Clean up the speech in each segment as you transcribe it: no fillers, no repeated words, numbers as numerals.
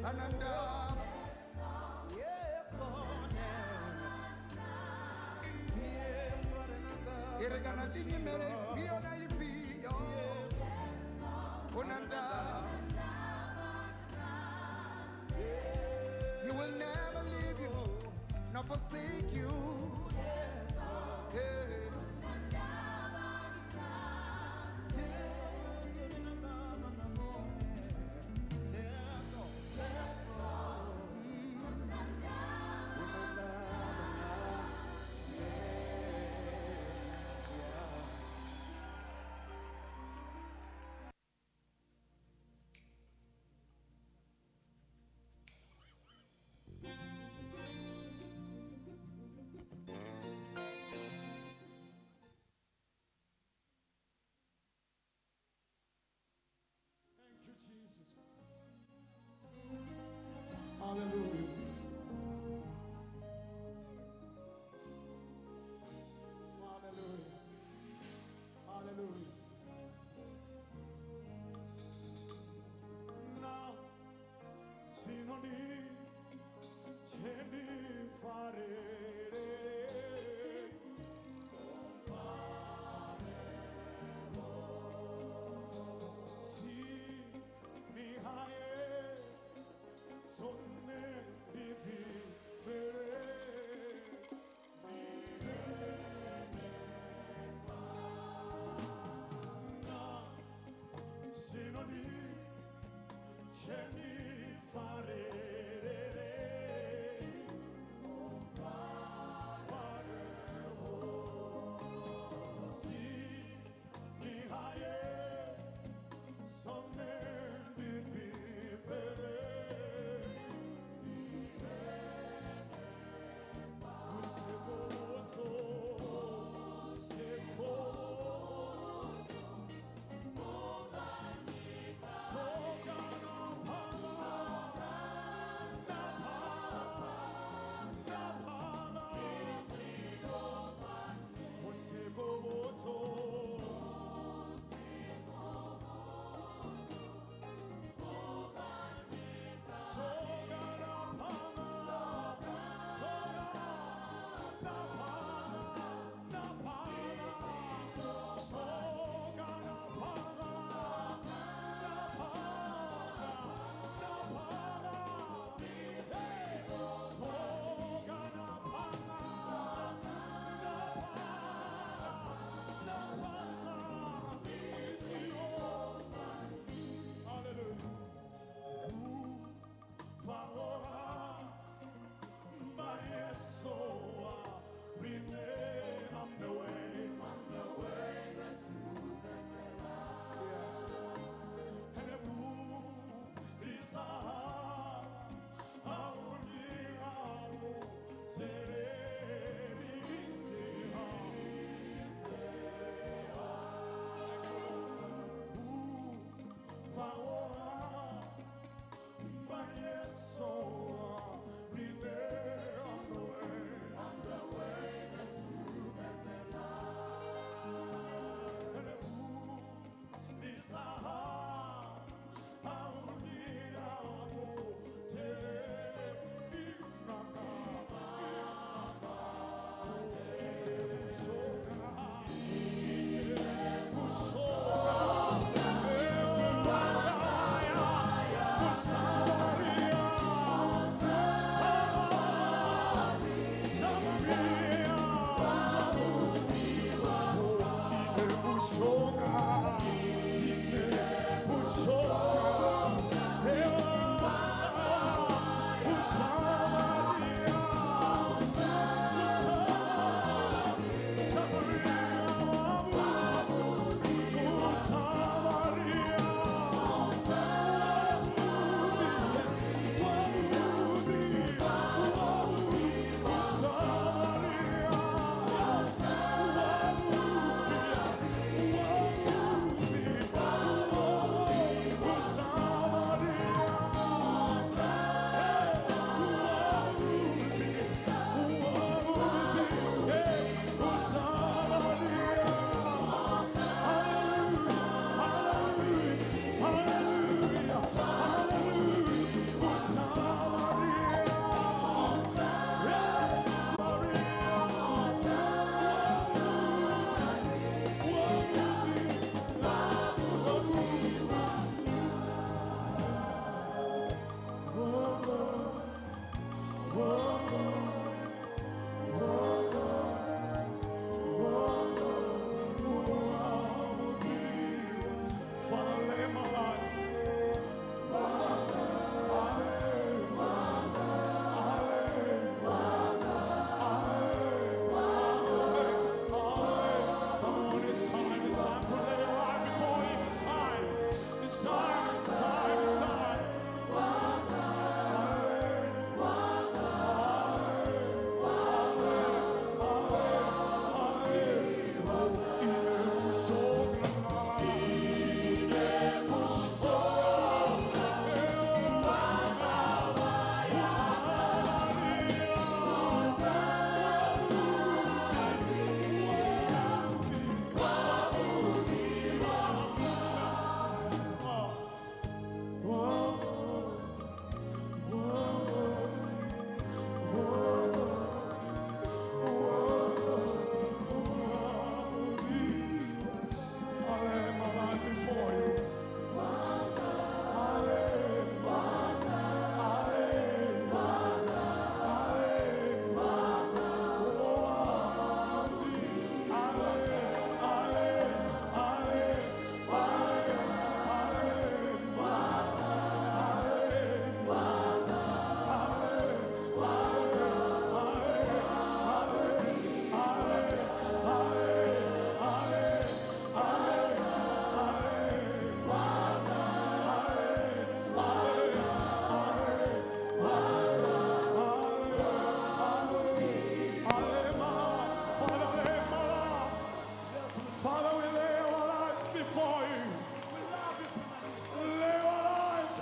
Ananda, yes, on yes, Ananda. Irgana dini mere piona ipi, yes, Ananda. He will never leave you, nor forsake you. Yeah. Hallelujah. Hallelujah. Hallelujah. Now, sinoni, cheni fare.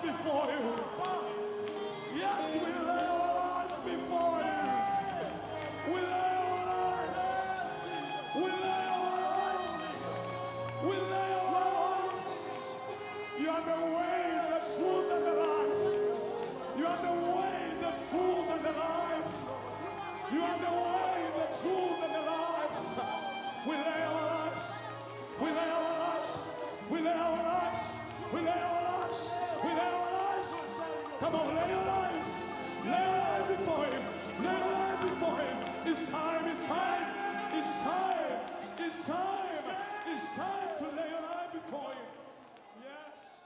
before you. Yes, we lay our lives before you. We lay our lives. We lay our lives. We lay our lives. You are the way, the truth, and the life. You are the way, the truth, and the life. You are the way, the truth, and the life. We lay our lives. We lay our lives. We lay our lives. We lay our lives. We lay our lives. Come on, lay your life. Lay your life before him. Lay your life before him. It's time. It's time. It's time. It's time. It's time to lay your life before him. Yes.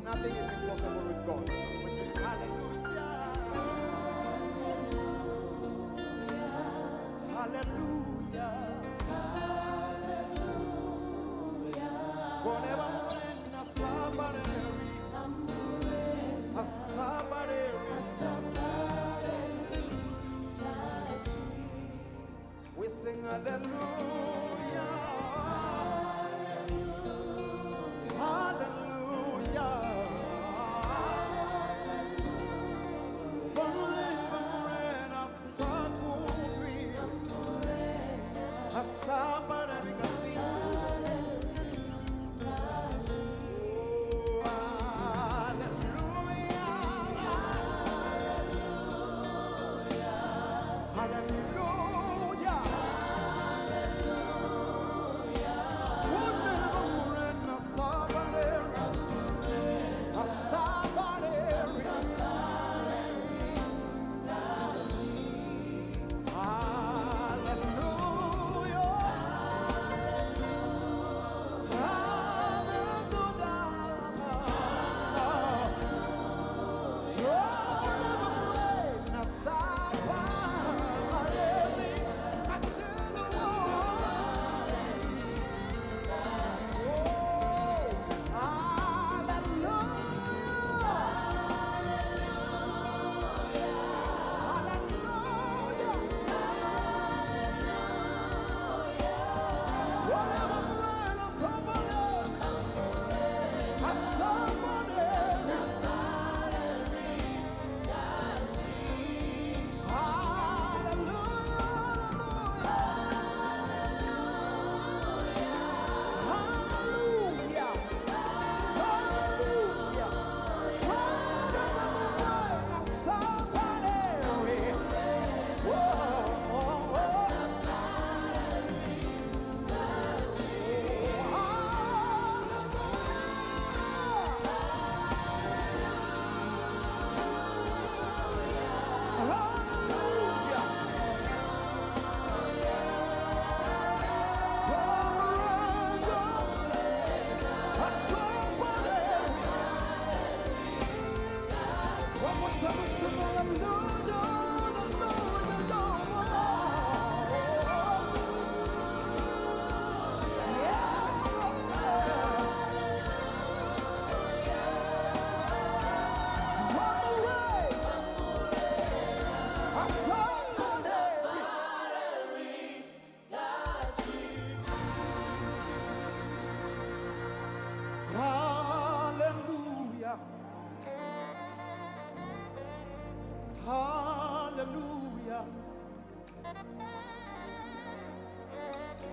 Nothing is impossible with God. We sing hallelujah. Hallelujah. Hallelujah. Whatever morena sabareri. Asabareri. We sing hallelujah. Hallelujah.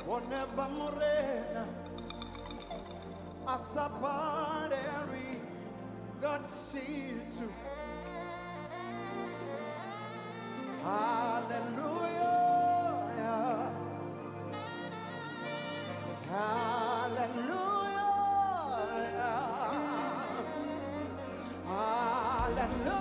Oneva morena, asapareri, gachitu. Hallelujah, hallelujah, hallelujah.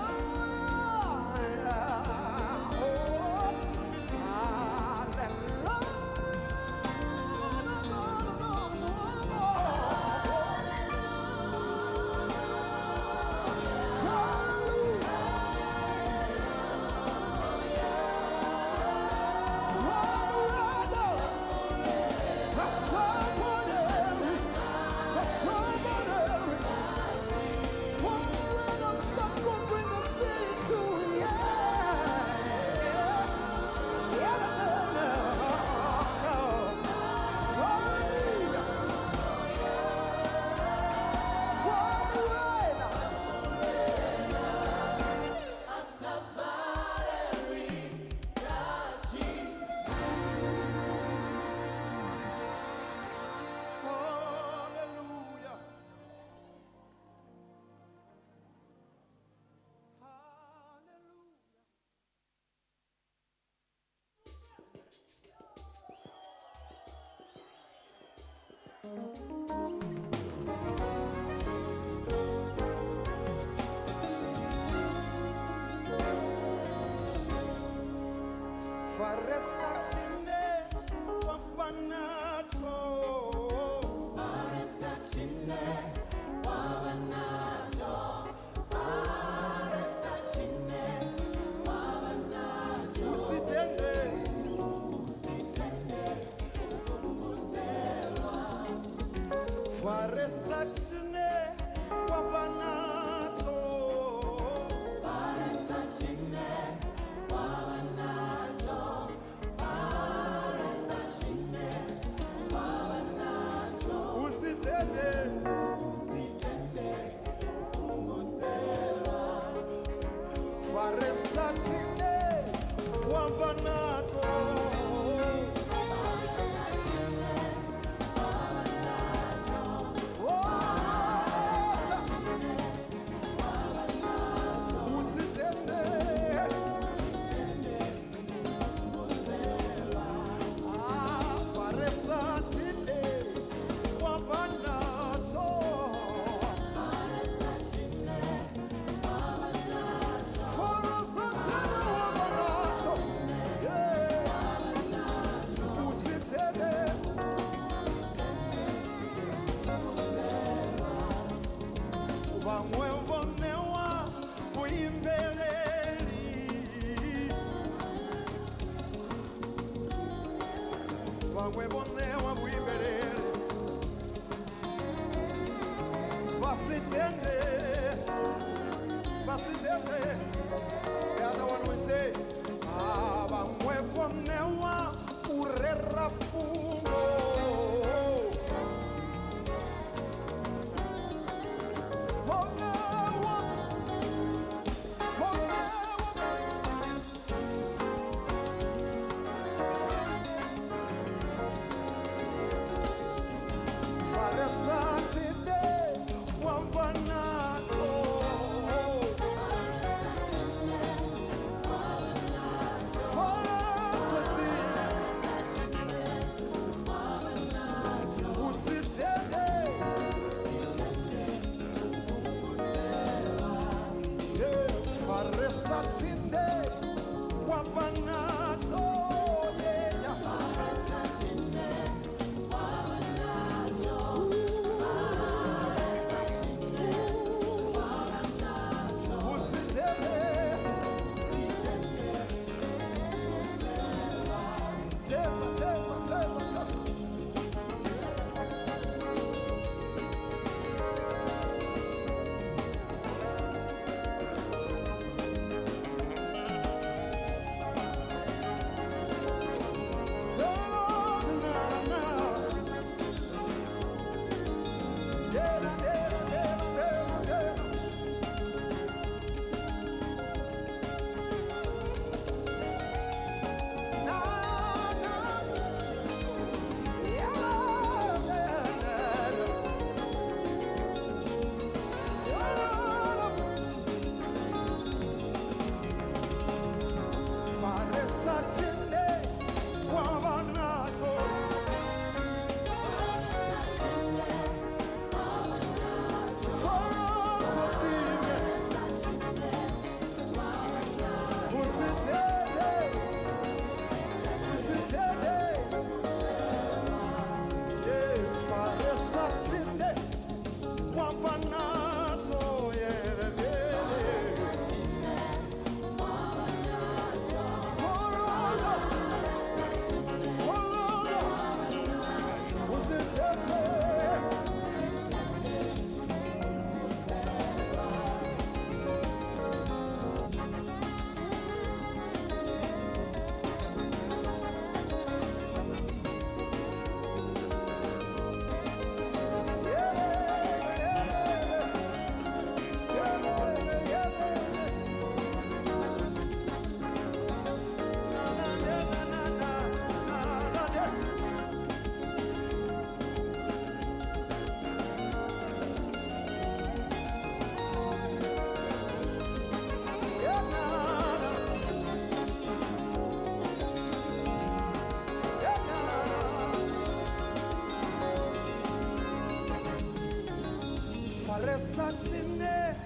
Resatine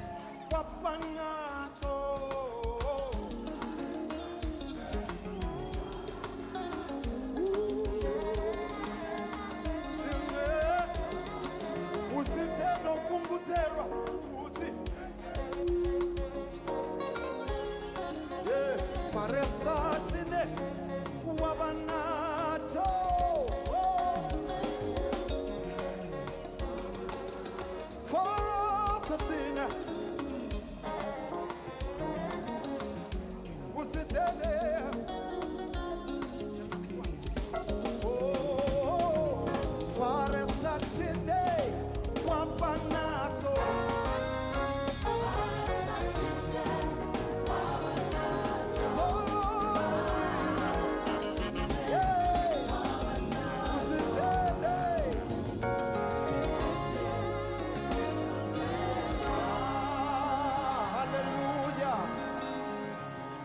Papanacho. Usiteno kumbuzera uzi. Yeah, Resatine Papanacho.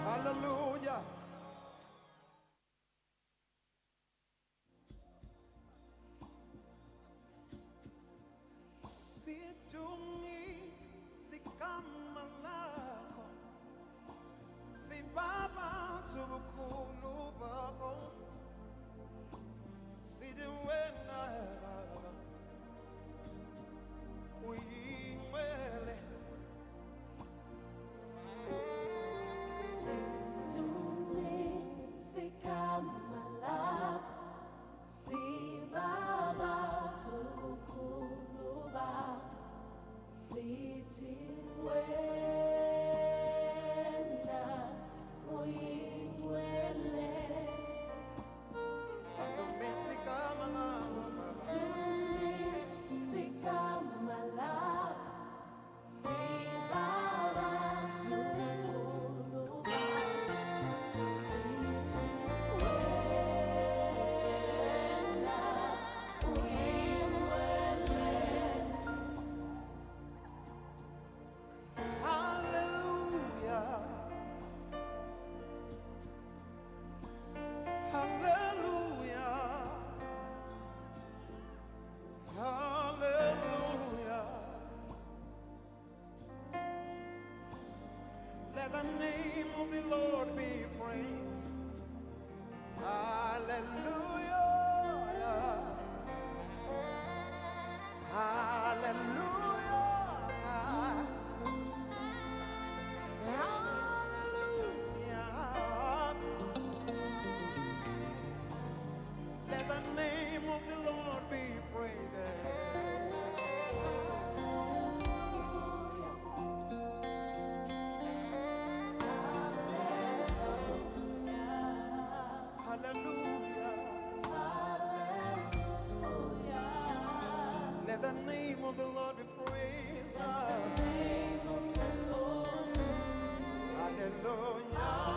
Hallelujah. Sidungi sikama lako, si baba subukulu bako, sidiwena uimwele. Let the name of the Lord be praised. Hallelujah. Hallelujah. Hallelujah. Let the name of the Lord be praised. Hallelujah. Let the name of the Lord be praised. Hallelujah.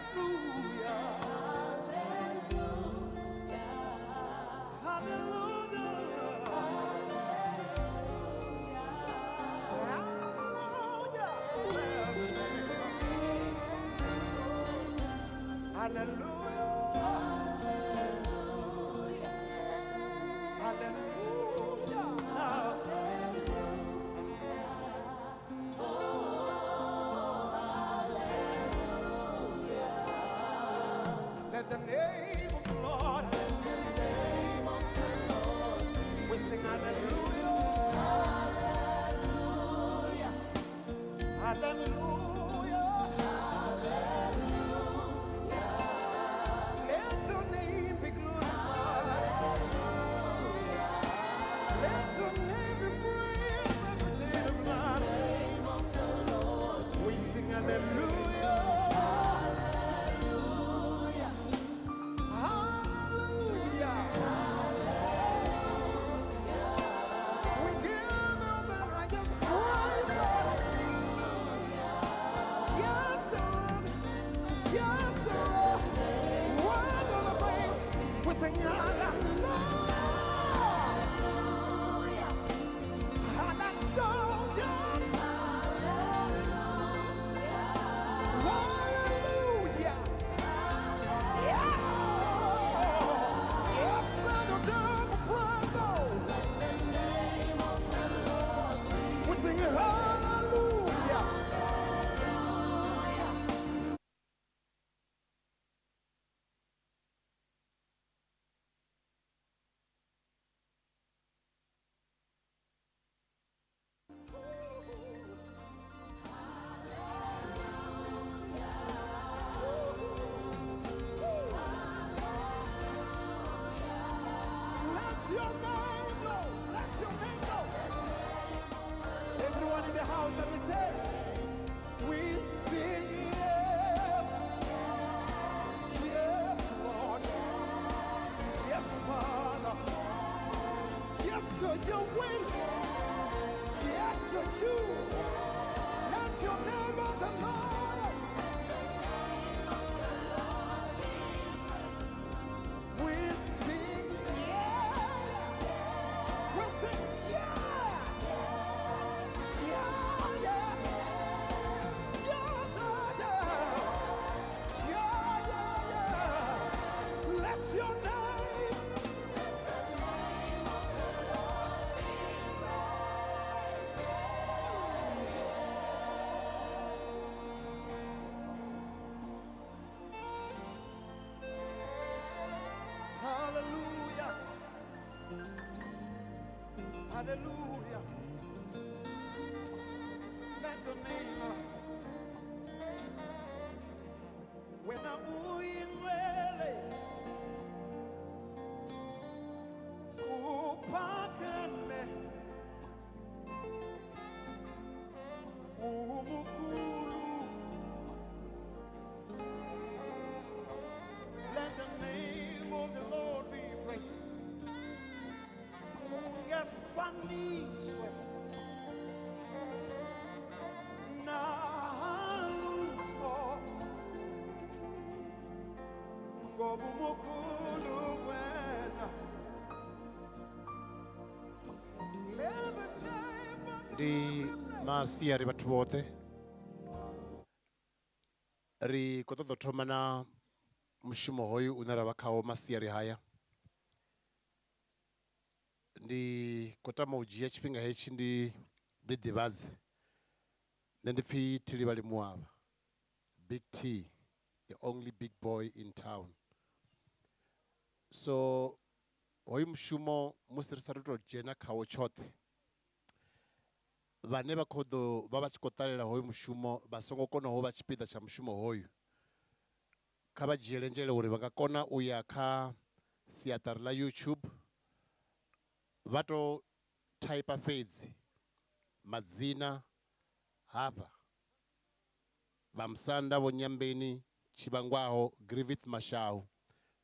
Hallelujah. Hallelujah. Hallelujah. Let the name of the Lord, we sing hallelujah. Hallelujah. Hallelujah. Hallelujah. Hallelujah. Let the name when I'm moving really upakeme umukulu. Let the name of the Lord be praised. Ungefaniswe nalutho ngoba umukulu wena. Let the name of the Ndi masiari vhathu vhoṱhe ri khou ṱoḓa u thoma na mushumo hoyu une ra vha khawo masiari haya. Ndi khou tama u dzhia tshifhinga hetshi ndi ḓiḓivhadze. Nṋe ndi pfhi Thilivhali Muavha, Big T, the only big boy in town. So hoyu mushumo musi ri sa ri tou dzhena khawo tshoṱhe, vhane vha khou ḓo vha vha tshi khou ṱalela hoyu mushumo vha songo konaho vha tshipiḓa tsha mushumo hoyu, kha vha dzhiele nzhele uri vha nga kona u ya kha siaṱari ḽa YouTube vha tou thaipa fhedzi madzina hafha vha Musanda, Vho Nyambeni, Tshivhangwaho, Griffith Mashau,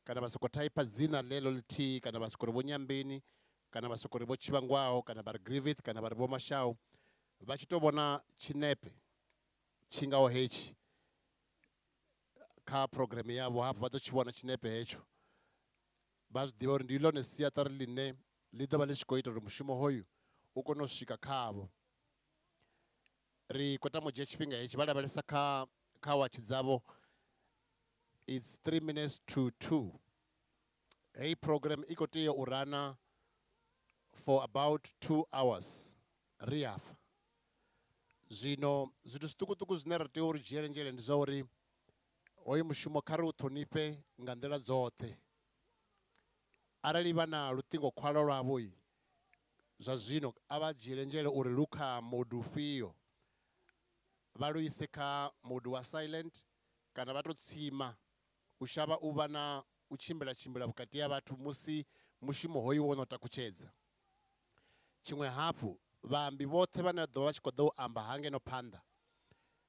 kana vha sokou thaipa dzina ḽeḽo ḽithihi, kana vha sokou ri Vho Nyambeni, kana vha sokou ri Vho Tshivhangwaho, kana vha ri Griffith, kana vha ri Vho Mashau. Vha tshi tou vhona tshinepe tshi ngaho hetshi kha program yavho hafho, vha ḓo tshi vhona tshinepe hetsho, vha zwi ḓivha uri ndi ḽone siaṱari ḽine ḽi ḓo vha ḽi tshi khou ita uri mushumo hoyu u kone u swika khavho. Ri khou tama u dzhia tshifhinga hetshi vha lavhelesa kha watch dzavho, it's 3 minutes to 2. Heyi program i khou tea u rana for about 2 hours ri hafha. Zwino zwithu zwiṱukuṱuku zwine ra tea u ri dzhiele nzhele ndi zwa uri hoyu mushumo kha ri u ṱhonifhe nga nḓila dzoṱhe. Arali vha na luṱingo khwalwa lwavho zwa zwino a vha dzhiele nzhele uri lu kha mode ufhio, vha lu ise kha mode wa silent kana vha tou tsima u shavha u vha na u tshimbila vhukati ha vhathu musi mushumo hoyu wo no takutshedza. Tshiṅwe hafhu, vhaambi vhoṱhe vhane vha ḓo vha vha tshi khou ḓa u amba hangeno phanḓa,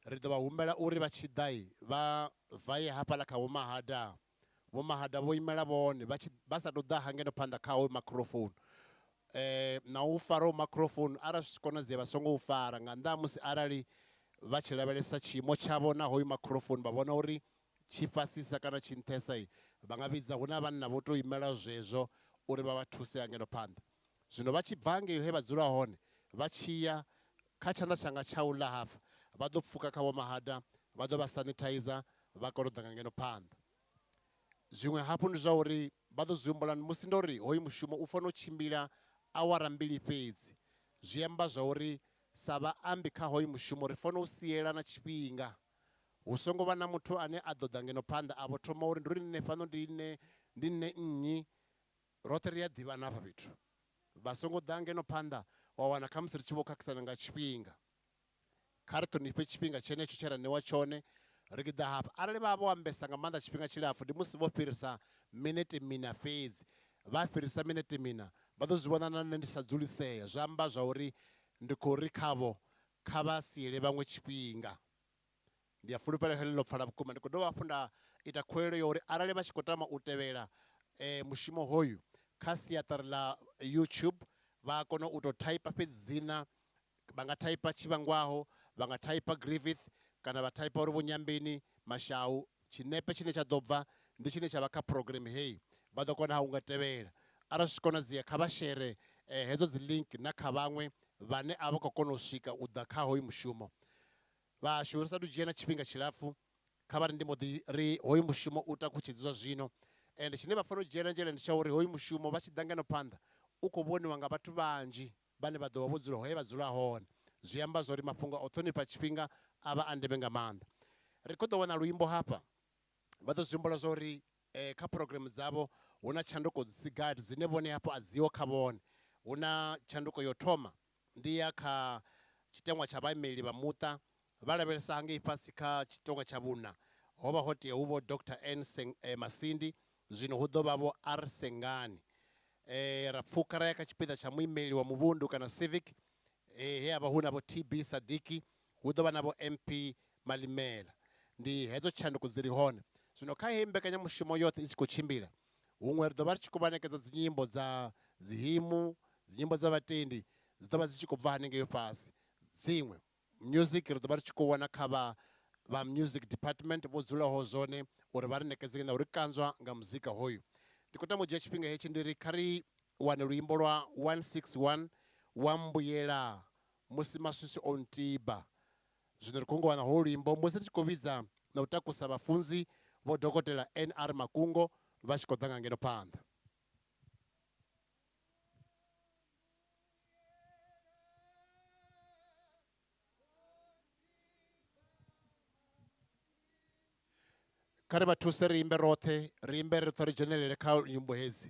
ri ḓo vha humbela uri vha tshi ḓa vha vaye hafhaḽa kha Vho Mahada. Vho Mahada vho imela vhone vha sa tou ḓa hangeno phanḓa kha hoyu microphone. Na u fara u microphone arali zwi tshi konadzea vha songo u fara nga nnḓa ha musi arali vha tshi lavhelesa tshiimo tshavho na hoyu microphone vha vhona uri tshi fhasisa kana tshi nṱhesa, vha nga vhidza hu na vhanna vho tou imela zwezwo uri vha vha thuse hangeno phanḓa. Zwino vha tshi bva hangei he vha dzula hone vha tshi ya kha tshanḓa tshanga tsha u ḽa hafha, vha ḓo pfhuka kha Vho Mahada, vha ḓo vha sanitizer, vha kona u ḓa nga ngeno phanḓa. Zwiṅwe hafhu ndi zwa uri vha ḓo zwi humbula musi ndo ri hoyu mushumo u fanela u tshimbila awara 2 fhedzi, zwi amba zwa uri sa vhaambi kha hoyu mushumo ri fanela u sielana tshifhinga. Hu songo vha na muthu ane a ḓo ḓa ngeno phanḓa a vho thoma uri ndi uri nne fhano ndi nne nnyi, roṱhe ri a ḓivhana hafha fhethu. Vha songo ḓa ngeno phanḓa wa wana kha musi ri tshi vho khakhisana nga tshifhinga. Kha ri ṱhonifhe tshifhinga tshenetsho tshe ra ṋewa tshone ri tshi ḓa hafha. Arali vha vho ambesa nga maanḓa tshifhinga tshilapfhu ndi musi vho fhirisa minete mina fhedzi. Vha fhirisa minete mina vha ḓo zwi vhona na nṋe ndi sa dzulisea, zwi amba zwa uri ndi khou ri khavho kha vha siele vhaṅwe tshifhinga. Ndi a fulufhela heḽo pfhala vhukuma. Ndi khou dovha hafhu nda ita khuwelelo ya uri arali vha tshi khou tama u tevhela mushumo hoyu kha siaṱari ḽa YouTube vha a kona u tou thaipa fhedzi dzina, vha nga thaipa Tshivhangwaho, vha nga thaipa Griffith kana vha type uri vhunyambini mashau tshinepe tshine tsha ḓo bva ndi tshine tsha vha kha program heyi vha ḓo kona u nga tevhela arali zwi konadzea kha vha share hedzo dzi link na kha vhaṅwe vhane a vha khou kona u swika u ḓa kha hoyu mushumo vhashu ri sa tu dzhia na tshifhinga tshilapfu kha vha ri ndi mbo ḓi ri hoyu mushumo u takutshedziwa zwino and tshine vha fanela u dzhiela nzhele ndi tsha uri hoyu mushumo vha tshi ḓa ngeno phanḓa u khou vhoniwa nga vhathu vhanzhi vhane vha ḓo vha vho dzula he vha dzula hone zwi amba zwori mafhungo a u ṱhonifha tshifhinga a vha a ndeme nga maanḓa ri khou ḓo wana luimbo hafha vha ḓo zwi humbula zwa uri kha program dzavho hu na tshanduko dzi si gathi dzine vhone hafho a dziho kha vhone hu na tshanduko yo thoma ndi ya kha tshiteṅwa tsha vhaimeli vha muṱa vha lavhelesa hangei fhasi kha tshiteṅwa tsha vhuna ho vha ho tea hu vho Dr N Masindi zwino hu ḓo vha vho R Sengani ra pfhuka ra ya kha tshipiḓa tsha muimeli wa muvhundu kana civic he havha hu na vho TB Sadiki hu ḓo vha na vho MP Malimela ndi hedzo tshanduko dzi ri hone zwino kha heyi mbekanyamushumo yoṱhe i tshi khou tshimbila huṅwe ri ḓo vha ri tshi khou vha ṋekedza dzinyimbo dza dzihimu dzinyimbo dza vhatendi dzi ḓo vha dzi tshi khou bva hanengei fhasi dziṅwe music ri ḓo vha ri tshi khou wana kha vha music department vho dzulaho zwone uri vha ri ṋekedze na uri kanzwa nga muzika hoyu ndi khou tama u dzhia tshifhinga hetshi ndi ri kha ri wane luimbo lwa 161 wa mbuyela musi maswisi o ntiba zwino ri khou ngo wana holu luimbo musi ri tshi khou vhidza na u takusa vhafunzi vho dokotela NR Makungo vha tshi khou ḓa nga ngeno phanḓa kha ri vha thuse ri imbe roṱhe ri imbe ri ṱo ri dzhenelele kha nyimbo hedzi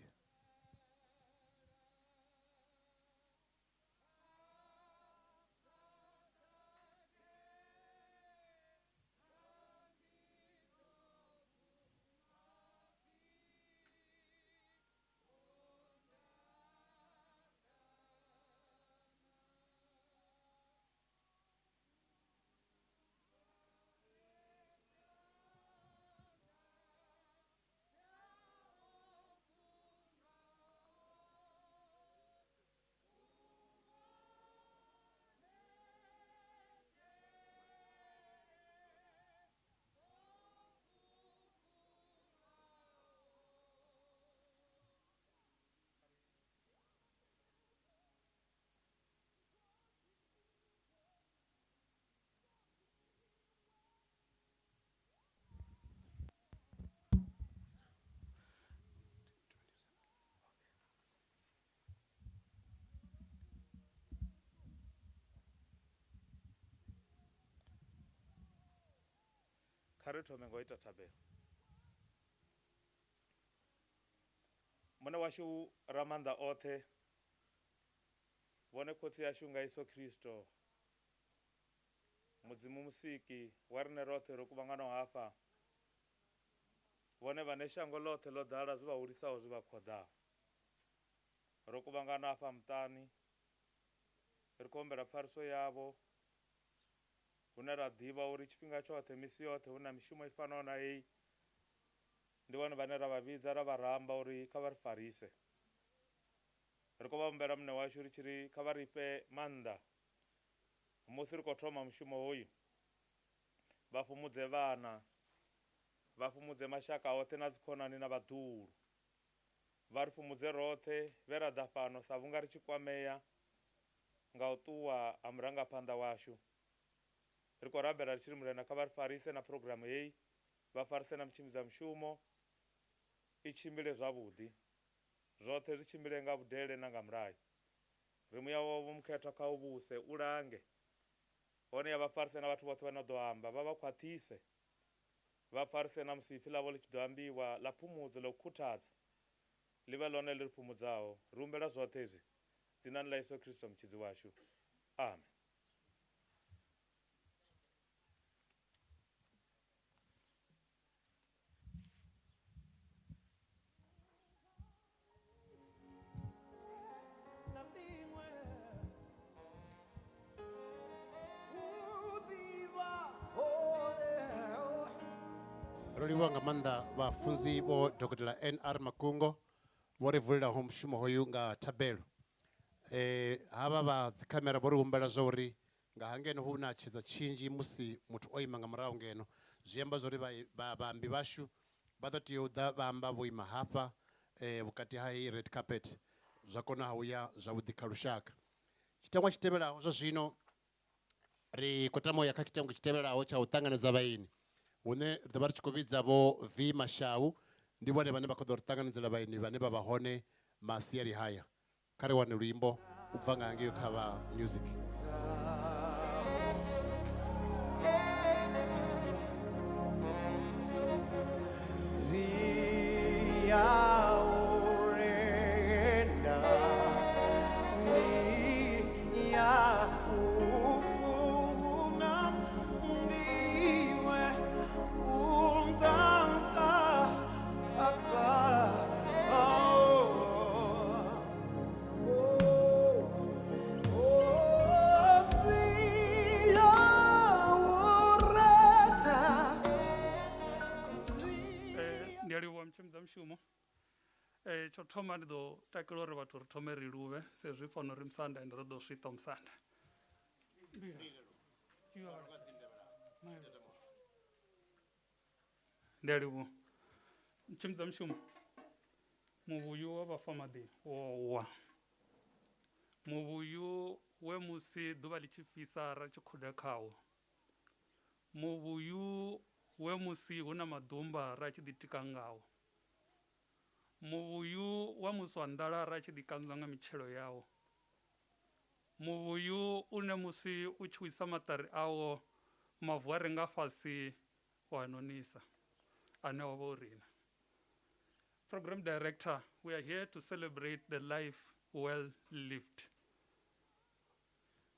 kha ri thome ngo ita thabelo mune washu ra maanḓa oṱhe vhone khotsi yashu nga Yesu Kristo mudzimu musiki wa riṋe roṱhe ro kuvhanganaho hafha vhone vhane shango ḽoṱhe ḽo ḓala zwi vha hulisaho zwi vha khoḓaho ro kuvhangana hafha muṱani ri khou humbela pfariso yavho hune ra ḓivha uri tshifhinga tshoṱhe misi yoṱhe hu na mishumo i fanaho na heyi ndi vhone vhane ra vha vhidza ra vha ramba uri kha vha ri farise ri khou vha humbela muṋe washu ri tshi ri kha vha ri fhe maanḓa musi ri khou thoma mushumo hoyu vha fhumudze vhana vha fhumudze mashaka oṱhe na dzikhonani na vhaḓuhulu vha ri fhumudze roṱhe vhe ra ḓa fhano sa vhunga ri tshi kwamea nga u ṱuwa ha murangaphanḓa washu ri khou rabela ri tshi ri mulenda kha vha ri farise na programu heyi vha farise na mutshimbidza mushumo i tshimbile zwavhuḓi zwoṱhe zwi tshimbile nga vhudele na nga mulayo ri muya wavho mukhethwa kha u vhuse u lange hone ya vha farise na vhathu vhoṱhe vha no ḓo amba vha vha khwaṱhise vha farise na musi ipfi ḽavho ḽi tshi ḓo ambiwa ḽa phumudzo ḽa u khuthadza ḽi vhe ḽone ḽi ri phumudzaho ri humbela zwoṱhe hezwi dzina ḽa Yesu Kristo mutshidzi washu amen ro livhuwa nga maanḓa vhafunzi vho dokotela NR Makungo vho ri vulelaho mushumo hoyu nga thabelo havha vha dzikhamera vho ri humbela zwa uri nga hangeno hu na tshedza tshinzhi musi muthu o ima nga murahu ngeno zwi amba zwori vhaambi vhashu vha ḓo tea u ḓa vha amba vho ima hafha vhukati ha heyi red carpet zwa kona ha uya zwavhuḓi kha lushaka. Tshiteṅwa tshi tevhelaho zwa zwino ri khou tama u ya kha kitengo tshi tevhelaho tsha u ṱanganedza vhaeni hune ri ḓo vha ri tshi khou vhidza vho V Mashau ndi vhone vhane vha khou ḓo ri ṱanganedzela vhaeni vhane vha vha hone masiari haya. Kha ri wane luimbo u bva nga hangei kha vha music. Tsho thoma ndi ḓo takalela uri vhathu ri thome ri luvhe se zwi fana uri musanda ende ri ḓo swita musanda. Ndi a livhuwa mtshimbidza mushumo muvhuyu wa vhafamaḓi wo wa muvhuyu we musi ḓuvha ḽi tshi fhisa ra tshi khuda khawo muvhuyu we musi hu na maḓumba ra tshi ḓi tika ngawo muvhuyu wa musi wa nḓala ra tshi ḓi kanzwa nga mitshelo yawo muvhuyu une musi u tshi wisa maṱari awo mavu a re nga fhasi wa nonisa ane wa vha u rina. Program Director, we are here to celebrate the life well lived.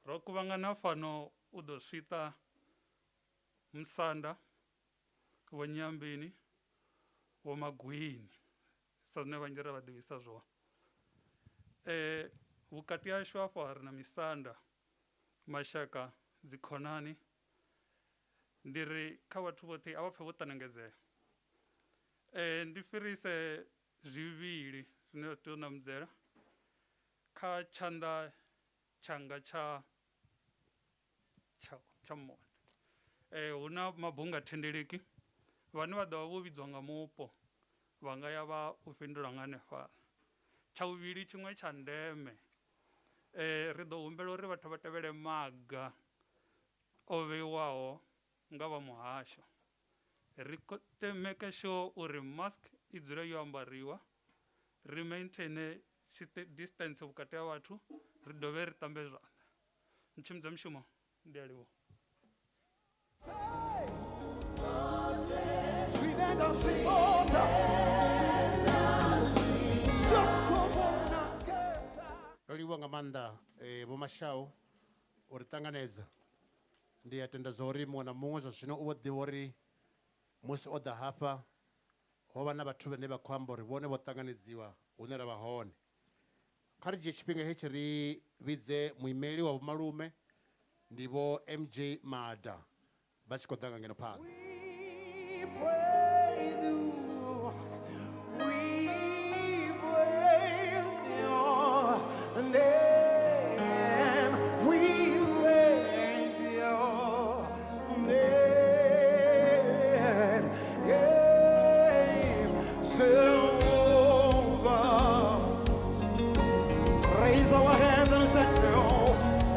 Ro kuvhangana fano u ḓo swita musanda wa Nyambini wa Magwini sa zwine vhanzhi ra vha ḓivhisa zwone. Vhukati hashu hafha ri na misanda mashaka dzikhonani ndi ri kha vhathu vhoṱhe a vha pfhe vho ṱanangedzea. Ndi fhirise zwivhili zwine vha tea u namudzela kha tshanḓa tshanga tsha mona hu na mabunga thendeleki vhane vha ḓo vha vho vhidzwa nga mupo vha nga ya vha u fhindula nga hanefhaḽa. Tsha vhuvhili tshiṅwe tsha ndeme ri ḓo humbela uri vhathu vha tevhele maga o vheiwaho nga vha muhasho. Ri make sure uri mask I dzule yo ambariwa ri maintain distance vhukati ha vhathu ri dovhe ri ṱambe zwanḓa. Mtshimbidza mushumo ndi a livhuwa. Ro livhuwa nga maanḓa Vho Mashau u ri ṱanganedza. Ndi a tenda zwa uri muṅwe na muṅwe zwa zwino u vho ḓivha uri musi o ḓa hafha ho vha na vhathu vhane vha khou amba uri vhone vho ṱanganedziwa hune ra vha hone. Kha ri dzhie tshifhinga hetshi ri vhidze muimeli wa vho malume ndi vho MJ Mada vha tshi khou ḓa nga ngeno phanḓa.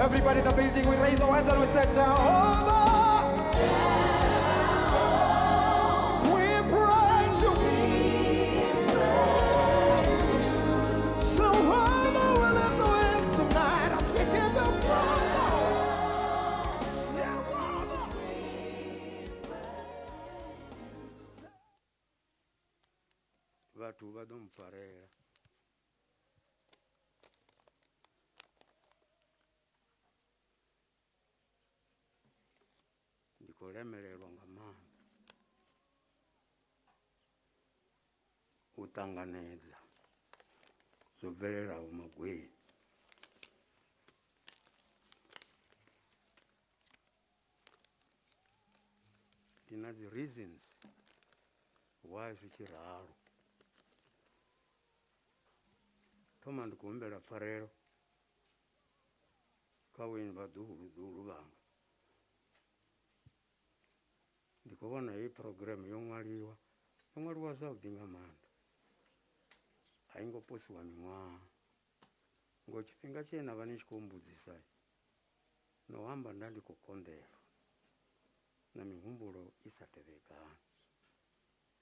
Everybody in the building, we raise our hands and we say, Jehovah, we praise you. Jehovah, we lift our hands tonight as we give you praise. Vhathu vha ḓo mpfarela. Lemelelwa nga maanḓa u ṱanganedza zwo bvelelaho Magwini. Ndi na dzi reasons why zwi tshi ralo. Thoma ndi khou humbela pfarelo kha weni vhaḓuhulu vhanga. Ndi khou vhona heyi program yo ṅwaliwa zwavhuḓi nga maanḓa, a i ngo posiwa miṅwaha ngo tshifhinga tshe na vha ni tshi khou mbudzisa no amba nda ndi khou konḓelwa na mihumbulo i sa tevhekani.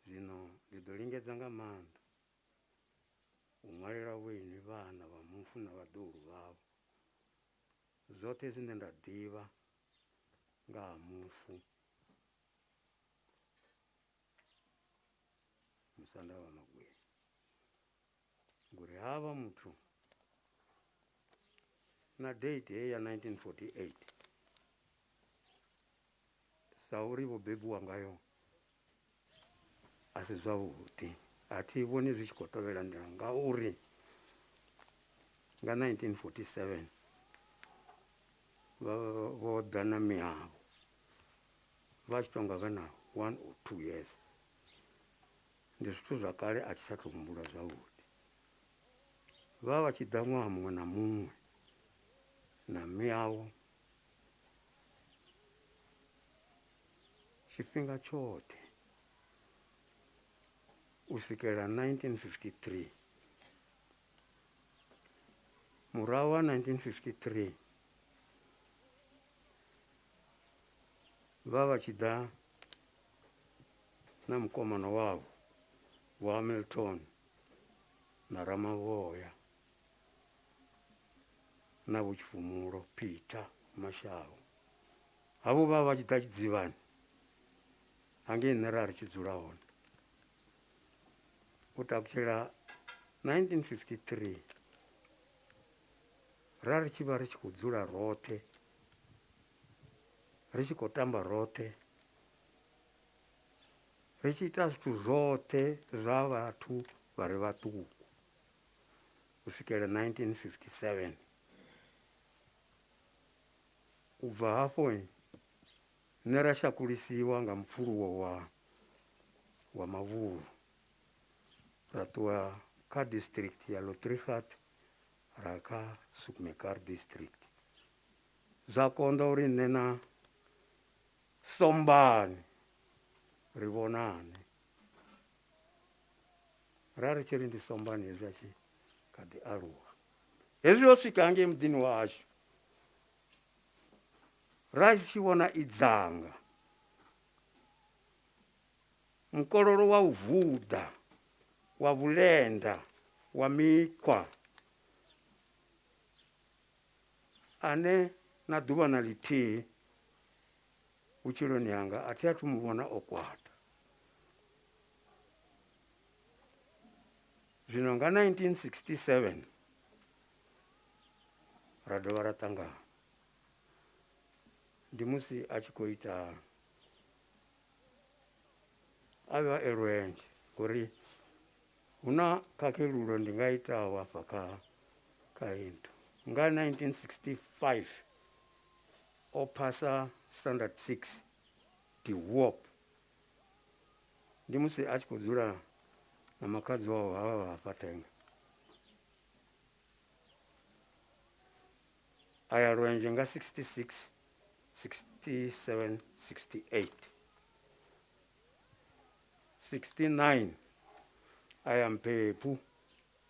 Zwino ndi ḓo lingedza nga maanḓa u ṅwalela weni vhana vha mufu na vhaḓuhulu vhavho zwoṱhe zwine nda ḓivha nga ha mufu Musanda wa Magwenya, ngori havha muthu na date heyi ya 1948 sa uri vho bebiwa ngayo a si zwavhuḓi, a thi vhoni zwi tshi khou tovhela nḓila ngauri nga 1947 vho ḓa na miyavho vha tshi tonga vha na 1 or 2 years. Ndi zwithu zwa kale a tshi sa tou humbula zwavhuḓi. Vha tshi ḓa ṅwaha muṅwe na muṅwe na miyavho tshifhinga tshoṱhe u swikela 1953. Murahu wa 1953 vha tshi ḓa na mukomana wavho wa Hamilton na Ramavhoya na Vho Tshifumulo Peter Mashau. Havho vha tshi ḓa Tshidzivhani hangei nṋe ra ri tshi dzula hone. U takutshela 1953 ra ri tshi vha ri tshi khou dzula roṱhe ri tshi khou tamba roṱhe ri tshi ita zwithu zwoṱhe zwa vhathu vha re vhaṱuku u swikela 1957. U bva hafho nṋe ra shakulisiwa nga mupfuluwo wa Mavhuru ra ṱuwa kha district ya Lotrigat ra kha Soekmekara district. Zwa konḓa uri nṋe na Sombani ri vhonane. Ra ri tshi ri ndi Sombani hezwi a tshi kha ḓi aluwa. Hezwi yo swika hangei muḓini washu ra tshi vhona i dzanga mukololo wa u vuḓa wa Vhulenda wa mikhwa ane na ḓuvha na ḽithihi vhutshiloni hanga a thi a thu mu vhona o kwata. Zwino nga 1967 ra dovha ra ṱangana. Ndi musi a tshi khou ita a vha e lwenzhe ngori hu na khakhelulo ndi nga itaho hafha kha into. Nga 1965 o phasa standard 6 DWOP. Ndi musi a tshi khou dzula na makhadzi wawe havha vha Hafatenga. A ya lwenzhe nga 66, 67, 68. 69 a ya Mpephu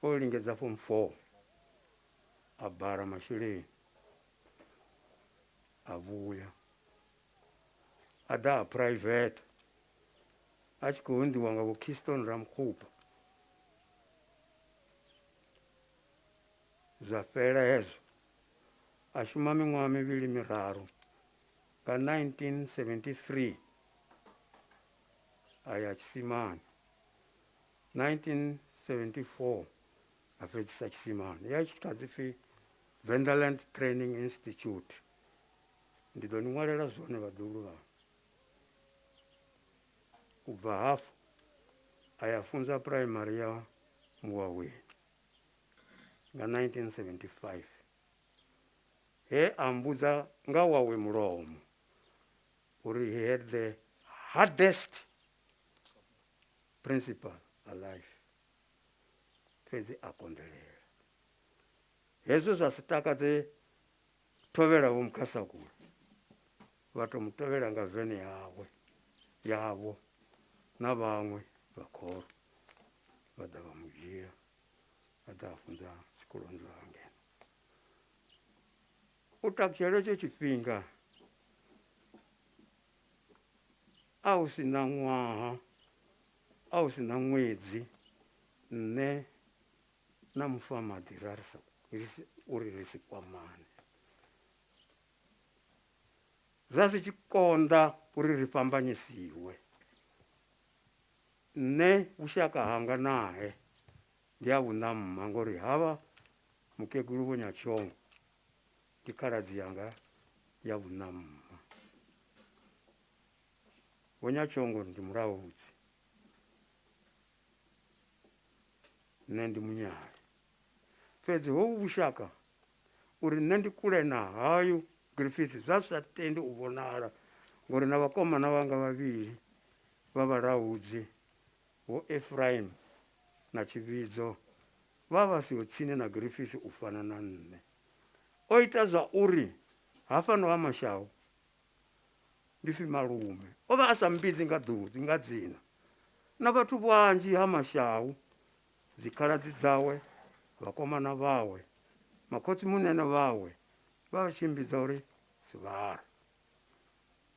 o lingedza form 4 a bala masheleni a vhuya a ḓa a private a tshi khou unḓiwa nga vho Keystone Ramkhupa. Zwa fhela hezwo a shuma miṅwaha mivhili miraru. Nga 1973 a ya Tshisimani. 1974 a fhedzisa Tshisimani. Ya tshi kha ḓi pfhi Venderland Training Institute. Ndi ḓo ni ṅwalela zwone vhaḓuhulu vha. U bva hafho a ya funza primary ya Muwaweni nga 1975. He a mbudza nga wawe mulomo uri he had the hardest principal alive. Fhedzi a konḓelela. Hezwo zwa si takadze tovhela Vho Mukhasakula vha tou mutovhela nga vene yavho na vhaṅwe vha khoro vha ḓa vha mu dzhia vha ḓa vha funza tshikoloni zwa ngeno. U takutshela hetsho tshifhinga a hu si na ṅwaha a hu si na ṅwedzi nṋe na Mufamadi uri ri si kwamane. Zwa zwi tshi konḓa uri ri fhambanyisiwe. Nṋe vhushaka hanga nae ndi ha vhuṋamma ngori havha mukegulu Vho Nyatshongo ndi khaladzi yanga ya vhuṋamma. Vho Nyatshongo ndi Mulaudzi, nṋe ndi Munyali. Fhedzi hovhu vhushaka uri nṋe ndi kule na hayo Griffith zwa zwi sa tendi u vhonala ngori na vhakomana vhanga vhavhili vha Vhalaudzi Vho Ephraim na Tshivhidzo vha siho tsini na Griffith u fana na nṋe. O ita zwa uri hafhano ha Mashau ndi pfi malume o vha a sa mbidzi nga dzina na vhathu vhanzhi ha Mashau, dzikhaladzi dzawe, vhakomana vhawe, makhotsimunene vhawe vha vha tshimbidza uri Sivara,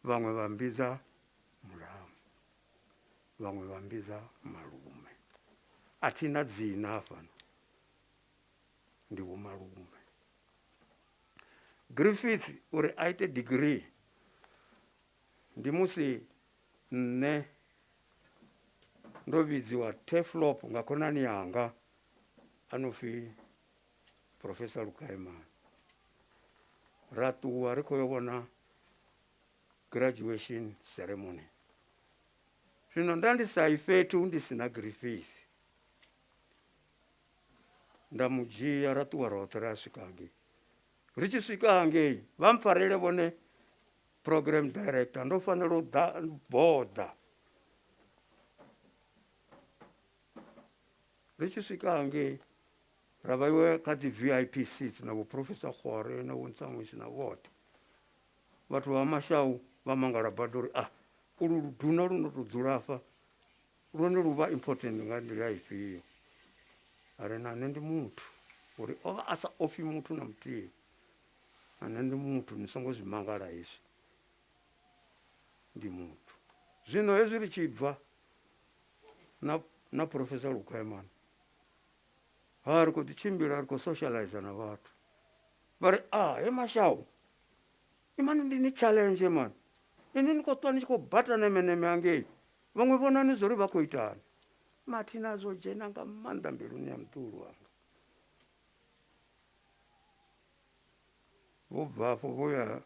vhaṅwe vha mbidza Mulamu, vhaṅwe vha mbidza malume. A thina dzina hafhano, ndi Vho Malume. Griffith uri a ite degree ndi musi nṋe ndo vhidziwa Teflop nga khonani yanga a no pfi Professor Lukaimana. Ra ṱuwa ri khou yo vhona graduation ceremony. Zwino nda ndi sa i fhethu ndi sina Griffith, nda mu dzhia ra ṱuwa roṱhe ra swika hangei. Ri tshi swika hangei vha mpfarele vhone program director ndo fanela u boḓa. Ri tshi swika hangei ra vhaiwe kha dzi VIP seats na Vho Professor Khore na Vho Ntsamwisi na vhoṱhe. Vhathu vha Mashau vha mangala badi uri ulu luduna lu no tou dzula afha lwone lu vha important nga nḓila ifhio. Ari na nṋe ndi muthu uri o vha a sa ofhi muthu na muthihi. Na nṋe ndi muthu, ni songo zwi mangala hezwi, ndi muthu. Zwino hezwi ri tshi bva na Professor Lukaimana ri khou ḓi tshimbila ri khou socialize na vhathu vha ri he Mashau imani ndi ni challenge mani, ini ni khou ṱwa ni tshi khou bata nemeneme hangei, vhaṅwe vhonani zwo ri vha khou itani. Mathi nazwo dzhena nga maanḓa mbiluni ya muṱuhulu wanga. Vho bva afho vho ya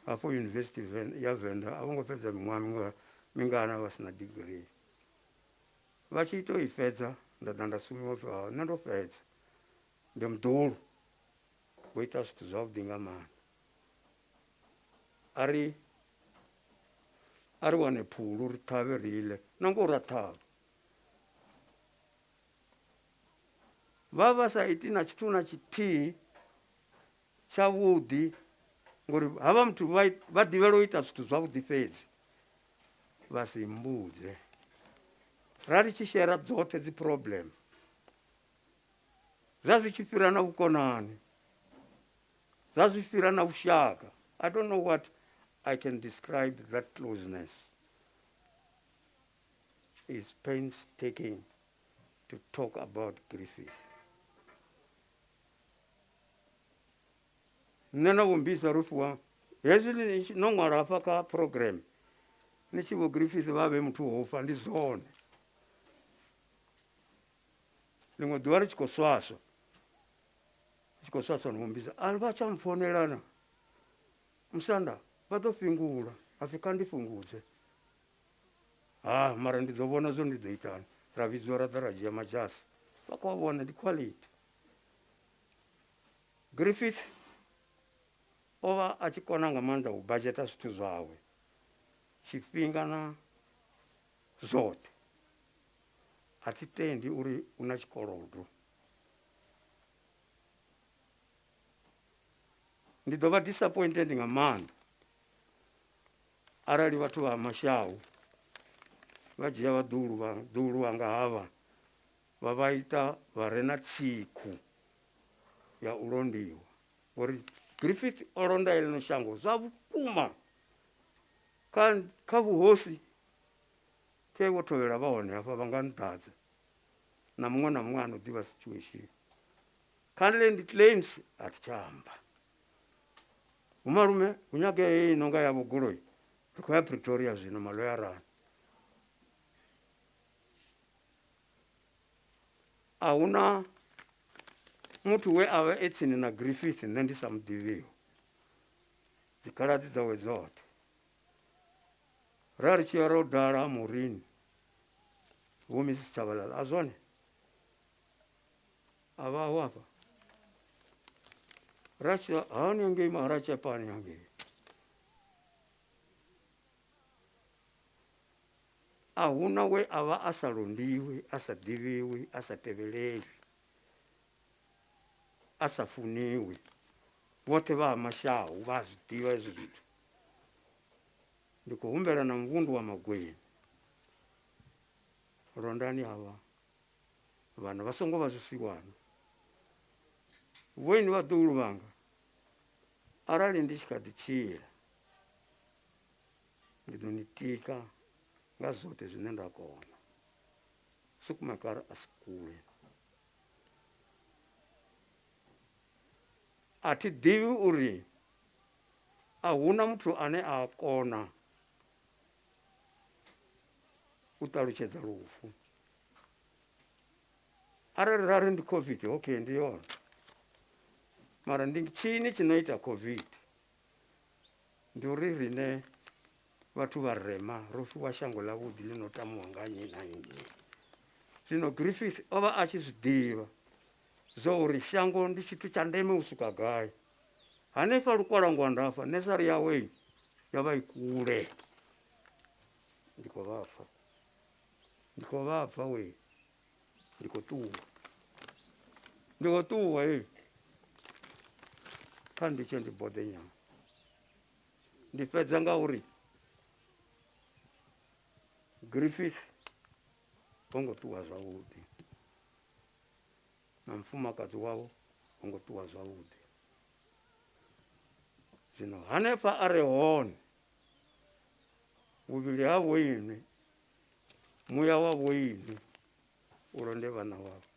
afho University ya Venḓa a vho ngo fhedza miṅwaha mingana vha sina degree. Vha tshi tou i fhedza nda ḓa nda sumiwa pfi nṋe ndo fhedza, ndi muḓulu wo ita zwithu zwavhuḓi nga maanḓa. A ri wane phulu ri ṱhavhe ri ḽe na ngoho ra ṱhavha. Vha sa iti na tshithu na tshithihi tshavhuḓi ngori havha muthu vha ḓivhela u ita zwithu zwavhuḓi fhedzi vha si mbudze. Ra ri tshi shera dzoṱhe dzi problem zwa zwi tshi fhira na vhukonani, zwa zwi fhira na vhushaka. I don't know what I can describe that closeness. It's painstaking to talk about Griffith. Nṋe na Vho Mbisa ro fhiwa hezwi no ṅwala hafha kha program ni tshi Vho Griffith vha vhe muthu wo fa, ndi zwone. Ḽiṅwe ḓuvha ri tshi khou swaswa na Vho Mbisa vha tsha mpfonelana Musanda vha ḓo fhingula hapfi kha ndi fhungudze. Mara ndi ḓo vhona zwo ndi ḓo itani. Ra vhidziwa ra ḓa ra dzhia madzhasi vha khou vhona ndi quality. Griffith o vha a tshi kona nga maanḓa u badzheta zwithu zwawe tshifhinga na zwoṱhe. A thi tendi uri u na tshikolodo. ndi ḓo vha disappointed nga maanḓa arali vhathu vha Mashau vha dzhia vhaḓuhulu vhanga havha vha ita vha re na tsiku ya u londiwa ngori Griffith o londa ḽino shango zwa vhukuma kha vhuhosi ke vho thovhela vha hone hafha vha nga nḓadza na muṅwe ano ḓivha situation Candleland Claims a thi tsha amba malume hu nyage heyi nonga ya vhugoloi ri khou ya Pretoria zwino maloyarani a huna muthu we a vha e tsini na Griffith nṋe ndi sa muḓivhiho dzikhaladzi dzawe dzoṱhe ra ri tshi ya ro dala Murini vho Mrs Chabalala a zwone a vha hafha ra tshi hani ngei mara Chapani ngei a huna we a vha a sa londiwi a sa ḓivhiwi a sa tevhelelwi a sa funiwi vhoṱhe vha Mashau vha zwi ḓivha hezwi zwithu ndi khou humbela na muvhundu wa Magweni londani havha vhana vha songo vha zwisiwana vhoini vhaḓuhulu vhanga arali ndi tshi kha ḓi tshila ndi ḓo ni tika nga zwoṱhe zwine nda kona sukumakara a si kule a thi ḓivhi uri a huna muthu ane a kona u ṱalutshedza lufu arali rari ndi COVID okay ndi yone mara ndi tshini tshi no ita COVID ndi uri rine vhathu vharema ro fhiwa shango ḽa vhuḓi ḽi no tamuwa nga nnyi na nnyi zwino Griffith o vha a tshi zwi ḓivha zwo uri shango ndi tshithu tsha ndeme u swika gai hanefha lukwalangwa ndafa nesari yawe ya vha i kule ndi khou vha pfa we ndi khou ṱuwa kha ndi tshe ndi boḓe nyana ndi fhedza nga uri Griffith ho ngo ṱuwa zwavhuḓi na mufumakadzi wawo ho ngo ṱuwa zwavhuḓi zwino hanefha a re hone vhuvhili ha vhoini muya wa vhoini u londe vhana wavho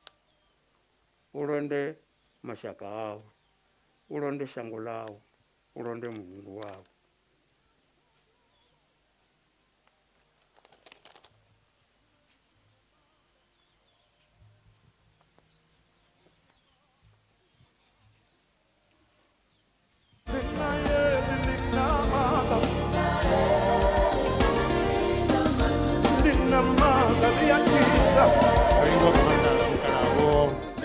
u londe mashaka awe u londe shango ḽawe u londe muvhundu wawe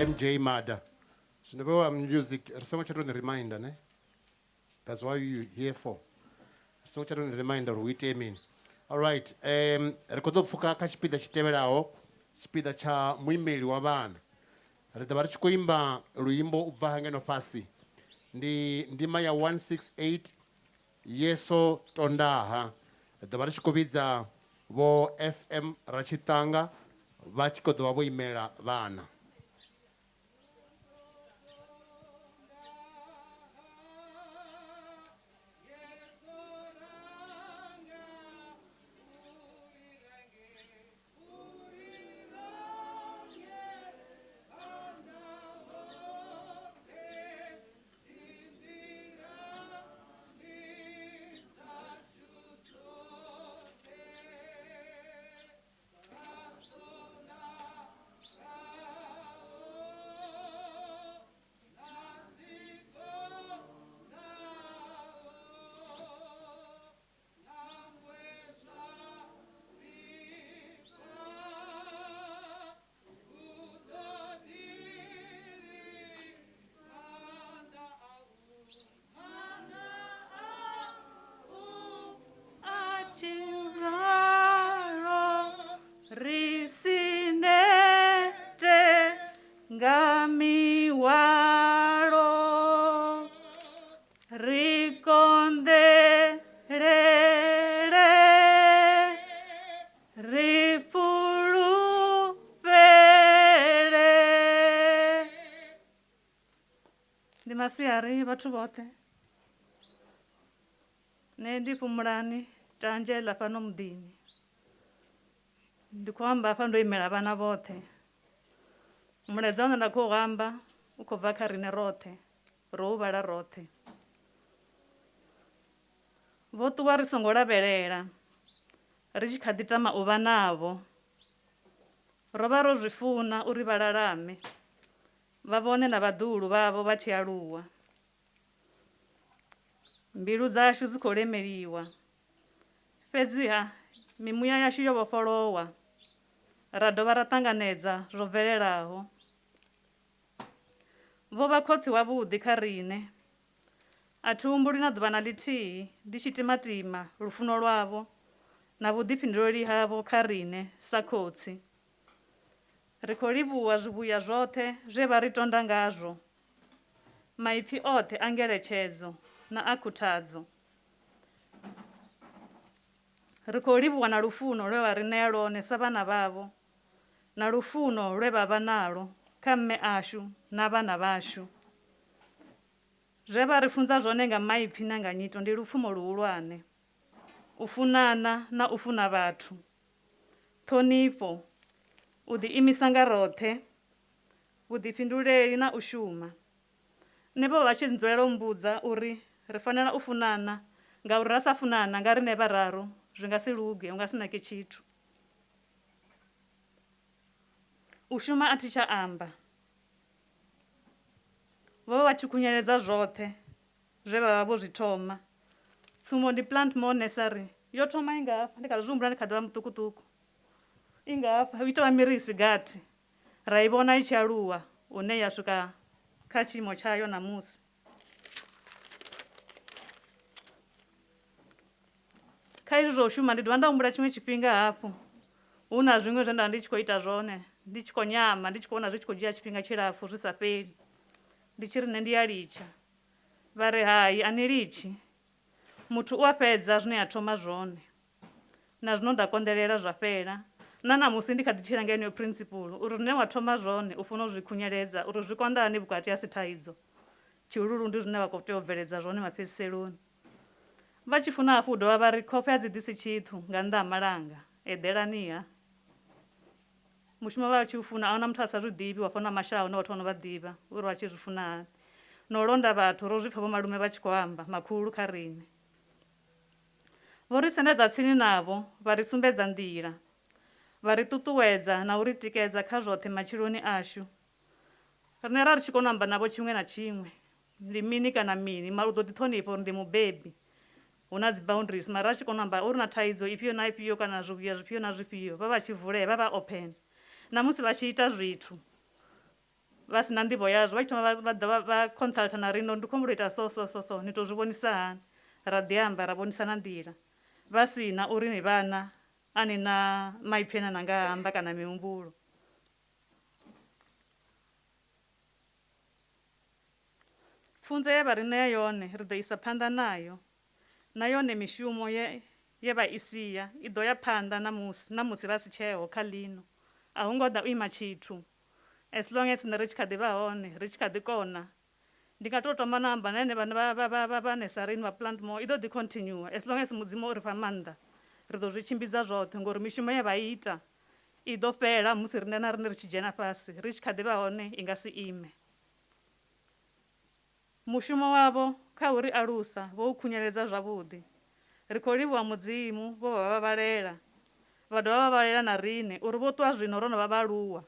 MJ Mada. So never music, someone to reminder, ne? That's why you here for. Someone to reminder with mean. All right. Rekodo fuka kachipida chitebelao, chipida cha muimeli wa bana. Retabari chikuimba luimbo ubahanga nofasi. Ndima ya 168 Yeso Tondaha. Retabari chikubidza vo FM Rachitanga vachikodo wabo imela bana. masiari vhathu vhoṱhe, nṋe ndi Fhumulani Tanzhela fhano muḓini. Ndi khou amba hafha ndo imela vhana vhoṱhe. Mulaedza une nda khou amba u khou bva kha riṋe roṱhe, ro u vhala roṱhe. Vho ṱuwa ri songo lavhelela, ri tshi kha ḓi tama u vha navho. Ro vha ro zwi funa uri vha lalame, vha vhone na vhaḓuhulu vhavho vha tshi aluwa. Mbilu dzashu dzi khou lemeliwa, fhedziha mimuya yashu yo vhofholowa, ra dovha ra ṱanganedza zwo bvelelaho. Vho vha khotsi wavhuḓi kha riṋe, a thi humbuli na ḓuvha na ḽithihi ndi tshi timatima lufuno lwavho na vhuḓifhinduleli havho kha riṋe sa khotsi. Ri khou livhuwa zwivhuya zwoṱhe zwe vha ri tonda ngazwo, maipfi oṱhe a ngeletshedzo na a khuthadzo. Ri khou livhuwa na lufuno lwe vha ri ṋea lwone sa vhana vhavho, na lufuno lwe vha vha nalo kha mme ashu na vhana vhashu. Zwe vha ri funza zwone nga maipfi na nga nyito ndi lupfumo luhulwane, u funana na u funa vhathu, ṱhonifho, u ḓiimisa nga roṱhe, vhuḓifhinduleli na u shuma. Nṋe vho vha tshi dzulela u mbudza uri ri fanela u funana ngauri ra sa funana nga riṋe vhararu zwi nga si luge, hu nga si nake tshithu. U shuma a thi tsha amba. Vho vha tshi khunyeledza zwoṱhe zwe vha vha vho zwi thoma. Tsumbo ndi Plantmore Nursery, yo thoma i ngafha, ndi kha zwi humbula ndi kha ḓi vha muṱukuṱuku. I ngafha, i tou vha mirisi gathi, ra i vhona i tshi aluwa hune ya swika kha tshiimo tshayo ṋamusi. Kha izwi zwa u shuma ndi dovha nda humbula tshiṅwe tshifhinga hafhu hu na zwiṅwe zwe nda ndi tshi khou ita zwone, ndi tshi khou nyama, ndi tshi khou vhona zwi tshi khou dzhia tshifhinga tshilapfhu zwi sa fheli. Ndi tshi ri nṋe ndi a litsha, vha ri hai a ni litshi, muthu u a fhedza zwine a thoma zwone. Na zwino nda konḓelela zwa fhela, na ṋamusi ndi kha ḓi tshila nga heneyo principle uri zwine wa thoma zwone u funa u zwi khunyeledza uri zwi konḓa hani vhukati ha si thaidzo. Tshihululu ndi zwine vha khou tea u bveledza zwone mafhedziseloni. Vha tshi funa hafhu u dovha vha ri khofhe a dzi ḓisi tshithu nga nnḓa ha malanga, eḓelaniha. Mushumo vha tshi u funa ahuna muthu a sa zwi ḓivhi, wa fana mashaho na vhathu vha no vha ḓivha uri vha tshi zwi funa hani. Na u londa vhathu ro zwi pfha vho malume vha tshi khou amba, makhulu kha riṋe. Vho ri sendedza tsini navho, vha ri sumbedza nḓila, vha ri ṱuṱuwedza na u ri tikedza kha zwoṱhe matshiloni ashu. Riṋe ra ri tshi kona u amba navho tshiṅwe na tshiṅwe, ndi mini kana mini, mara u ḓo ḓi ṱhonifha uri ndi mubebi, hu na dzi boundaries. Mara ra tshi kona u amba uri na thaidzo ifhio na ifhio kana zwivhuya zwifhio na zwifhio, vha vha tshi vulea, vha vha open. Na musi vha tshi ita zwithu vha si na nḓivho yazwo, vha tshi thoma vha ḓa vha consulta na riṋe, ndi khou humbula u ita so, ni tou zwi vhonisa hani, ra ḓi amba ra vhonisana nḓila, vha si na uri ni vhana a ni na maipfi ane na nga amba kana mihumbulo. Pfunzo ye vha ri ṋea yone ri ḓo isa phanḓa nayo, na yone mishumo ye vha i sia i ḓo ya phanḓa ṋamusi vha si tsheho kha ḽino. A hu ngo ḓa u ima tshithu, as long as nṋe ri tshi kha ḓi vha hone, ri tshi kha ḓi kona. Ndi nga tou thoma na amba na ene vha Nursery vha Plantmore, i ḓo ḓi continue as long as mudzimu o ri fha maanḓa. Ri ḓo zwi tshimbidza zwoṱhe ngori mishumo ye vha i ita i ḓo fhela musi riṋe na riṋe ri tshi dzhena fhasi, ri tshi kha ḓi vha hone i nga si ime. Mushumo wavho kha u ri alusa vho u khunyeledza zwavhuḓi. Ri khou livhuwa mudzimu, vho vha vha vhalela, vha dovha vha vhalela na riṋe uri vho ṱuwa zwino ro no vha vhaaluwa.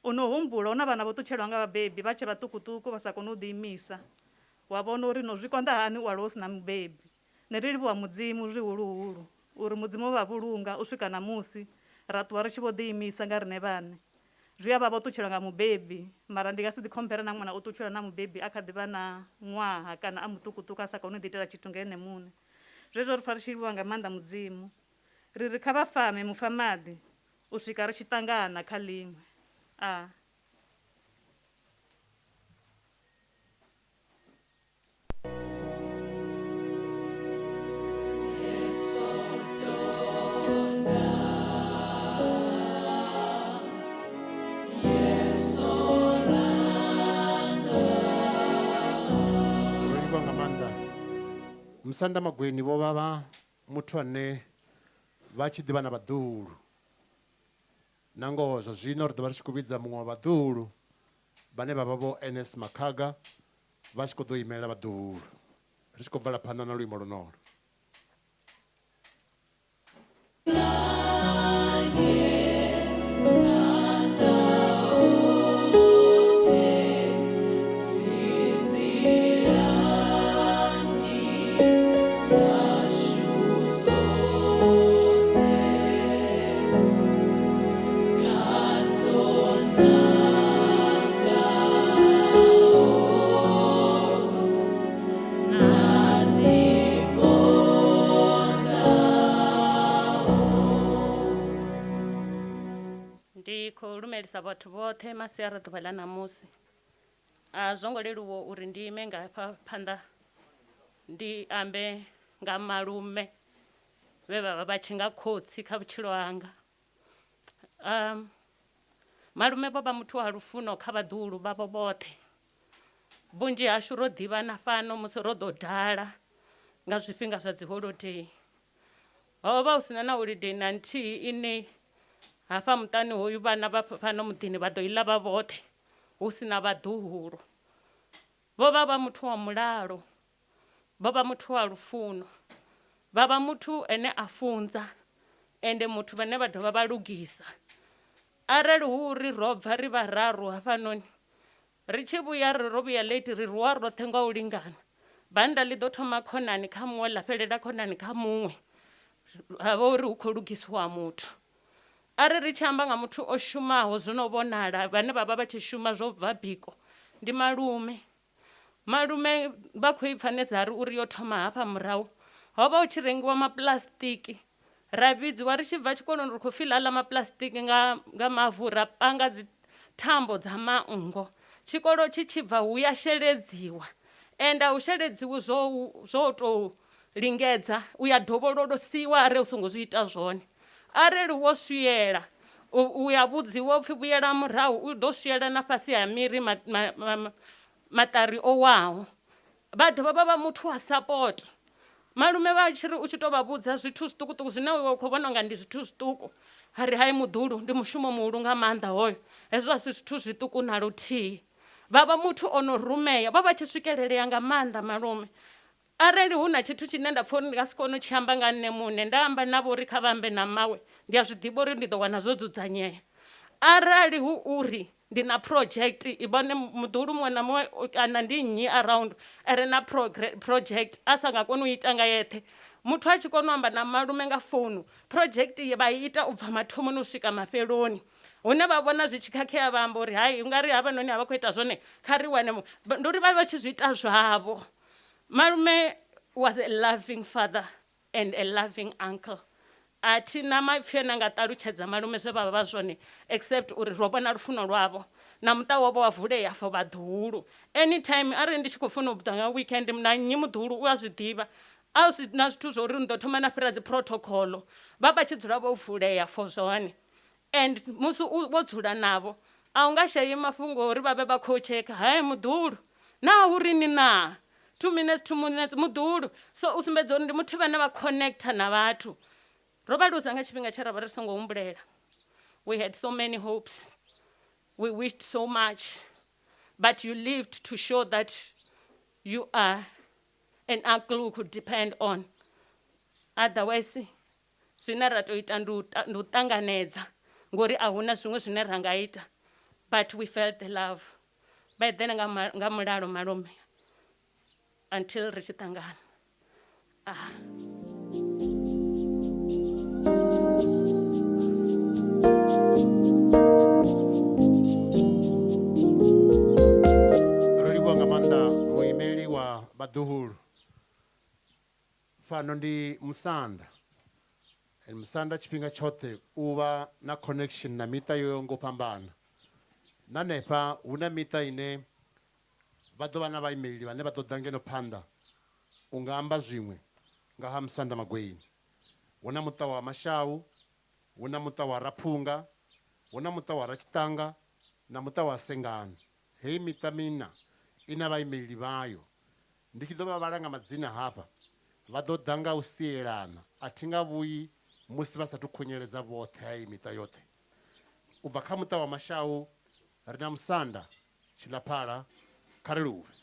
U no humbula hu na vhana vho ṱutshelwa nga vhabebi vha tshe vhaṱukuṱuku vha sa koni u ḓiimisa, wa vhona uri no zwi konḓa hani u aluwa u si na mubebi. Nṋe ri livhuwa mudzimu zwihuluhulu uri mudzimu vha vhulunga u swika ṋamusi ra ṱuwa ri tshi vho ḓiimisa nga riṋe vhaṋe. Zwi a vha vho ṱutshelwa nga mubebi, mara ndi nga si ḓi khompera na ṅwana u ṱutshelwa na mubebi a kha ḓi vha na ṅwaha kana a muṱukuṱuku a sa koni u ḓi itela tshithu nga ene muṋe. Zwezwo ri pfha ri tshi livhuwa nga maanḓa mudzimu. Ri kha vha fame mu fa maḓi u swika ri tshi ṱangana kha ḽiṅwe. Yes, Musanda Magweni vho vha muthu ane vha tshi ḓivha na vhaḓuhulu na ngoho zwa zwino ri ḓo vha ri tshi khou vhidza muṅwe wa vhaḓuhulu vhane vha vha vho NS Makhaga vha tshi khou ḓo imela vhaḓuhulu ri tshi khou bvala phanḓa na luimbo lonolo. Lumelisa vhathu vhoṱhe masiari ḓuvha ḽa ṋamusi. A zwo ngo leluwa uri ndi ime nga hafha phanḓa ndi ambe nga malume vhe vha vha vha tshi nga khotsi kha vhutshilo hanga. Malume vho vha muthu wa lufuno kha vhaḓuhulu vhavho vhoṱhe. Vhunzhi hashu ro ḓivhana fhano musi ro ḓo dala nga zwifhinga zwa dzi holiday. Ho vha hu sina na holiday na nthihi ine hafha muṱani hoyu vhana vha fhano muḓini vha ḓo iḽa vha vhoṱhe hu sina vhaḓuhulu. Vho vha muthu wa mulalo, vho vha muthu wa lufuno, vha vha muthu ene a funza ende muthu vhane vha dovha vha lugisa. Arali hu uri ro bva ri vhararu hafhanoni ri tshi vhuya ro vhuya late ri ruwa roṱhe nga u lingana. Banda ḽi ḓo thoma khonani kha muṅwe ḽa fhelela khonani kha muṅwe ha vha uri hu khou lugisiwa muthu. Arali ri tshi amba nga muthu o shumaho zwino vhonala vhane vha vha vha tshi shuma zwo bva biko ndi malume. Malume vha khou ipfa nezari uri yo thoma hafha murahu ho vha hu tshi rengiwa mapuḽasitiki ra vhidziwa ri tshi bva tshikoloni ri khou fiḽa aḽa mapuḽasitiki nga mavu ra panga dzi thambo dza manngo. Tshikolo tshi bva hu ya sheledziwa ende a hu sheledziwi zwo tou lingedza u ya dovhololosiwa arali u songo zwi ita zwone. Arali wo swiela u ya vhudziwa upfhi vhuyela murahu u ḓo swiela na fhasi ha miri maṱari o waho. Vha dovha vha vha muthu wa support. Malume vha tshi ri u tshi tou vha vhudza zwithu zwiṱukuṱuku zwine wa khou vhona nga ndi zwithu zwiṱuku hari hai muḓulu ndi mushumo muhulu nga maanḓa hoyo. Hezwo a si zwithu zwiṱuku na luthihi. Vha vha muthu ono rumeya vha vha tshi swikelelea nga maanḓa malume. Arali hu na tshithu tshine nda pfha uri ndi nga si kone u tshi amba nga nṋe muṋe nda amba navho uri kha vhambe na mawe ndi a zwi ḓivha uri ndi ḓo wana zwo dzudzanyea. Arali hu uri ndi na project I vhone muḓulu muṅwe na muṅwe kana ndi nnyi around are na project a sa nga koni u ita nga yeṱhe. Muthu a tshi kona u amba na malume nga founu project vha ita u bva mathomoni u swika mafheloni. Hune vha vhona zwi tshi khakhea vha amba uri hai ungari havha noni a vha khou ita zwone kha ri wane ndi uri vha tshi zwi ita zwavho. Malume was a loving father and a loving uncle. Athina maipfi ane nga ṱalutshedza malume zwe vha vha zwone except uri ro vhona lufuno lwavho na muṱa wavho wa vulea for vhaḓuhulu. Anytime arali ndi tshi khou funa u ḓa nga weekend na nnyi muḓuhulu u a zwi ḓivha. A si na zwithu zwo uri ni ḓo thoma na fhira dzi protocol vha vha tshi dzula vho vulea for zwone. And musi wo dzula navho a u nga shayi mafhungo uri vha vhe vha khou tsheka hai muḓuhulu na uri ni na 2 minutes muḓuhulu. So u sumbedza uri ndi muthu vhane vha connecta na vhathu. Ro vha luza nga tshifhinga tshe ra vha ri songo humbulela. We had so many hopes. We wished so much. But you lived to show that you are an uncle who could depend on. Otherwise, zwine ra to ita ndi u ṱanganedza ngori a huna zwiṅwe zwine ra nga ita. But we felt the love. By then nga mulalo malume. Until ri tshi ṱangana. Muimeli wa vhaḓuhulu fano ndi Musanda. Musanda tshifhinga tshoṱhe u vha na connection na miṱa yo ngo fhambana. Na hanefha hu na miṱa ine vha ḓo vha na vhaimeleli vhane vha ḓo ḓa ngeno phanḓa u nga amba zwiṅwe nga ha Musanda Magweni. Hu na muṱa wa Mashau, hu na muṱa wa Raphunga, hu na muṱa wa Ratshitanga na muṱa wa Sengani. Hei miṱa mina ina vhaimeleli vhayo. Ndi tshi ḓo vha vhala nga madzina hafha vha ḓo ḓa nga u sielana a thi nga vhuyi musi vha sathu khunyeledza vhoṱhe ha iyi miṱa yoṱhe u bva kha muṱa wa Mashau ri na Musanda Tshilaphala kha ri Luvhi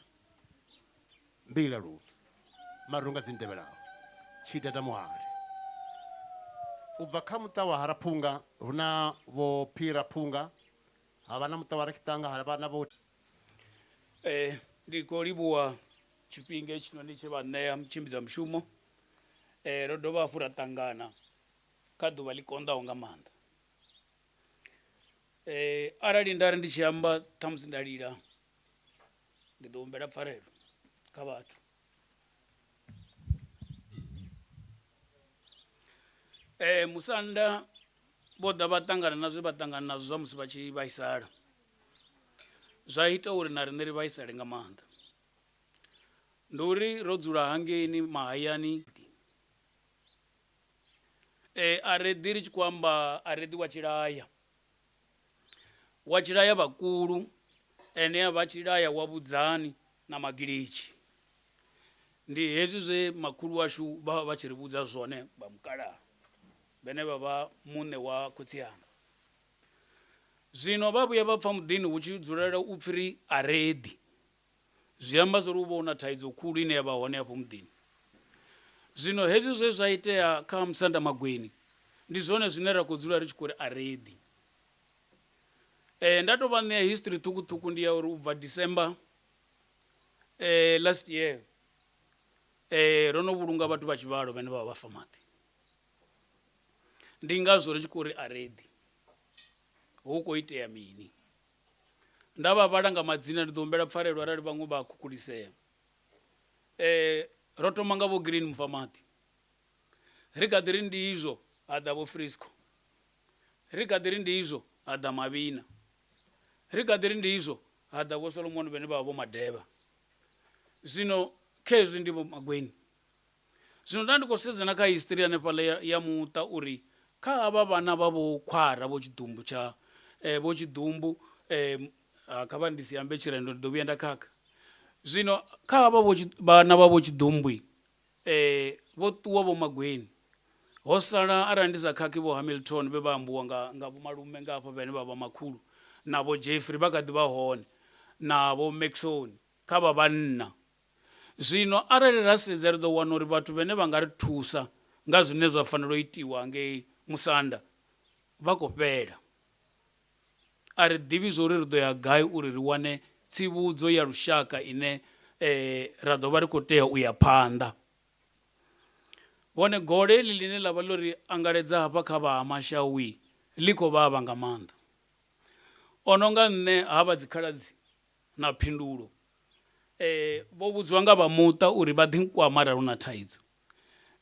Mbila Luvhi Marunga dzi ntevhelaho Tshitata Muhali u bva kha muṱa wa Haraphunga hu na vho Phira Phunga havha na muṱa wa Rakitanga havha na vho ndi khou livhuwa tshifhinga hetshinoni tshe vha ṋea mutshimbidza mushumo ro dovha hafhu ra ṱangana kha ḓuvha ḽi konḓaho nga maanḓa arali nda ri ndi tshi amba ṱhamusi nda lila ndi ḓo humbela pfarelo kha vhathu Musanda vho ḓa vha ṱangana na zwe vha ṱangana nazwo zwa musi vha tshi vhaisala zwa ita uri na riṋe ri vhaisale nga maanḓa ndi uri ro dzula hangeini mahayani a ri ḓi ri tshi khou amba a ri ḓi wa Tshilaya vhakulu ene a vha Tshilaya wa Vhudzani na Magilitshi ndi hezwi zwe makhulu washu vha vha tshi ri vhudza zwone vha mukalaha vhane vha vha muṋe wa khotsi yanga zwino vha vhuya vha pfha muḓini hu tshi dzulela u pfhi Aredi zwi amba zwo ri u vha u na thaidzo khulu ine ya vha hone hafho muḓini zwino hezwi zwe zwa itea kha Musanda Magweni ndi zwone zwine ra khou dzula ri tshi khou ri Aredi nda tou vha ṋea history ṱhukhuṱhukhu ndi ya uri u bva December last year ro no vhulunga vhathu vha tshivhalo vhane vha vha vhafa maḓi ndi ngazwo ri tshi khou ri Aredi hu khou itea mini nda vha vhala nga madzina ndi ḓo humbela pfarelo arali vhaṅwe vha khukhulisea ro thoma nga vho Green Mufamaḓi ri kha ḓi ri ndi izwo ha ḓa vho Frisco ri kha ḓi ri ndi izwo ha ḓa Mavhina ri kha ḓi ri ndi izwo ha ḓa vho Solomon vhane vha vha vho Madevha zwino khezwi ndi vho Magweni zwino nda ndi khou sedzana kha history hanefhaḽa ya muṱa uri kha havha vhana vha vho Khwara vho Tshiḓumbu tsha vho Tshiḓumbu kha vha ndi si ambe Tshirendo ndi ḓo vhuya nda khakha zwino kha havha vhana vha vho Tshiḓumbu vho ṱuwa vho Magweni ho sala arali ndi sa khakhi vho Hamilton vhe vha ambiwa nga vho malume nga hafha vhane vha vha makhulu na vho Jeffrey vha kha ḓi vha hone na vho Maxon kha vha vhanna zwino arali ra sedza ri ḓo wana uri vhathu vhane vha nga ri thusa nga zwine zwa fanela u itiwa ngei Musanda vha khou fhela a ri ḓivhi zwo ri ri ḓo ya gai uri ri wane tsivhudzo ya lushaka ine ra ḓo vha ri khou tea u ya phanḓa vhone gole heḽi ḽine ḽa vha ḽo ri angaledza hafha kha vha ha Mashaui ḽi khou vhavha nga maanḓa o no nga nṋe havha dzikhaladzi na Phindulo vho vhudziwa nga vha muṱa uri vha ḓi nkwama arali hu na thaidzo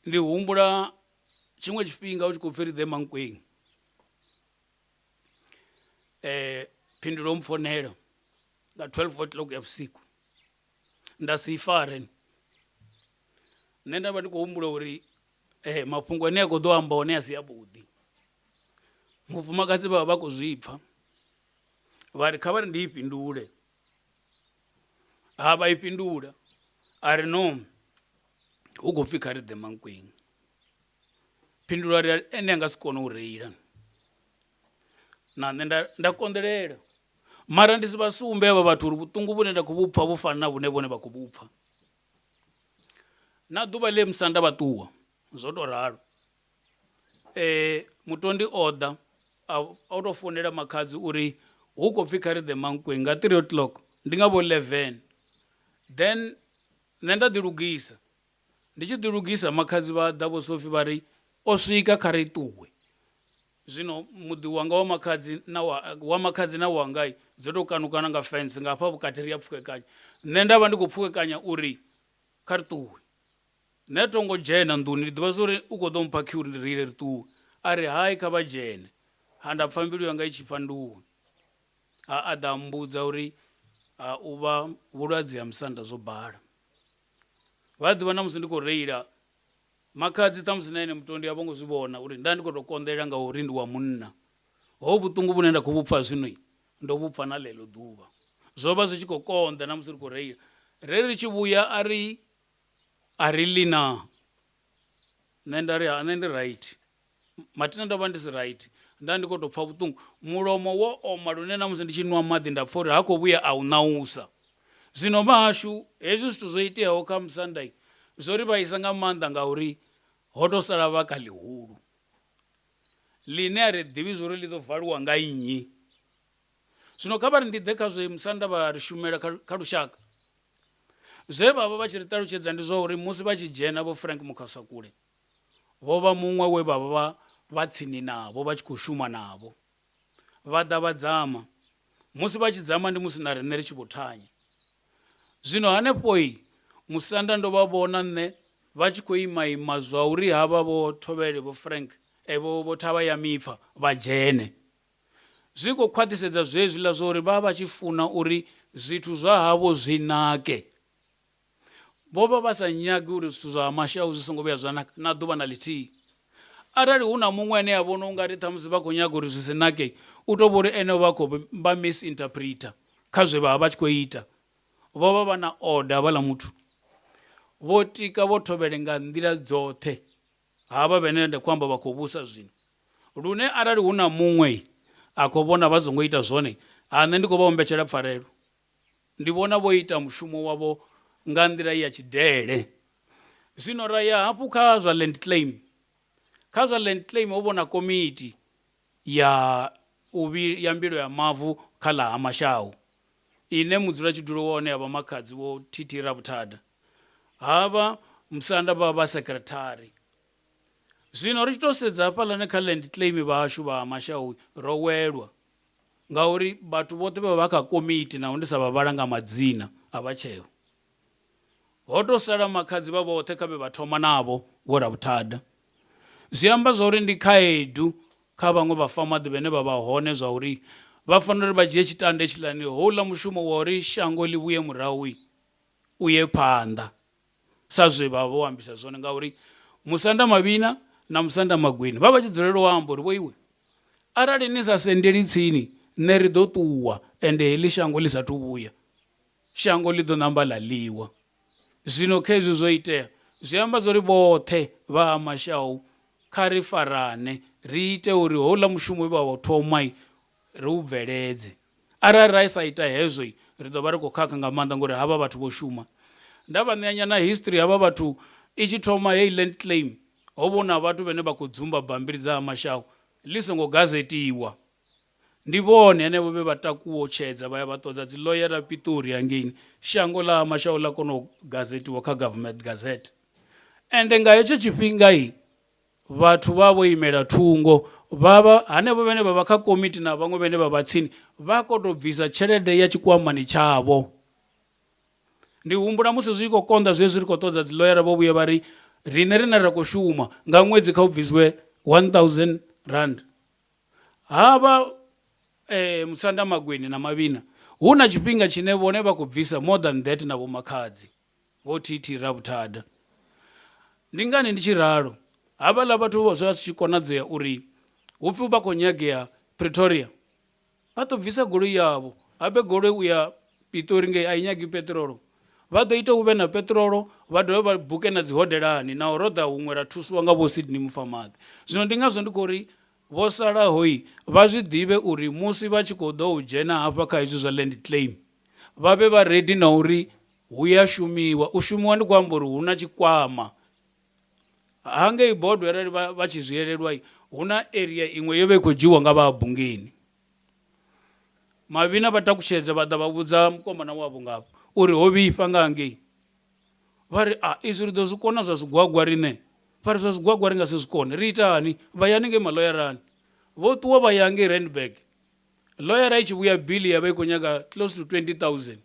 ndi humbula tshiṅwe tshifhinga u tshi khou pfhi ri ḓe Mankweng Phindulo mpfonela nga 12 o'clock ya vhusiku nda si fare nṋe nda vha ndi khou humbula uri mafhungo ane a khou ḓo amba hone a si avhuḓi mufumakadzi vha vha khou zwi pfha vha ri kha vha ri ndi i fhindule ha vha i fhindula a ri no hu khou pfhi kha ri ḓe Mankweng Phindulo ari ene a nga si kone u reila na nṋe nda konḓelela mara ndi si vha sumbe havha vhathu uri vhuṱungu vhune nda khou vhupfa vhu fana na vhune vhone vha khou vhupfa na ḓuvha ḽe Musanda vha ṱuwa zwo tou ralo Mutondi o ḓa a tou founela makhadzi uri hu khou pfhi kha ri ḓe Mankweng nga 3 o'clock ndi nga vho 11 then nṋe nda ḓilugisa ndi tshi ḓilugisa makhadzi vha ḓa vho Sofi vha ri o swika kha ri ṱuwe zwino muḓi wanga wa makhadzi na wanga dzo tou kanukana nga fence nga hafha vhukati ri ya pfukekanya nṋe nda vha ndi khou pfukekanya uri kha ri ṱuwe nṋe tongo dzhena nḓuni ndi ḓivha zwa uri u khou ḓo mpha khiu uri ndi reile ri ṱuwe a ri hayi kha vha dzhene ha nda pfha mbilu yanga i tshi pfha nduwe a ḓa mbudza uri u vha vhulwadze ha Musanda zwo bala vha ḓivha na musi ndi khou reila makhadzi ṱhamusi na ene Mutondi a vho ngo zwi vhona uri nda ndi khou tou konḓelela nga uri ndi wa munna ho vhuṱungu vhune nda khou vhupfa zwino ndo vhupfa na ḽeḽo ḓuvha zwo vha zwi tshi khou konḓa na musi ri khou reila ri tshi vhuya a ri ḽi na nṋe nda ri nṋe ndi right mathina ndo vha ndi si right nda ndi khou tou pfha vhuṱungu mulomo wo oma lune na musi ndi tshi nwa maḓi nda pfha uri ha khou vhuya a u ṋausa. Zwino vhahashu hezwi zwithu zwo iteaho kha musandai zwo ri vhaisa nga maanḓa ngauri ho tou sala vhaka ḽihulu ḽine a ri ḓivhi zwo ri ḽi ḓo valiwa nga nnyi. Zwino kha vha ri ndi ḓe kha zwe musanda vha ri shumela kha lushaka zwe vhavha vha tshi ri ṱalutshedza ndi zwa uri musi vha tshi dzhena vho Frank Mukhasakule vho vha muṅwe we vhavha vha tsini navho vha tshi khou shuma navho vha ḓa vha dzama musi vha tshi dzama ndi musi na riṋe ri tshi vho thanya. Zwino hanefho musanda ndo vha vhona nṋe vha tshi khou ima zwa uri havha vho Thovhele vho Frank vho Thavha ya Mipfa vha dzhene zwi khou khwaṱhisedza zwezwiḽa zwa uri vha vha tshi funa uri zwithu zwa havho zwi nake. Vho vha vha sa nyagi uri zwithu zwa Mashau zwi songo vhuya zwa naka na ḓuvha na ḽithihi. Arali hu na muṅwe ane a vhona u nga ri ṱhamusi vha khou nyaga uri zwi si nake u tou vha uri ene vha khou vha misinterpreter kha zwe vha vha tshi khou ita. Vho vha vha na order havhaḽa muthu vho tika vho Thovhele nga nḓila dzoṱhe havha vhene nda khou amba vha khou vhusa zwino lune arali hu na muṅwe a khou vhona vha songo ita zwone nṋe ndi khou vha ombetshela pfarelo ndi vhona vho ita mushumo wavho nga nḓila ya tshidele. Zwino ra ya hafhu kha zwa land claim. Kha zwa land claim ho vhona komiti ya mbilo ya mavu kha ḽa ha Mashau ine mudzulatshidulo wone ya vha makhadzi wo TT Ravhuthada havha musanda vha vha sekretari. Zwino ri tshi tou sedza hafhaḽani kha land claim vhashu vha Mashau ro welwa ngauri vhathu vhoṱhe vha vha kha komiti naho ndi sa vha vhala nga madzina a vha tsheo. Ho tou sala makhadzi vha vhoṱhe kha vhe vha thoma navho vho Ravhuthada. Zwi amba zwa uri ndi khaedu kha vhaṅwe vhafamaḓi vhane vha vha hone zwa uri vha fanela uri vha dzhie tshitande tshilani houḽa mushumo wa uri shango ḽi vhuye murahu u ye phanḓa sa zwe vha vho ambisa zwone ngauri Musanda Mavhina na Musanda Magwini vha vha tshi dzulela u amba uri vho iwe arali ni sa sendeli tsini nṋe ri ḓo ṱuwa ende heḽi shango ḽi sathu vhuya shango ḽi ḓo ṋamba ḽa ḽiwa. Zwino kha hezwi zwo itea zwi amba zwa uri vhoṱhe vha ha Mashau kha ri farane ri ite uri houḽa mushumo we vha wa thoma ri u bveledze. Arali ra sa ita hezwo ri ḓo vha ri khou khakha nga maanḓa ngori havha vhathu vho shuma. Nda vha ṋea nyana history havha vhathu i tshi thoma heyi land claim ho vhona vhathu vhane vha khou dzumba bambiri dza ha Mashau ḽi songo gazetiwa. Ndi vhone henevho vhe vha takuwa tshedza vha ya vha ṱoḓa dzi lawyer Pitori hangeini shango ḽa ha Mashau ḽa kona u gazetiwa kha government gazette. Ende nga hetsho tshifhinga vhathu vha vho imela thungo vhavha hanevho vhane vha vha kha komiti na vhaṅwe vhane vha vha tsini vha khou tou bvisa tshelede ya tshikwamani tshavho. Ndi humbula musi zwi khou konḓa zwezwi ri khou ṱoḓa dzi lawyer vho vhuya vha ri riṋe rine ra khou shuma nga ṅwedzi kha u bvisiwe 1000 rand. Havha Musanda Magwini na Mavhina hu na tshifhinga tshine vhone vha khou bvisa more than that na vho makhadzi vho TT Ravhuthada. Ndi ngani ndi tshi ralo havhaḽa vhathu zwa tshi konadzea uri hupfi vha khou nyagea Pretoria vha ḓo bvisa goloi yavho habe goloi u ya Pitori ngei a i nyagi petrolo vha ḓo ita u vhe na petrolo vha dovhe vha buke na dzi hodelani na u roḓa huṅwe ra thusiwa nga vho Sydney Mufamaḓi. Zwino ndi ngazwo ndi khou ri vho salaho vha zwi ḓivhe uri musi vha tshi khou ḓo u dzhena hafha kha hezwi zwa land claim vha vhe vha ready na uri hu ya shumiwa. U shumiwa ndi khou amba uri hu na tshikwama hangei bodo arali vha tshi zwi elelwa hu na area iṅwe yo vha i khou dzhiiwa nga vha Bungeni. Mavhina vha takutshedza vha ḓa vha vhudza mukomana wavho ngafho uri ho vhifha nga hangei vha ri izwi ri ḓo zwi kona zwa zwigwagwa riṋe fari zwa zwigwagwa ri nga si zwi kone ri itani vha yani ngei maloyarani vho ṱuwa vha ya ngei Randburg. Loyara i tshi vhuya bili ya vha i khou nyaga close to 20,000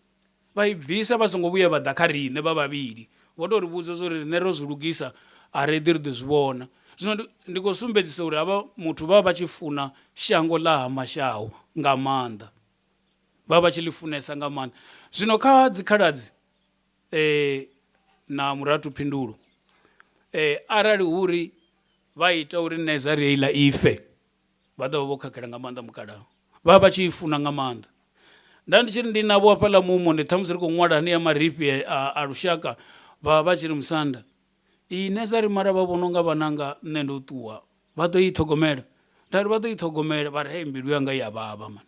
vha i bvisa vha songo vhuya vha ḓa kha riṋe vha vhavhili vho tou ri vhudza zwa uri riṋe ro zwi lugisa a ri ḓi ri ḓo zwi vhona. Zwino ndi khou sumbedzisa uri havha muthu vha vha tshi funa shango ḽa ha Mashau nga maanḓa vha vha tshi ḽi funesa nga maanḓa. Zwino kha dzikhaladzi na Muratu Phindulo arali huri vha ita uri Nazari heiḽa ife vha ḓo vha vho khakhela nga maanḓa mukalaho vha vha tshi funa nga maanḓa. Nda ndi tshi ri ndi navho hafhaḽa mumo ndi ṱhamusi ri khou ṅwala hani ya marifhi a lushaka vha vha tshi ri Musanda nursery mara vha vhona unga vhananga nṋe ndo ṱuwa vha ḓo i ṱhogomela ndari vha ḓo i ṱhogomela vha ri hei mbilu yanga ya vhavha man.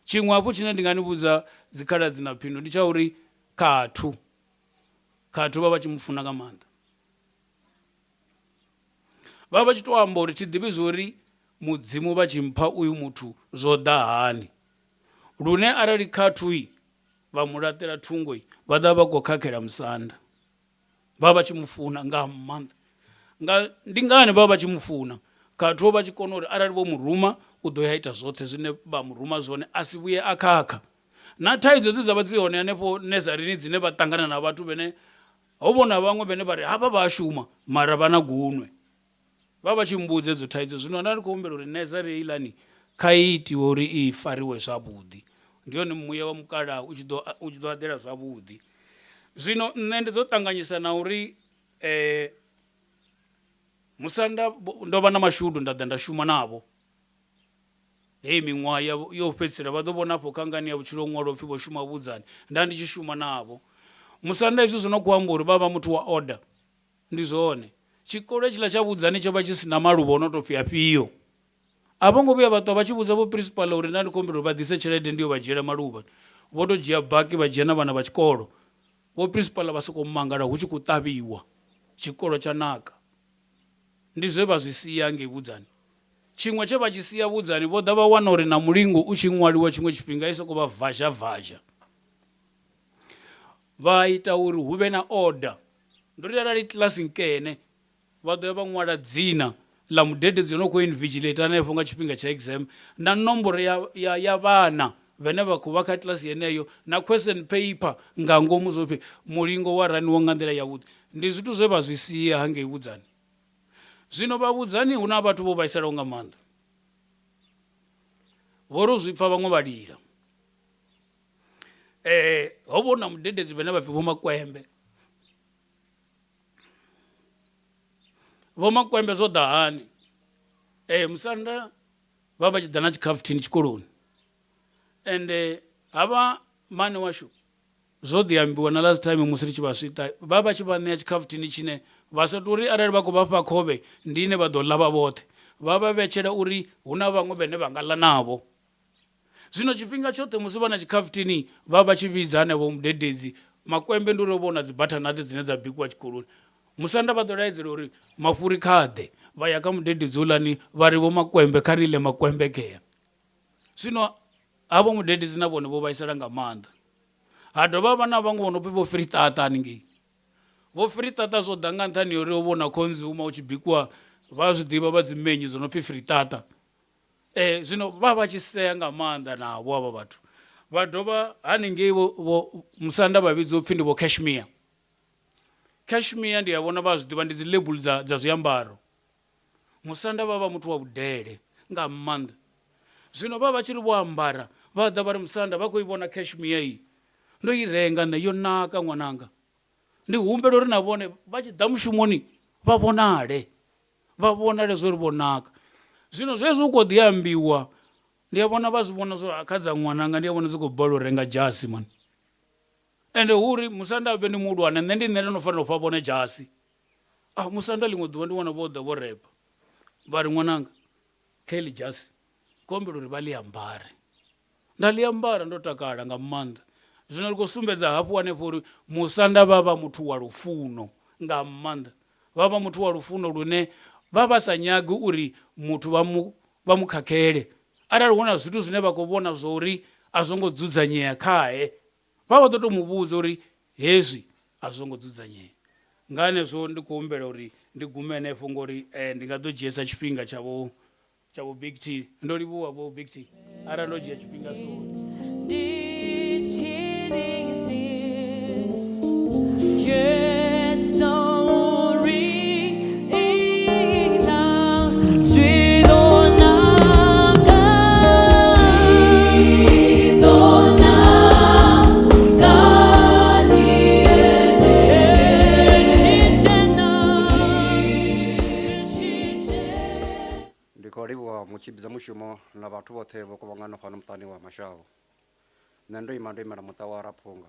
Tshiṅwe hafhu tshine ndi nga ni vhudza dzikhaladzi na phindu ndi tsha uri khathu vha vha tshi mufuna nga maanḓa, vha vha tshi tou amba uri thi ḓivhi zwori mudzimu vha tshi mpha uyu muthu zwo ḓa hani, lune arali khathu vha mu laṱela thungo vha ḓa vha khou khakhela musanda. Vha vha tshi mufuna nga maanḓa, ndi ngani vha vha tshi mufuna khathu vha tshi kona uri arali vho muruma u ḓo ya ita zwoṱhe zwine vha muruma zwone a si vhuye a khakha. Na thaidzo dzi dza vha dzi hone hanefho nezarini dzine vha ṱangana na vhathu vhene ho vhona vhaṅwe vhene vha ri havha vha a shuma mara vha na gunwe, vha vha tshi mbudza edzo thaidzo. Zwino nda ndi khou humbela uri nezari heiḽani kha i itiwe uri i fariwe zwavhuḓi, ndi yone muya wa mukalaha u tshi ḓo eḓela zwavhuḓi. Zwino nṋe ndi ḓo ṱanganyisa na uri musanda ndo vha na mashudu nda ḓa nda shuma navho hei miṅwaha yo fhedzisela vha ḓo vhona afho kha ngani ya vhutshilo ṅwalo upfhi vho shuma vhudzani nda ndi tshi shuma navho. Musanda hezwi zwi no khou amba uri vha vha muthu wa order, ndi zwone. Tshikolo tshiḽa tsha vhudzani tsho vha tshi si na maluvha o no tou pfhi afhio, a vho ngo vhuya vha ṱwa vha tshi vhudza vho principal uri nda ndi khou humbela uri vha ḓise tshelede ndi yo vha dzhiela maluvha, vho to dzhia baki vha dzhia na vhana vha tshikolo. Vho principal vha sokou mangala hu tshi khou ṱavhiwa tshikolo tsha naka, ndi zwe vha zwi sia ngei vhudzani. Tshiṅwe tshe vha tshi sia vhudzani vho ḓa vha wana uri na mulingo u tshi ṅwaliwa tshiṅwe tshifhinga i sokou vha vazha, vha ita uri hu vhe na order. Ndo ri arali kiḽasi nkene vha ḓo ya vha ṅwala dzina ḽa mudededzi no khou invigilate hanefho nga tshifhinga tsha exam na nomboro ya vhana vhane vha khou vha kha kiḽasi yeneyo na question paper nga ngomu zwo pfhi mulingo wa raniwa nga nḓila yavhuḓi. Ndi zwithu zwe vha zwi sia hangei vhudzani. Zwino vha vhudzani hu na vhathu vho vhaisalaho nga maanḓa, vho ri zwi pfa vhaṅwe vha lila. Ho vha hu na mudededzi vhane vha pfhi Vho Makwembe zwo ḓa hani? Musanda vha vha tshi ḓa na tshikhafuthini tshikoloni ende havha mani washu zwo ḓi ambiwa na last time musi ri tshi vha swita vha vha tshi vha ṋea tshikhafuthini tshine vha sa tori arali vha khou vha fha khovhe ndi ine vha ḓo ḽa vha vhoṱhe, vha vha vhetshela uri hu na vhaṅwe vhane vha nga ḽa navho. Zwino tshifhinga tshoṱhe musi vha na tshikhafuthini vha vha tshi vhidza hanevho mudededzi Makwembe ndi uri vhona dzi butternut dzine dza bikiwa tshikoloni. Musanda vha ḓo laedzela uri mafuri khaḓe vha ya kha mudededzi uḽani vha ri vho Makwembe kha ri ḽe Makwembe kea. Zwino havho mudededzi na vhone vho vhaisala nga maanḓa. Ha dovha vha na vhaṅwe vho no pfhi vho Freetata haningei. Vho Freetata zwo ḓa nga nṱhani uri ho vhona consumer u tshi bikiwa vha zwi ḓivha vha dzi menyu dzo no pfhi Freetata. Zwino vha vha tshi sea nga maanḓa navho havha vhathu. Vha dovha haningei vho Musanda vha vhidzwa upfhi ndi vho Cashmere. Cashmere ndi ya vhona vha zwi ḓivha ndi dzi label dza zwiambaro. Musanda vha vha muthu wa vhudele nga maanḓa. Zwino vha vha tshi ri vho ambara vha ḓa vha ri Musanda vha khou i vhona Cashmere iyi ndo i renga nṋe yo naka ṅwananga. Ndi humbela uri na vhone vha tshi ḓa mushumoni vha vhonale zwo ri vho naka. Zwino zwezwi u khou ḓi ambiwa ndi a vhona vha zwi vhona zwo kha dza ṅwananga ndi a vhona dzi khou balelwa u renga dzhasi man. Ende hu ri Musanda a vhe ndi muhulwane nṋe ndi nṋe ndo no fanela u fha vhone dzhasi. Musanda ḽiṅwe ḓuvha ndi wana vho ḓa vho repa vha ri ṅwananga kha heḽi dzhasi khou humbela uri vha ḽi ambare. Nda ḽi ambara ndo takala nga maanḓa. Zwino ri khou sumbedza hafhu hanefho uri Musanda vha vha muthu wa lufuno nga maanḓa. Vha vha muthu wa lufuno lune vha vha sa nyagi uri muthu vha mu khakhele. Arali hu na zwithu zwine vha khou vhona zwo uri a zwo ngo dzudzanyea khae vha vha ḓo tou mu vhudza uri hezwi a zwo ngo dzudzanyea. Nga hanezwo ndi khou humbela uri ndi gume henefho ngori ndi nga ḓo dzhiesa tshifhinga tsha vho Big T. Ndo livhuwa vho Big T arali ndo dzhia tshifhinga so. Mutshibidza mushumo na vhathu vhoṱhe vho kuvhangana fhano muṱani wa Mashau. Nṋe ndo imela muṱa wa Raphunga.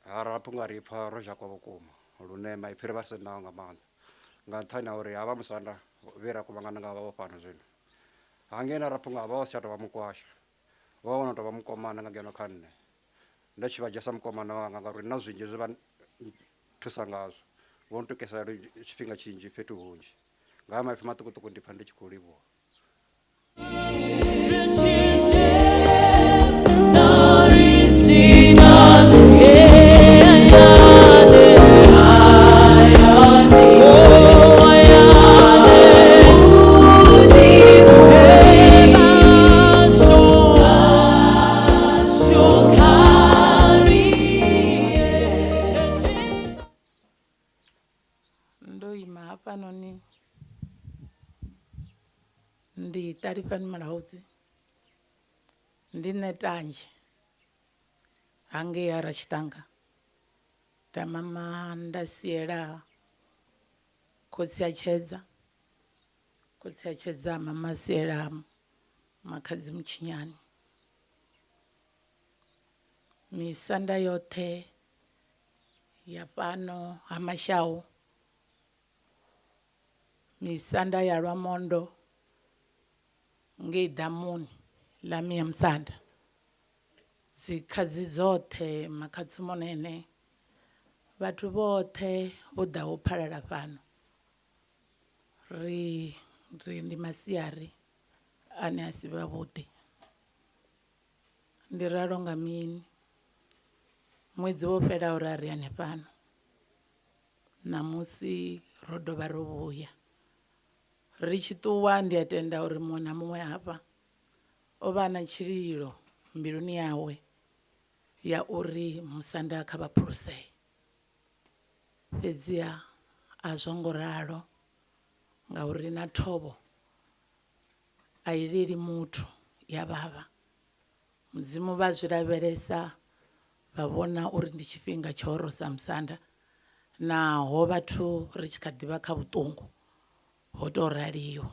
Ha Raphunga ri pfha ro zhakwa vhukuma lune maipfhi ri vha si nao nga maanḓa nga nṱhani ha uri havha musanda vhe ra kuvhangana nga vhavho fhano zwino hangei na rapfunga havha wa si tsha tou vha mukwasha wa wana tou vha mukomana nga ngeno kha nne nda tshi vha dzhia sa mukomana wanga ngauri na zwinzhi zwi vha thusa ngazwo vho ntukesa tshifhinga tshinzhi fhethu hunzhi nga maipfhi maṱukuṱuku ndi pfha ndi tshi khou livhuwa ndi Talifani Malaudzi ndi Netanji hangei ha Rachitanga nda mama nda siela khotsi ya Tshedza mama siela makhadzi Mchinyani misanda yoṱhe ya fhano ha Mashau misanda ya Lwamondo ngei damuni ḽa Mia Musanda dzikhadzi dzoṱhe makhadzi monene vhathu vhoṱhe vho ḓaho phalala fhano ri ndi masiari ane a si vhavhuḓi ndi ralo nga mini ṅwedzi wo fhelaho ra ri hanefhano namusi ro dovha ro vhuya ri tshi ṱuwa ndi a tenda uri muṅwe na muṅwe hafha o vha na tshililo mbiluni yawe ya uri musanda kha vha phulusee fhedziha a zwo ngo ralo ngauri na thovho a i lili muthu ya vhavha mudzimu vha zwi lavhelesa vha vhona uri ndi tshifhinga tsha u rosa musanda naho vhathu ri tshi kha ḓivha kha vhuṱungu ho tou raliho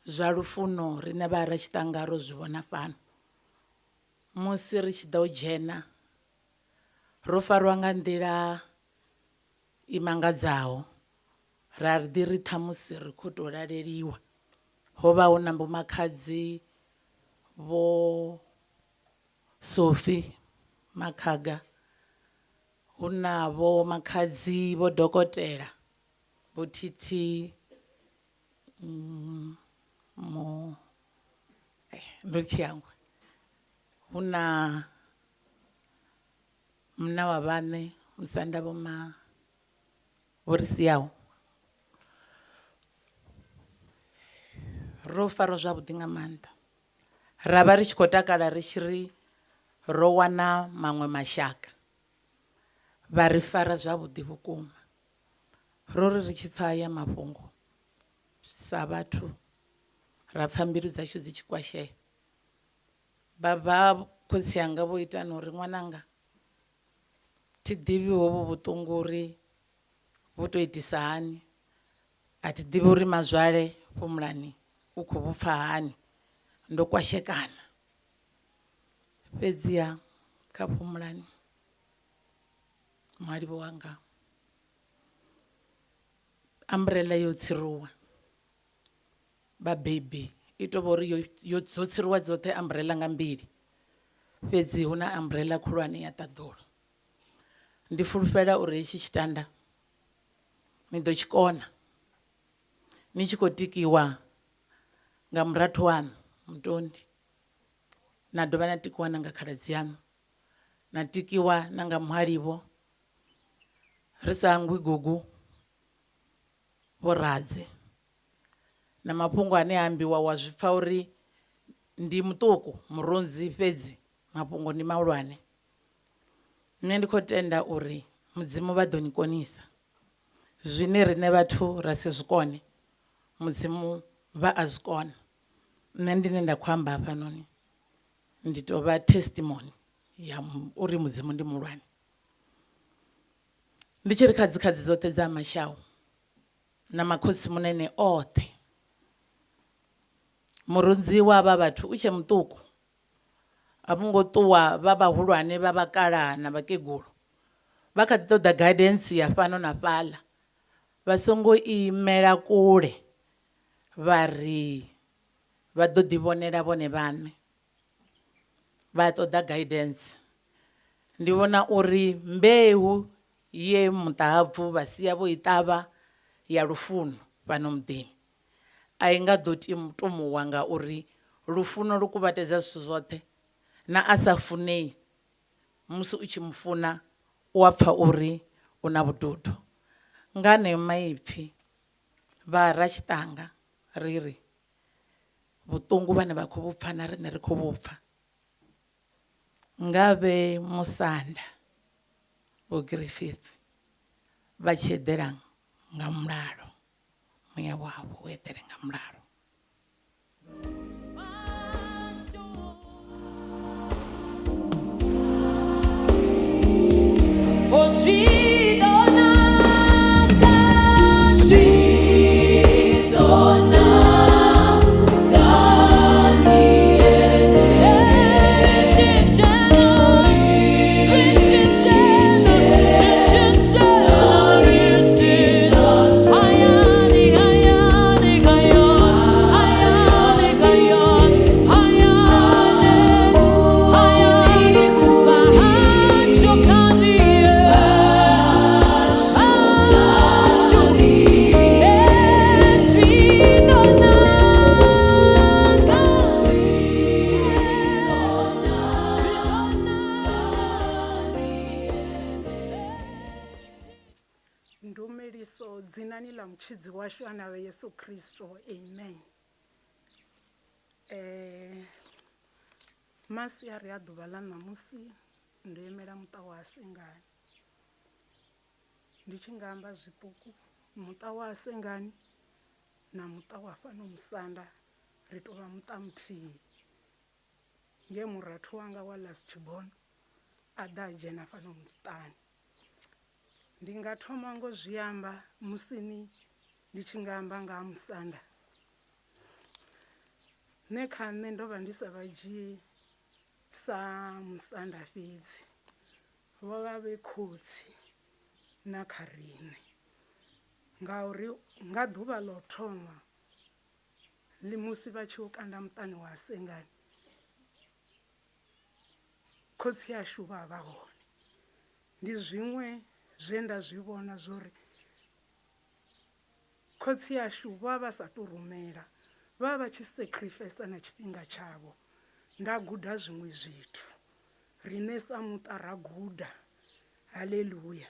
zwa lufuno riṋe vha Rachitanga ro zwi vhona fhano musi ri tshi ḓa u dzhena ro farwa nga nḓila i mangadzaho ra ri ḓi ri ṱhamusi ri khou tou laleliwa ho vha hu na vhomakhadzi vho Sophie Makhaga hu na vho makhadzi vho dokotela vho Titi ndo tshiyangwe hu na mna wa vhaṋe musanda vho ri siaho ro farwa zwavhuḓi nga maanḓa ra vha ri tshi khou takala ri tshi ri ro wana maṅwe mashaka vha ri fara zwavhuḓi vhukuma ro ri tshi pfha aya mafhungo sa vhathu ra pfha mbilu dzashu dzi tshi kwashea baba khotsi yanga vho ita na uri ṅwananga thi ḓivhi hovhu vhuṱungu uri vhu tou itisa hani a thi ḓivhi uri mazwale Phumulani u khou vhu pfha hani ndo kwashekana fhedziha kha Phumulani muhalivho wanga umbrella yo tsiruwa baby i tou vha uri dzo tsiriwa dzoṱhe umbrella nga mbili fhedzi hu na umbrella khulwane ya ṱaḓulo ndi fulufhela uri hetshi tshitanda ni ḓo tshikona ni tshi khou tikiwa nga murathu waṋu Mutondi na dovha na tikiwa na nga khaladzi yaṋu na tikiwa na nga muhalivho ri sa hangwi gugu vho Radzi na mafhungo ane a ambiwa wa zwi pfha uri ndi muṱuku murunzi fhedzi mafhungo ndi mahulwane nṋe ndi khou tenda uri mudzimu vha ḓo ni konisa zwine riṋe vhathu ra si zwikone mudzimu vha a zwikona nṋe ndine nda khou amba hafhanoni ndi tou vha testimony ya uri mudzimu ndi muhulwane ndi tshi ri kha dzikhadzi dzoṱhe dza Mashau na makhosi munene oṱhe murunzi wa vha vhathu u tshe muṱuku a vho ngo ṱuwa vha vhahulwane vha vhakalaha na vhakegulu vha kha ḓi ṱoḓa guidance ya fhano na fhaḽa, vha songo imela kule vha ri vha ḓo ḓi vhonela vhone vhaṋe, vha ṱoḓa guidance. Ndi vhona uri mbeu ye muṱahabvu vha sia vho i ṱavha ya lufuno fhano muḓini a i nga ḓo tumuwa ngauri lufuno lu kuvhatedza zwithu zwoṱhe, na a sa funei musi u tshi mu funa u a pfha uri u na vhududo. Nga haneyo maipfhi vha Ratshiṱanga ri ri vhuṱungu vhane vha khou vhupfa na riṋe ri khou vhupfa. Nga vhe Musanda vho Griffith vha tshi eḓela nga mulalo, muya wavho u eḓele nga mulalo. Ndumeliso dzinani la mutshidzi washu anawe Yesu Kristo, amen. Masiari a ḓuvha ḽa ṋamusi ndo imela muṱa wa Sengani. Ndi tshi nga amba zwiṱuku, muṱa wa Sengani na muṱa wa fhano Musanda ri tou vha muṱa muthihi. Nge murathu wanga wa last born a ḓa a dzhena fhano muṱani. Ndi nga thoma ngo zwi amba musi ndi tshi nga amba nga ha Musanda. Nṋe kha nṋe ndo vha ndi sa vha dzhii sa Musanda fhedzi, vho vha vhe khotsi na kha riṋe, ngauri nga ḓuvha ḽo thoma musi vha tshi u kanda muṱani wa Sengani, khotsi yashu vha vha hone. Ndi zwiṅwe zwe nda zwi vhona zwori khotsi yashu vha sa tou rumela, vha tshi sacrifice na tshifhinga tshavho. Nda guda zwiṅwe zwithu, riṋe sa muṱa ra guda. Haleluya.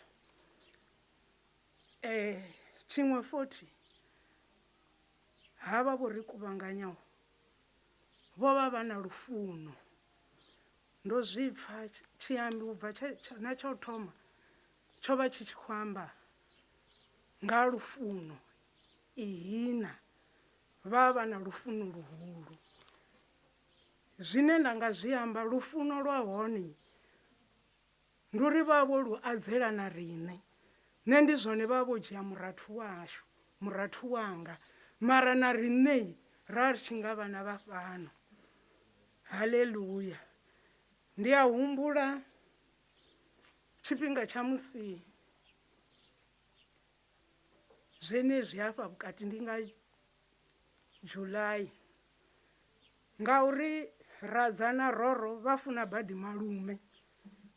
Tshiṅwe futhi, havha vho ri kuvhanganyaho vho vha vha na lufuno. Ndo zwi pfha tshiambi u bva na tsha u thoma tsho vha tshi khou amba nga lufuno, ihina vha na lufuno luhulu. Zwine nda nga zwi amba, lufuno lwa hone ndi uri vha vho lu adzela na riṋe. Nṋe ndi zwone vha vho dzhia murathu wanga, mara na riṋe ra ri tshi nga vhana vha fhano. Haleluya. Ndi a humbula tshifhinga tsha musi zwenezwi hafha vhukati, ndi nga July, ngauri Razana Roro vha funa badi malume,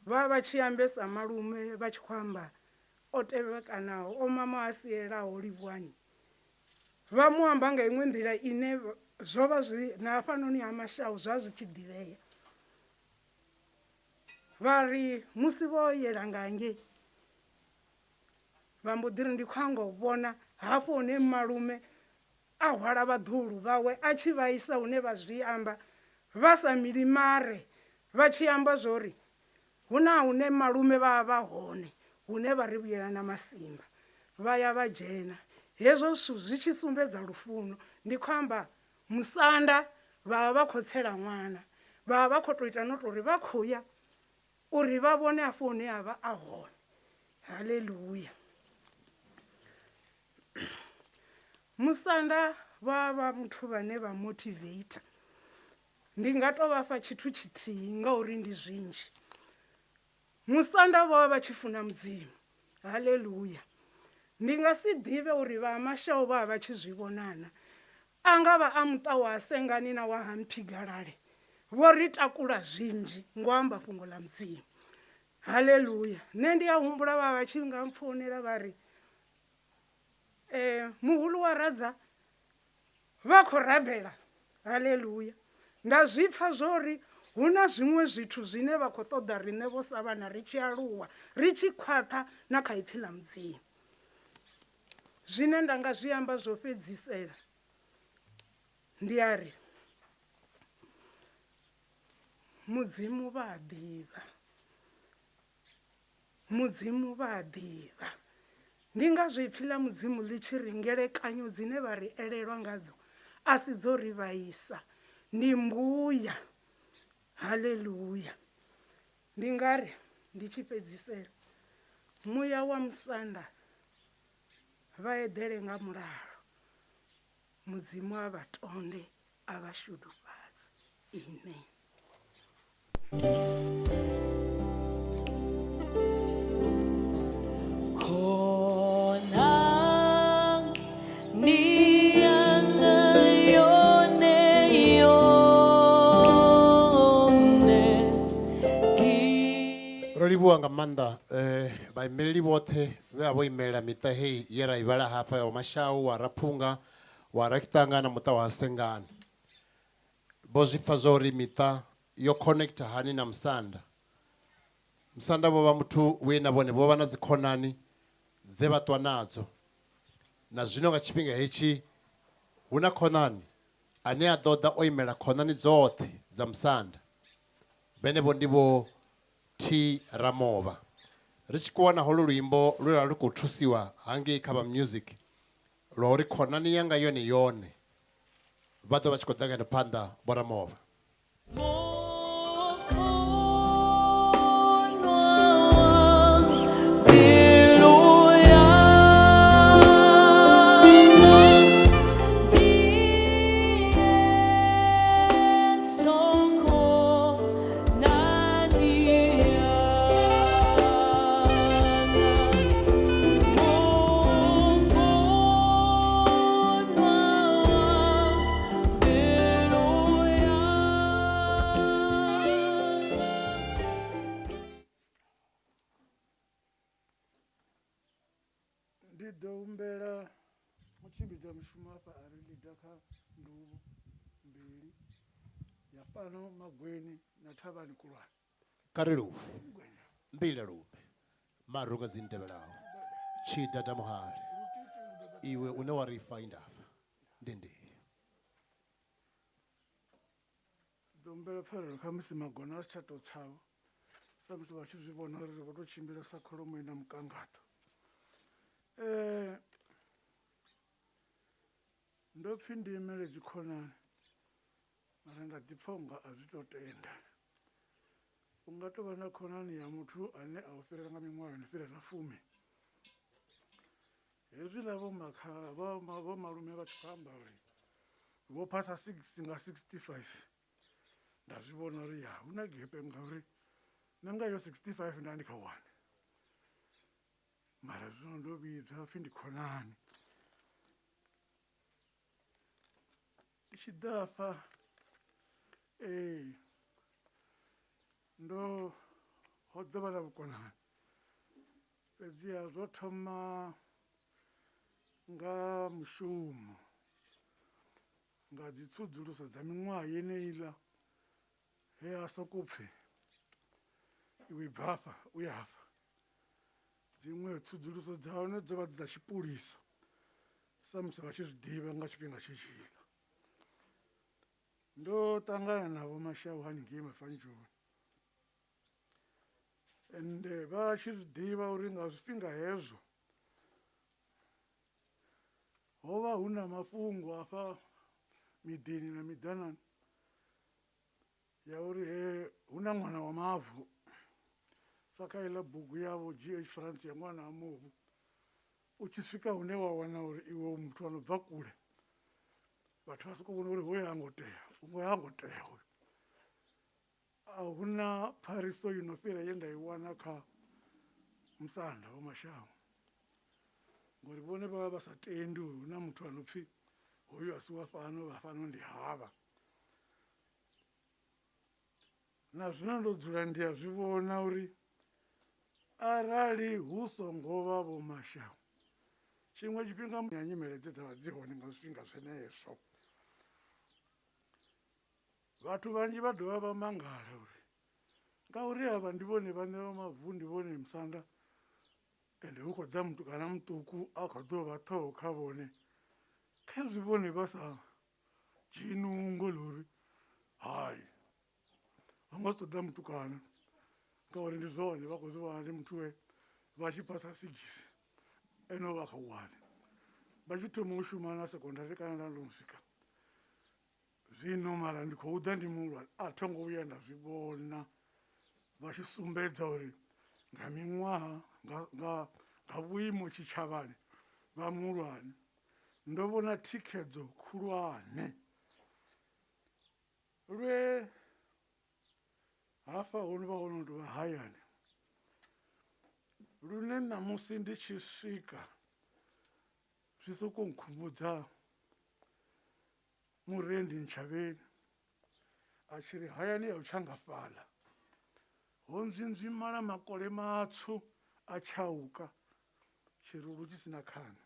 vha tshi ambesa malume vha tshi khou amba o tevhekanaho, o mama a sielaho livhuwani. Vha mu amba nga iṅwe nḓila ine zwo vha zwi na hafhanoni ha Mashau zwa zwi tshi ḓivhea. Vha ri musi vho yela nga ngei, vha mbo ḓi ri ndi khou anga u vhona hafho hune malume a hwala vhaḓuhulu vhawe a tshi vhaisa hune vha zwi amba vha sa milimare, vha tshi amba zwori hu na hune malume vha vha hone hune vha ri vhuyela na masimba, vha ya vha dzhena. Hezwo zwithu zwi tshi sumbedza lufuno. Ndi khou amba Musanda vha vha khou tsela ṅwana, vha vha khou tou ita no tori vha khou ya uri vha vhone hafho hune a vha a hone. Haleluya. Musanda vha muthu vhane vha motivator. Ndi nga tou vha fha tshithu tshithihi ngauri ndi zwinzhi. musanda vho vha vha tshi funa mudzimu. Haleluya. Ndi nga si ḓivhe uri vha Mashau vha vha tshi zwi vhonana. Anga vha a muṱa wa Sengani na wa Hamphigalale vho ri takula zwinzhi ngo amba fhungo ḽa mudzimu. Haleluya. Nṋe ndi a humbula vha vha tshi nga mpfounela vha ri muhulu wa Radza vha khou rabela. Haleluya. Nda zwi pfa zwori hu na zwiṅwe zwithu zwine vha khou ṱoḓa riṋe vho sa vhana ri tshi aluwa ri tshi khwaṱha na kha ipfhi ḽa mudzimu. Zwine nda nga zwi amba zwo fhedzisela ndi a ri mudzimu vha a ḓivha. Mudzimu vha a ḓivha. Ndi nga zwi ipfhi ḽa mudzimu ḽi tshi ri ngelekanyo dzine vha ri elelwa ngadzo a si dzo ri vhaisa, ndi mbuya. Haleluya. Ndi nga ri ndi tshi fhedzisela muya wa musanda vha eḓele nga mulalo, mudzimu a vha tonde a vha shudufhadze. Amen. Ro livhuwa nga maanḓa vhaimeleli vhoṱhe vhe vha vho imelela miṱa hei ye ra i vhala hafha wa Mashau, wa Raphunga, wa Rakitanga na muṱa wa Sengani. Vho zwi pfa zwa uri miṱa yo connecta hani na musanda. Musanda vho vha muthu we na vhone vho vha na dzi khonani dze vha ṱwa nadzo, na zwino nga tshifhinga hetshi hu na khonani ane a ḓo ḓa o imela khonani dzoṱhe dza musanda. Benevho ndi vho T Ramova. Ri tshi khou wana holo luimbo lwe lwa lu khou thusiwa hangei kha vha music lwa uri khonani yanga yone yone vha ḓo vha tshi khou ḓa ngeno phanḓa vho Ramova. Ndi ḓo humbela mutshimbidza mushumo hafha a ri ḽida kha nduvhu mbili ya fhano Magweni na Thavhani Khulwane. Kha ri luve mbila lumbe marunga dzi ntevhelaho tshidada muhali iwe une wa ri find afa ndi ndi ḓo humbela pfarelo kha musi magona a si tsha tou tshavho sa musi vha tshi zwi vhona uri ri khou tou tshimbila sa kholomo i na mukangato. Ndo pfhi ndi imele dzi khonani mara nda ḓi pfha unga a zwi tou tenda. U nga tou vha na khonani ya muthu ane a u fhirela nga miṅwaha yo no fhirela 10. Hezwiḽa vho malume vha tshi khou amba uri vho phasa 6 nga 65 nda zwi vhona uri ya hu na gepe ngauri na nga yo 65 nda ndi kha 1. Mara zwino ndo vhidzwa pfhi ndi khonani. Ndi tshi ḓa afha ndo hodza vha na vhukonani fhedziha zwo thoma nga mushumo, nga dzi tshudzuluso dza miṅwaha yeneiḽa he a sokou pfhi iwe bva afha u ya afha. Dziṅwe tshudzuluso dza hone dzo vha dzi dza tshipulisa sa musi vha tshi zwi ḓivha nga tshifhinga tshetshiḽa. Ndo ṱangana na vho Mashau haningei Mafanjoni ende vha tshi zwi ḓivha uri nga zwifhinga hezwo ho vha hu na mafhungo afha miḓini na miḓanani ya uri hu na ṅwana wa mavu sa kha iḽa bugu yavho GH France ya ṅwana wa muvu. U tshi swika hune wa wana uri iwe muthu ano bva kule vhathu vha sokou vhona uri hoyo ha ngo tea uṅwe ha ngo tea hoyo a huna pfhariso yo no fhira ye nda i wana kha musanda wa mashango ngori vhone vha vha vha sa tendi uri hu na muthu a no pfhi hoyu a si wa fano vha fano ndi havha na zwino ndo dzula ndi a zwi vhona uri arali hu songo vha vho mashango tshiṅwe tshifhinga ya nyimele dze dza vha dzi hone nga zwifhinga zwenezwo vhathu vhanzhi vha dovha vha mangala uri ngauri avha ndi vhone vhaṋe vha mavu ndi vhone musanda ende hu khou ḓa mutukana muṱuku a khou ḓo vha ṱhoho kha vhone kha zwi vhone vha sa dzhii nungo ḽa uri hayi vha nga si ṱoḓa mutukana ngauri ndi zwone vha khou zwi vhona ndi muthu we vha tshi phasa sigisi ene vha khou wane vha tshi thoma u shuma na sekondari kana na ndo swika zwino mara ndi khou ḓa ndi muhulwane a tho ngo vhuya nda zwi vhona vha tshi sumbedza uri nga miṅwaha nga vhuimo tshitshavhani vha muhulwane ndo vhona thikhedzo khulwane lwe hafa hono vha hono tou vha hayani lune ṋamusi ndi tshi swika zwi sokou nkhumbudza murendi Ntshavheni a tshi ri hayani ya u tshangafhaḽa ho nzwinzwimala makole matswu a tshauka tshirulu tshi sina khana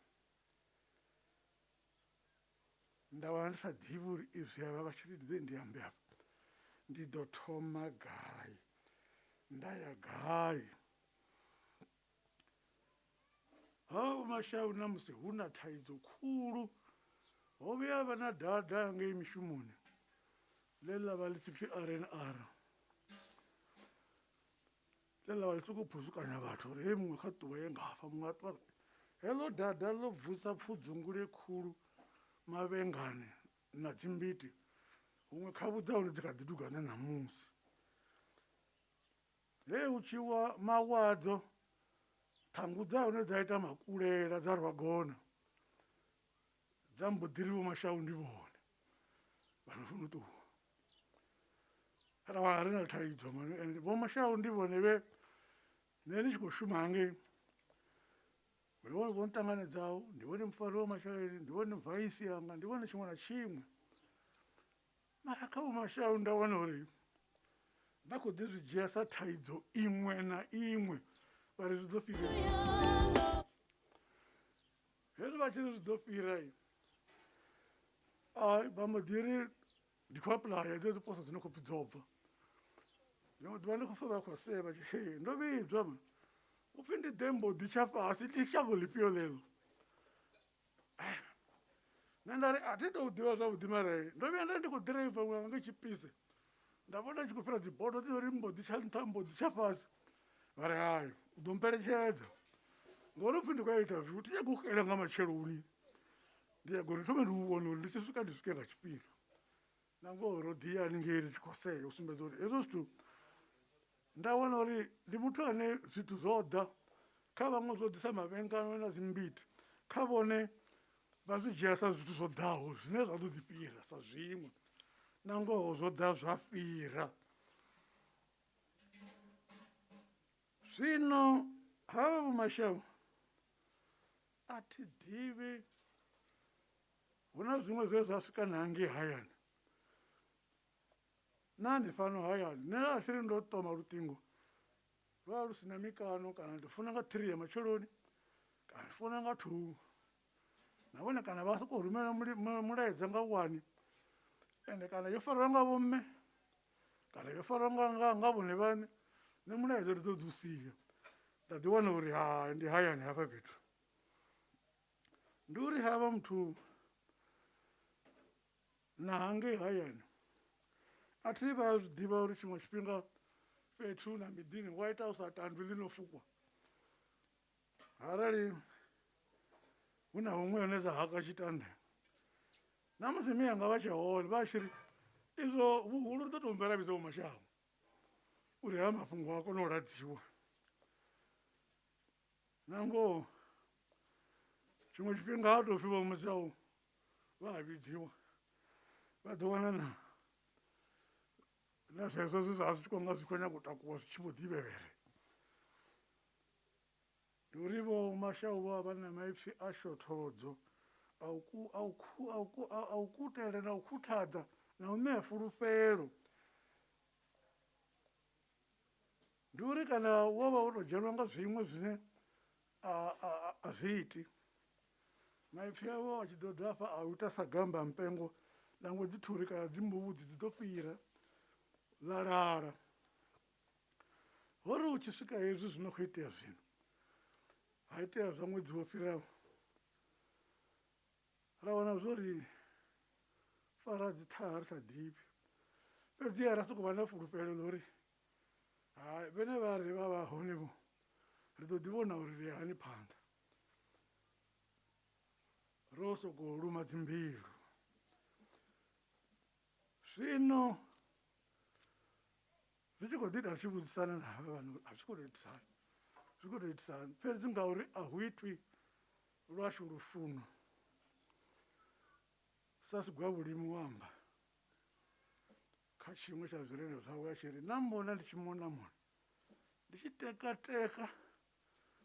nda wana ndi sa ḓivhi uri izwi havha vha tshi ri ndi ambe afha ndi ḓo thoma gai nda ya gai ha mashahu na musi hu na thaidzo khulu ho vhuya vha na dada ngei mishumoni ḽe ḽa vha ḽi tshi pfhi RNR ḽe ḽa vha ḽi sokou phusukanya vhathu uri hei muṅwe kha ṱuwa ye ngafa muṅwe a ṱuwa heḽo dada ḽo bvusa pfudzungule khulu mavhengane na dzimbiti huṅwe khavhu dza hone dzi kha ḓi dugane ṋamusi hei hu tshi wa mawadzo ṱhangu dza hone dza ita makulela dza rwagona dza mbo ḓi ri vho mashahu ndi vhone vhano funa u ṱuwa ra vha ri na thaidzo mani ende vho mashahu ndi vhone vhe nṋe ndi tshi khou shuma hangei ndi vhone vho nṱanganedzaho ndi vhone mufari wa masheleni ndi vhone vaisi yanga ndi vhone tshiṅwe na tshiṅwe mara kha vho mashahu nda wana uri vha khou ḓi zwi dzhia sa thaidzo iṅwe na iṅwe vha ri zwi ḓo fhira hezwi vha tshi ri zwi ḓo fhira vha mbo ḓi ri ndi khou apuḽaya dzedzo poso dzine khou pfhi dzo bva ḽiṅwe ḓuvha ndi khou fa vha khou seva ndo vhidzwa ma upfhi ndi ḓe mbo ḓi tsha fhasi ndi shango ḽifhio ḽeḽo nṋe nda ri a thi tou ḓivha zwavhuḓi mara ndo vhuya nda ndi khou ḓiraiva ṅwanga nga tshipise nda vhona tshi khou fhira dzibodo dzi uri mbo ḓi tsha nṱha mbo ḓi tsha fhasi vha ri hayi u ḓo mpeletshedzo ngori upfhi ndi khou ya interview thi nyago u xela nga matsheloni ndi nyago uri thome ndi u vhona uri ndi tshi swika ndi swike nga tshifhinga na ngoho ro ḓi ya haningei ri tshi khou sea u sumbedza uri hezwo zwithu nda wana uri ndi muthu ane zwithu zwo ḓa kha vhaṅwe zwo ḓisa mavhengano na dzimbiti kha vhone vha zwi dzhia sa zwithu zwo ḓaho zwine zwa ḓo ḓi fhira sa zwiṅwe na ngoho zwo ḓa zwa fhira zwino havha vho mashahu a thi ḓivhi hu na zwiṅwe zwe zwa swika na hangei hayani na ni fano hayani nṋe a thi ri ndo ṱoma luṱingo lwa lu sina mikano kana ndi funa nga 3 ya matsheloni kana ndi funa nga 2 na vhone kana vha sokou rumela mulaedza nga 1 ende kana yo farwa nga vho mme kana yo farwa nga vhone vhaṋe nṋe mulaedza ndi ḓo ḓi u sia nda ḓi wana uri ha ndi hayani hafha fhethu ndi uri havha muthu na hangei hayani a thi vha zwi ḓivha uri tshiṅwe tshifhinga fhethu na miḓini wa ita u sa tandwi ḽi no fukwa arali hu na huṅwe hone dza haka tshitanda na musi miyanga vha tshe hone vha tshi ri izwo vhuhulu ri ḓo tou mvela vhidza vho mashango uri ha mafhungo a kone u ladziwa na ngoho tshiṅwe tshifhinga ha tou pfhi vho mashahu vha a vhidziwa vha ḓo wana na na zwezwo zwi zwa zwi tshi khou nga zwi khou nyaga u takuwa zwi tshi vho ḓivhevhere ndi uri vho Mashau vha vha na maipfi a shothodzo a u kutela na u khuthadza na u ṋea fulufhelo ndi uri kana wo vha wo tou dzhenwa nga zwiṅwe zwine a zwi iti maipfi avho a tshi ḓo ḓa afha a u ita sa gamba mpengo nangwe dzi thuri kana dzi mbudzi dzi ḓo fhira ḽalala hori u tshi swika hezwi zwino khou itea zwino ha itea zwa ṅwedzi wo fhiraho ra wana zwo ri fara dzi ṱhaha ri sa ḓivhi fhedziha ra sokou vha na fulufhelo ḽo uri hai vhene vha ri vha vha hone vho ri ḓo ḓi vhona uri ri hani phanḓa ro sokou luma dzimbilu zwino ri tshi khou ḓi ita ri tshi vhudzisana na havha vanhu a zwi khou tou itisana zwi khou tou itisana fhedzi ngauri a hu itwi lwashu lufuno sa sigwa vhulimi wamba kha tshiṅwe tsha zwirendo zwawe a tshi ri na mbona ndi tshi mona ndi tshi tekateka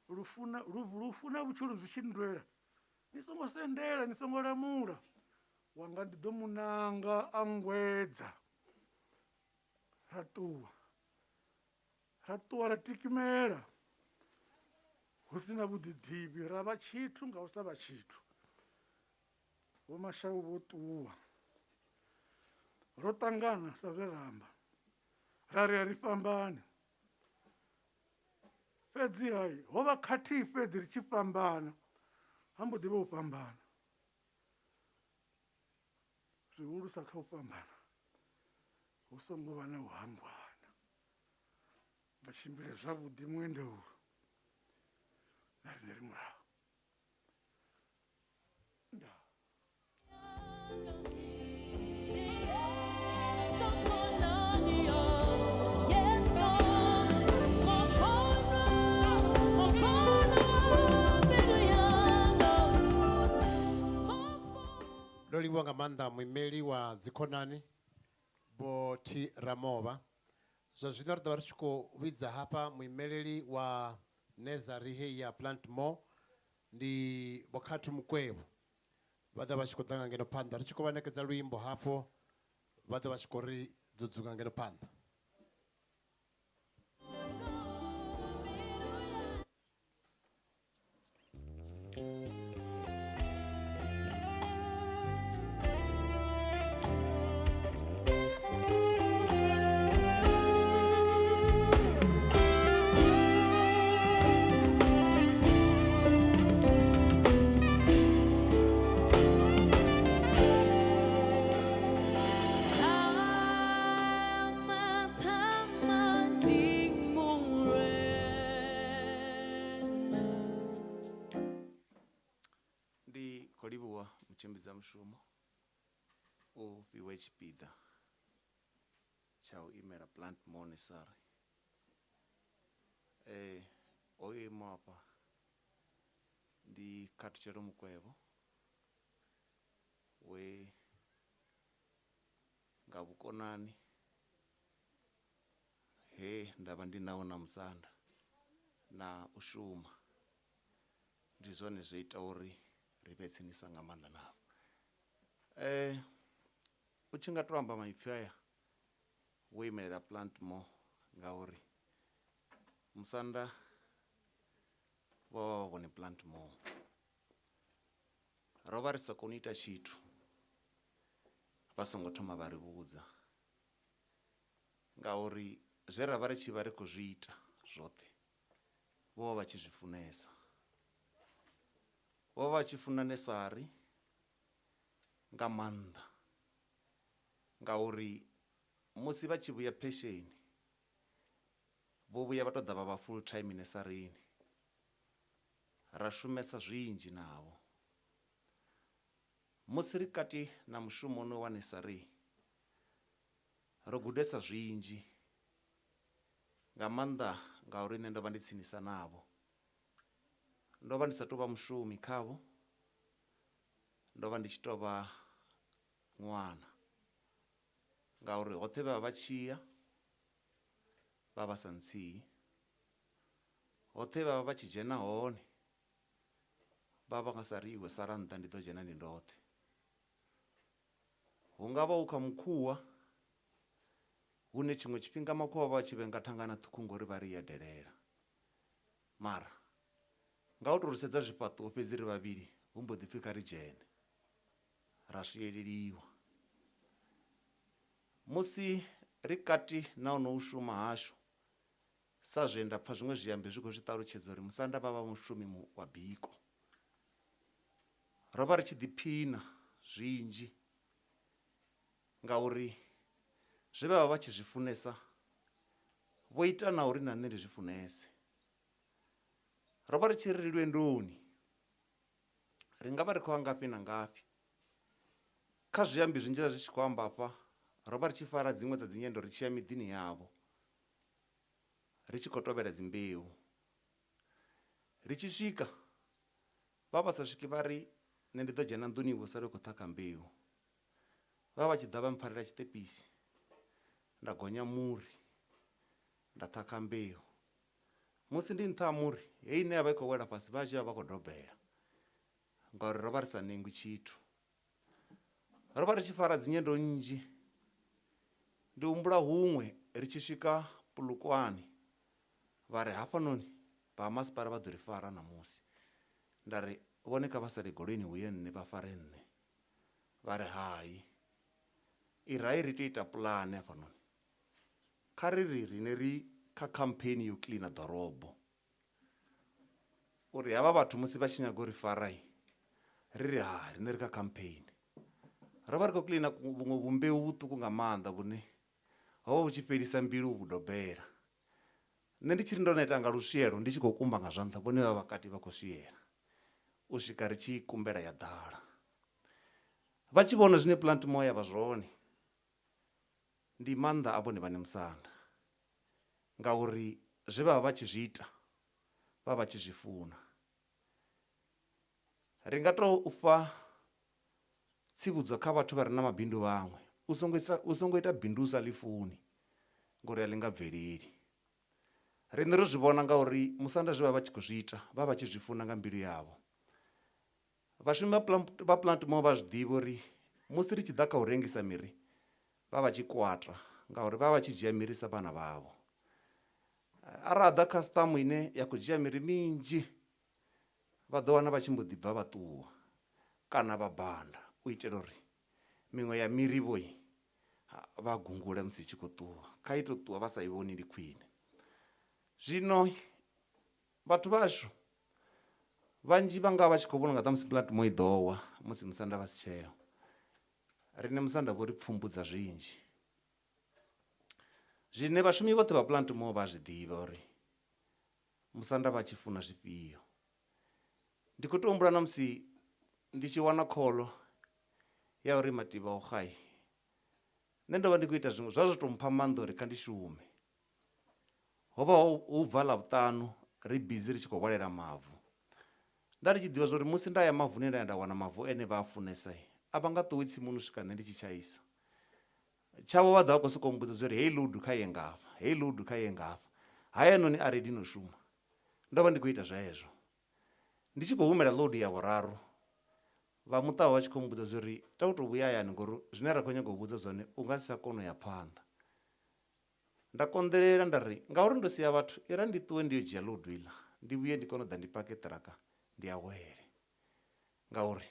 lufuna vhutshilo zwi tshi ndwela ni songo sendela ni songo lamula wanga ndi ḓo munanga a ngwedza ra ṱuwa ra tikimela hu sina vhuḓiḓivhi ra vha tshithu nga u sa vha tshithu vho Mashau vho ṱuwa ro ṱangana sa zwe ra amba ra ri a ri fhambane fhedzi hai ho vha khathihi fhedzi ri tshi fhambana ha mbo ḓi vha u fhambana zwihulusa kha u fhambana hu songo vha na u hangwana vha tshimbile zwavhuḓi muendeulu na riṋe ri murahu ndaa ndo livhuwa nga maanḓa muimeli wa dzikhonani Vho T Ramova zwa zwino ri ḓovha ri tshi khou vhidza hafha muimeleli wa Nursery hei ya Plantmore ndi Vho Khathu Mukwevho vha ḓa vha tshi khou ḓa nga ngeno phanḓa ri tshi khou vha ṋekedza luimbo hafho vha ḓa vha tshi khou ri dzudzu nga ngeno phanḓa. Mutshimbidza mushumo u fhiwe tshipiḓa tsha u imela Plantmore Nursery oyo ima hafha ndi Khathutshelo Mukwevho we nga vhukonani he ndavha ndi nawo na musanda na u shuma ndi zwone zwo ita uri ri vhe tsinisa nga maanḓa navho u tshi nga tou amba maipfi aya wo imelela Plantmore ngauri musanda vha vha vhone Plantmore ro vha ri sa koni u ita tshithu vha songo thoma vha ri vhudza ngauri zwe ra vha ri tshi vha ri khou zwi ita zwoṱhe vho vha tshi zwi funesa vho vha tshi funa nursery nga maanḓa ngauri musi vha tshi vhuya pension vho vhuya vha tou ḓa vha vha full time nurseryini ra shumesa zwinzhi navho musi ri kati na mushumo ono wa nursery ro gudesa zwinzhi nga maanḓa ngauri nṋe ndo vha ndi tsinisa navho ndo vha ndi sa tou vha mushumi khavho ndo vha ndi tshi tou vha ṅwana ngauri hoṱhe vha vha tshi ya vha vha sa ntsii hoṱhe vha vha vha tshi dzhena hone vha vha nga sa ri iwe sara nnḓa ndi ḓo dzhena ndi ndoṱhe. Hu nga vha hu kha mukhuwa hune tshiṅwe tshifhinga makhuwa vha tshi vhenga thangana ṱhukhu ngori vha ri ya delela, mara nga u tou ri sedza zwifhaṱuwo fhedzi ri vhavhili hu mbo ḓi pfhi kha ri dzhene ra swieleliwa. Musi ri kati na ono u shuma hashu sa zwe nda pfha zwiṅwe zwiambi zwi khou zwi ṱalutshedza uri musanda vha vha mushumi wa biko, ro vha ri tshi ḓiphina zwinzhi ngauri zwe vha vha vha tshi zwi funesa vho ita na uri na nṋe ndi zwi funese. Ro vha ri tshi ri lwendoni ri nga vha ri khou ya ngafhi na ngafhi, kha zwiambi zwinzhi zwi tshi khou amba afha ro vha ri tshi fara dziṅwe dza dzinyendo ri tshi ya miḓini yavho ri tshi khou tovhela dzimbeu. Ri tshi swika vha vha sa swiki vha ri nṋe ndi ḓo dzhena nḓuni vho sale khou ṱhakha mbeu, vha vha tshi ḓa vha mpfarela tshiṱepisi nda gonya muri nda ṱhakha mbeu. Musi ndi nṱha ha muri heyi ine ya vha i khou wela fhasi vha tshi vha khou dobela ngauri ro vha ri sa nengwi tshithu. Ro vha ri tshi fara dzinyendo nnzhi, ndi humbula huṅwe ri tshi swika Polokwane vha ri hafhanoni vha masipala vha ḓo ri fara ṋamusi, nda ri vhone kha vha sale goloini huye nṋe vha fare nṋe. Vha ri hai i rai ri tea ita puḽane hafhanoni, kha ri ri rine ri kha campaign yo cleaner ḓorobo uri havha vhathu musi vha tshi nyaga uri farai ri ri hai rine ri kha campaign. Ro vha ri khou cleaner vhuṅwe vhumbeu vhuṱuku nga maanḓa vhune ho vha vhu tshi fhelisa mbilu vhu dobela. Nṋe ndi tshi ri ndo neta nga luswielo ndi tshi khou kumba nga zwanḓa vhone vha vhakati vha khou swiela u swika ri tshi kumbela ya ḓala. Vha tshi vhona zwine plant mo ya vha zwone ndi maanḓa a vhone vhaṋe musanda ngauri zwe vha vha vha tshi zwi ita vha vha tshi zwi funa. Ri nga tou fa tsivhudzo kha vhathu vha re na mabindu vhaṅwe, u songo ita bindu u sa ḽi funi ngori a ḽi nga bveleli. Riṋe ro zwi vhona ngauri musanda zwe vha vha tshi khou zwi ita vha vha tshi zwi funa nga mbilu yavho. Vhashumi vha plant mo vha zwi ḓivha uri musi ri tshi ḓa kha u rengisa miri vha vha tshi kwata ngauri vha vha tshi dzhia miri sa vhana vhavho. Arali ḓa customer ine ya khou dzhia miri minzhi vha ḓo wana vha tshi mbo ḓi bva vha ṱuwa kana vha banda u itela uri miṅwe ya miri vhoi vha gungule musi tshi khou ṱuwa, kha ito ṱuwa vha sa i vhoni ndi khwine. Zwino vhathu vhashu vhanzhi vha nga vha tshi khou vhona nga ṱamusi plant mo i ḓowa musi musanda vha si tsheo. Rine musanda vho ri pfumbudza zwinzhi zwine vhashumi vhoṱhe vha plant mo vha zwi ḓivha uri musanda vha tshi funa zwifhio. Ndi khou tou humbula na musi ndi tshi wana kholo ya uri Mativha o xai nṋe ndo vha ndi khou ita zwiṅwe zwa zwi tou mpha maanḓa uri kha ndi shume. Ho vha hu bva Ḽavhuṱanu ri bizi ri tshi khou hwalela mavu, nda ri tshi ḓivha zwa uri musi nda ya mavuni nda ya nda wana mavu ene vha a funesa a vha nga ṱuwi tsimuni u swika nṋe ndi tshi tshaisa. Tshavho vha ḓa vha khou sokou mbudza zwa uri hei load kha ye ngafha, hei load kha ye ngafha, hayanoni a ready no shuma. Ndo vha ndi khou ita zwezwo ndi tshi khou humela load ya vhuraru vha muṱa vha tshi khou mbudza zwa uri ta u tou vhuya hayani ngori zwine ra khou nyaga u vhudza zwone u nga si tsha kona u ya phanḓa. Nda konḓelela nda ri ngauri ndo sia vhathu i ra ndi ṱuwe ndi yo dzhia load iḽa ndi vhuye ndi kone u ḓa ndi pake ṱiraka ndi awele ngauri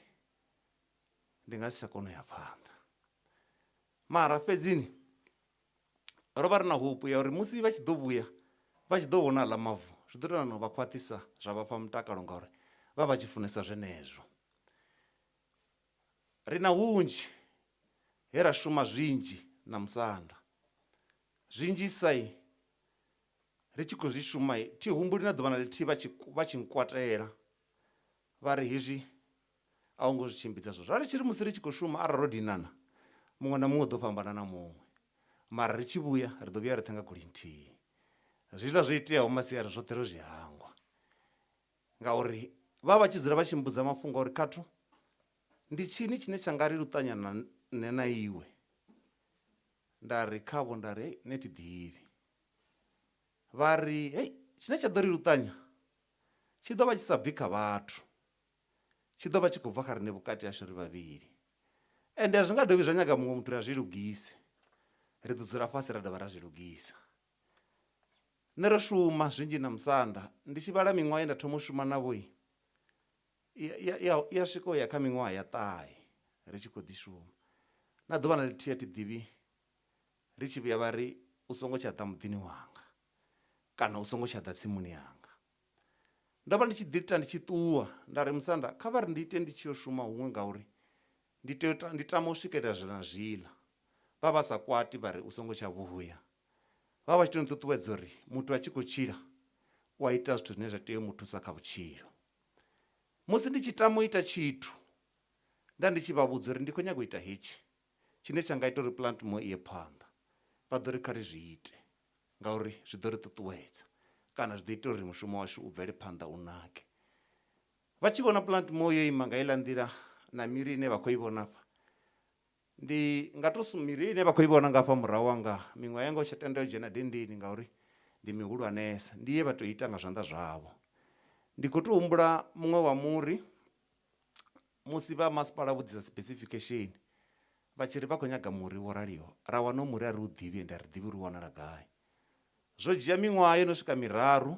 ndi nga si tsha kona u ya phanḓa. Mara fhedzini ro vha ri na hope ya uri musi vha tshi ḓo vhuya vha tshi ḓo vhona aḽa mavu zwi ḓo tou no vha khwaṱhisa zwa vha fha mutakalo ngauri vha vha tshi funesa zwenezwo. Ri na hunzhi he ra shuma zwinzhi na musanda zwinzhi sai ri tshi khou zwi shuma thi humbuli na ḓuvha na ḽithihi vha tshi nkwatela vha ri hezwi a u ngo zwi tshimbidza zwo. Ra ri tshi ri musi ri tshi khou shuma arali ro dinana muṅwe na muṅwe ḓo fhambana na muṅwe, mara ri tshi vhuya ri ḓo vhuya ri ṱhenga goli nthihi. Zwiḽa zwo iteaho masiari zwoṱhe ro zwi hangwa ngauri vha tshi dzula vha tshi mbudza mafhungo uri khathu ndi tshini tshine tsha nga ri luṱanya na nṋe na iwe. Nda ri khavho nda ri neti ḓivhi vha ri hei tshine tsha ḓo ri luṱanya tshi ḓo vha tshi sa bvi kha vhathu, tshi ḓo vha tshi khou bva kha riṋe vhukati hashu ri vhavhili, ende a zwi nga dovhi zwa nyaga muṅwe muthu ri a zwi lugise, ri ḓo dzula fhasi ra dovha ra zwi lugisa. Nṋe ro shuma zwinzhi na Musanda, ndi tshi vhala miṅwaha ye nda thoma u shuma navho ya swika u ya kha miṅwaha ya ṱahe ri tshi khou ḓi shuma. Na ḓuvha na ḽithihi a thi ḓivhi ri tshi vhuya vha ri u songo tsha ḓa muḓini wanga kana u songo tsha ḓa tsimuni yanga. Ndo vha ndi tshi ḓi ita ndi tshi ṱuwa nda ri Musanda kha vha ri ndi ite ndi tshi yo shuma huṅwe ngauri ndi tama u swikelela zwi na zwiḽa. Vha vha sa kwati vha ri u songo tsha vhuya, vha vha tshi to nṱuṱuwedza uri muthu a tshi khou tshila u a ita zwithu zwine zwa tea u mu thusa kha vhutshilo. Musi ndi tshi tama u ita tshithu nda ndi tshi vha vhudza uri ndi khou nyaga u ita hetshi tshine tsha nga ita uri Plantmore iye phanḓa, vha ḓo ri kha ri zwi ite ngauri zwi ḓo ri ṱuṱuwedza kana zwi ḓo ita uri mushumo washu u bvele phanḓa u nake. Vha tshi vhona Plantmore yo ima nga iḽa nḓila na miri ine vha khou i vhona fa, ndi nga to miri ine vha khou i vhona nga fa murahu wanga miṅwaha yanga u tsha tenda u dzhena dendeni ngauri ndi mihulwanesa, ndi ye vha tou ita nga zwanḓa zwavho. Ndi khou tou humbula muṅwe wa muri musi vha masipala vhudzisa specification vha tshi ri vha khou nyaga muri wo raliho, ra wana u muri a ri u ḓivhi ende a ri ḓivhi uri wanala gai. Zwo dzhia miṅwaha yo no swika miraru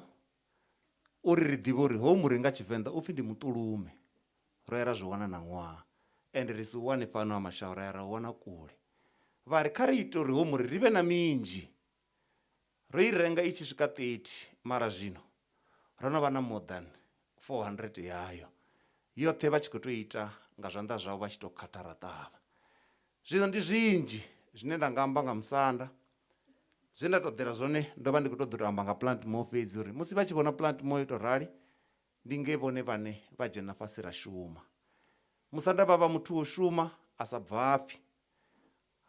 uri ri ḓivhe uri hoyu muri nga Tshivenḓa upfhi ndi mutulume. Ro ya ra zwi wana na ṅwaha ende ri si u wane fano ha Mashau, ra ya ra u wana kule. Vha ri kha ri ite uri hoyu muri ri vhe na minzhi, ro i renga i tshi swika 30 mara zwino ro no vha na more than 400 yayo, yoṱhe vha tshi khou tou ita nga zwanḓa zwavho vha tshi tou khatha ra ṱavha. Zwino ndi zwinzhi zwine nda nga amba nga Musanda, zwine nda tou ḓela zwone ndo vha ndi khou tou amba nga Plantmore fhedzi uri musi vha tshi vhona Plantmore yo tou rali ndi nge vhone vhane vha dzhena fhasi ra shuma. Musanda vha vha muthu wo shuma a sa bvafhi,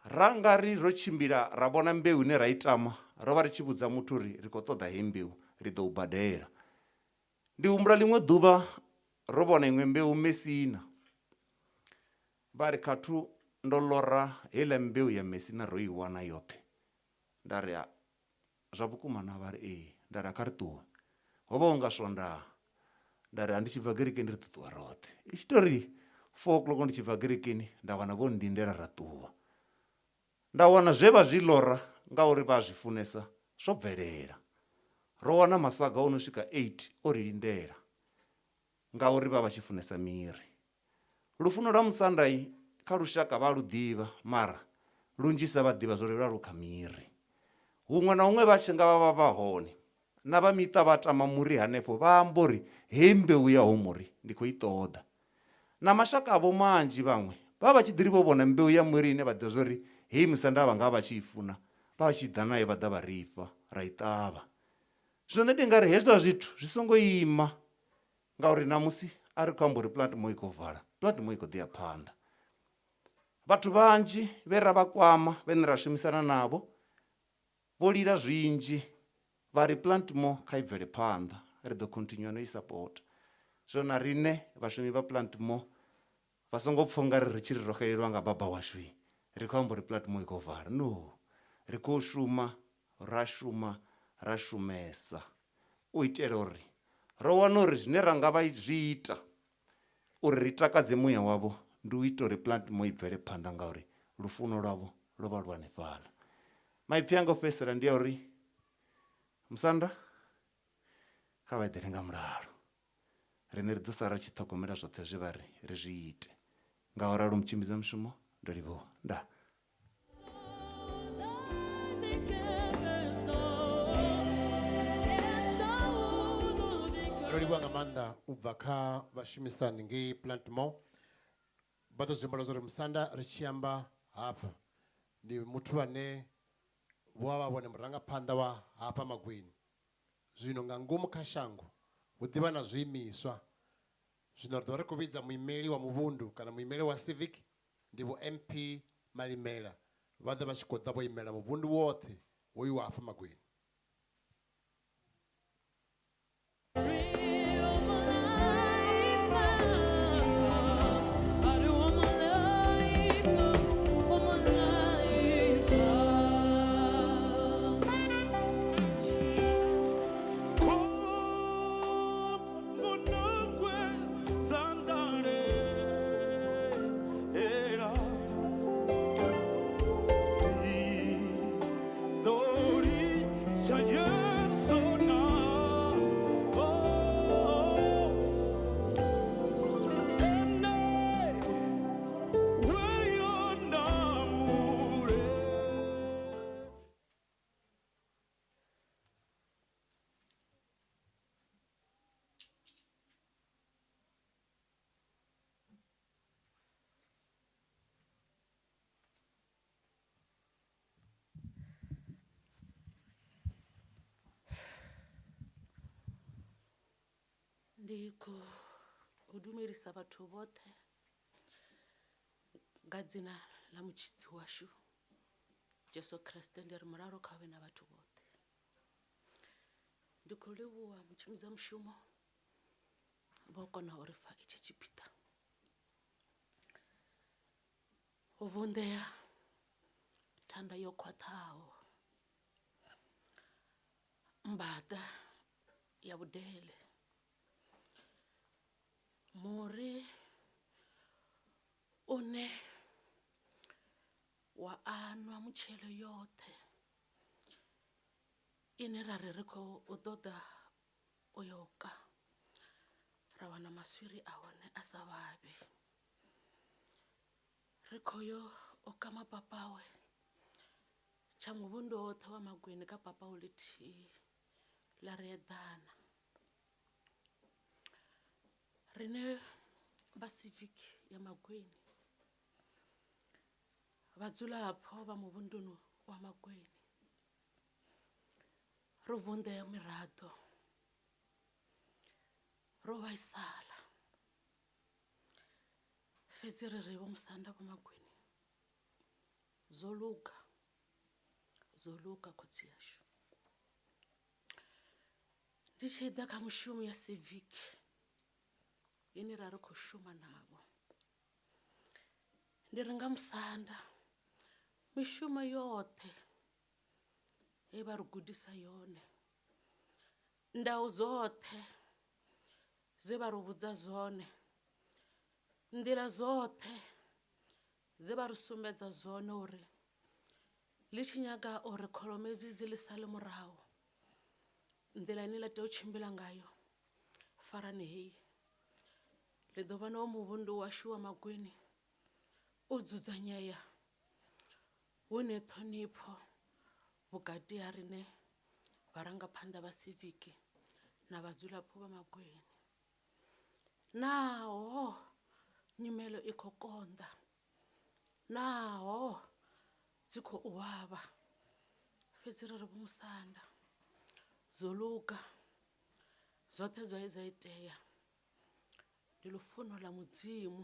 ra nga ri ro tshimbila ra vhona mbeu ine ra i tama ro vha ri tshi vhudza muthu uri ri khou ṱoḓa heyi mbeu ri ḓo u badela. Ndi humbula ḽiṅwe ḓuvha ro vhona iṅwe mbeu Mesina, vha ri khathu ndo ḽora heiḽa mbeu ya Mesina ro i wana yoṱhe. Nda ri zwa vhukuma na, vha ri ee. Nda ri kha ri ṱuwe, ho vha u nga swondaha. Nda ri ndi tshi bva kerekeni ri ṱuṱuwa roṱhe. I tshi tou ri 4 o'clock ndi tshi bva kerekeni nda wana vho ndindela ra ṱuwa. Nda wana zwe vha zwi ḽora ngauri vha zwi funesa zwo bvelela. Ro wana masaga o no swika 8 o ri lindela ngauri vha vha tshi funesa miri. Lufuno lwa Musanda kha lushaka vha lu ḓivha mara lunzhisa vha ḓivha zwo ri lwa lu kha miri. Huṅwe na huṅwe vha tshi nga vha vha hone na vha miṱa vha tama muri hanefho vha amba uri hei mbeu ya ho muri ndi khou i ṱoḓa. Na mashaka avho manzhi vhaṅwe vha tshi ḓi ri vho vhona mbeu ya muri ine vha ḓivha zwo ri hei Musanda vha nga vha tshi i funa, vha tshi ḓa nayo vha ḓa vha ri fha ra i ṱavha. Zwino ndi nga ri hezwiḽa zwithu zwi songo ima ngauri namusi a ri khou amba uri Plantmore i khou vala, Plantmore i khou ḓi ya phanḓa. Vhathu vhanzhi vhe ra vha kwama vhene ra shumisana navho vho lila zwinzhi vha ri Plantmore kha i bvele phanḓa, ri ḓo continue no i support. Zwino na riṋe vhashumi vha Plantmore vha songo pfha nga ri tshi ri ro xelelwa nga baba washu ri khou amba uri Plantmore i khou vala. No, ri khou shuma ra shumesa u itela uri ro wana uri zwine ra nga vha zwi ita uri ri takadze muya wavho ndi u ita uri Plantmore i bvele phanḓa ngauri lufuno lwavho lo vha lu hanefhaḽa. Maipfi anga o fhedzisela ndi ya uri Musanda kha vha eḓele nga mulalo, riṋe ri ḓo sala ri tshi ṱhogomela zwoṱhe zwe vha ri zwi ite ngauralo mutshimbidza mushumo ndo livhuwa. Ndaa. Ro livhuwa nga maanḓa u bva kha vhashumisani ngei Plantmore. Vha ḓo zwiambara zwa uri Musanda ri tshi amba hafha ndi muthu ane vho vha vhone murangaphanḓa wa hafha Magweni. Zwino nga ngomu kha shango hu ḓivha na zwiimiswa. Zwino ri ḓo vha ri khou vhidza muimeli wa muvhundu kana muimeli wa civic ndi vho MP Malimela. Vha ḓo vha tshi khou ḓa vho imela muvhundu woṱhe hoyu wa hafha Magweni. ndi khou dumelisa vhathu vhoṱhe nga dzina ḽa mutshidzi washu Jesu Kriste, ndi ri mulalo kha vhe na vhathu vhoṱhe. Ndi khou livhuwa mutshimidzi wa mushumo vho kona u ri fa itshi tshipiḓa. U vunḓea thanda yo khwaṱhaho, mbaḓa ya vhudele, muri une wa anwa mutshelo yoṱhe ine ra ri khou ṱoḓa u yo ka ra wana maswiri a hone a sa vhavhi. Ri khou yo o ka mapapawe tsha muvhundu woṱhe wa Magweni ka papawe ḽithihi ḽa ri eḓana. Rine vha civic ya Magweni, vhadzulapo vha muvhunduni wa Magweni, ro vunḓea miraḓo, ro vhaisala, fhedzi ri ri vho musanda vho Magweni, zwo luga khotsi yashu. Ndi tshi ḓa kha mushumo ya civic ine ra ri khou shuma navho, ndi ri nga musanda mishumo yoṱhe ye vha ri gudisa yone, ndau dzoṱhe zwe vha ri vhudza zwone, nḓila dzoṱhe dze vha ri sumbedza zwone uri ḽi tshi nyaga uri kholomo hedzi dzi ḽi sale murahu, nḓila ine ḽa tea u tshimbila ngayo, farani hei, ḽi ḓo vha na muvhundu washu wa Magweni u dzudzanyea, hune ṱhonipho vhukati ha rine vharangaphanḓa vha civic na vhadzulapo vha Magweni. Naho nyimelo i khou konḓa, naho dzi khou vhavha, fhedzi ri ri vho musanda, zwo luga, zwoṱhe zwa dza itea. Ndi lufuno ḽa mudzimu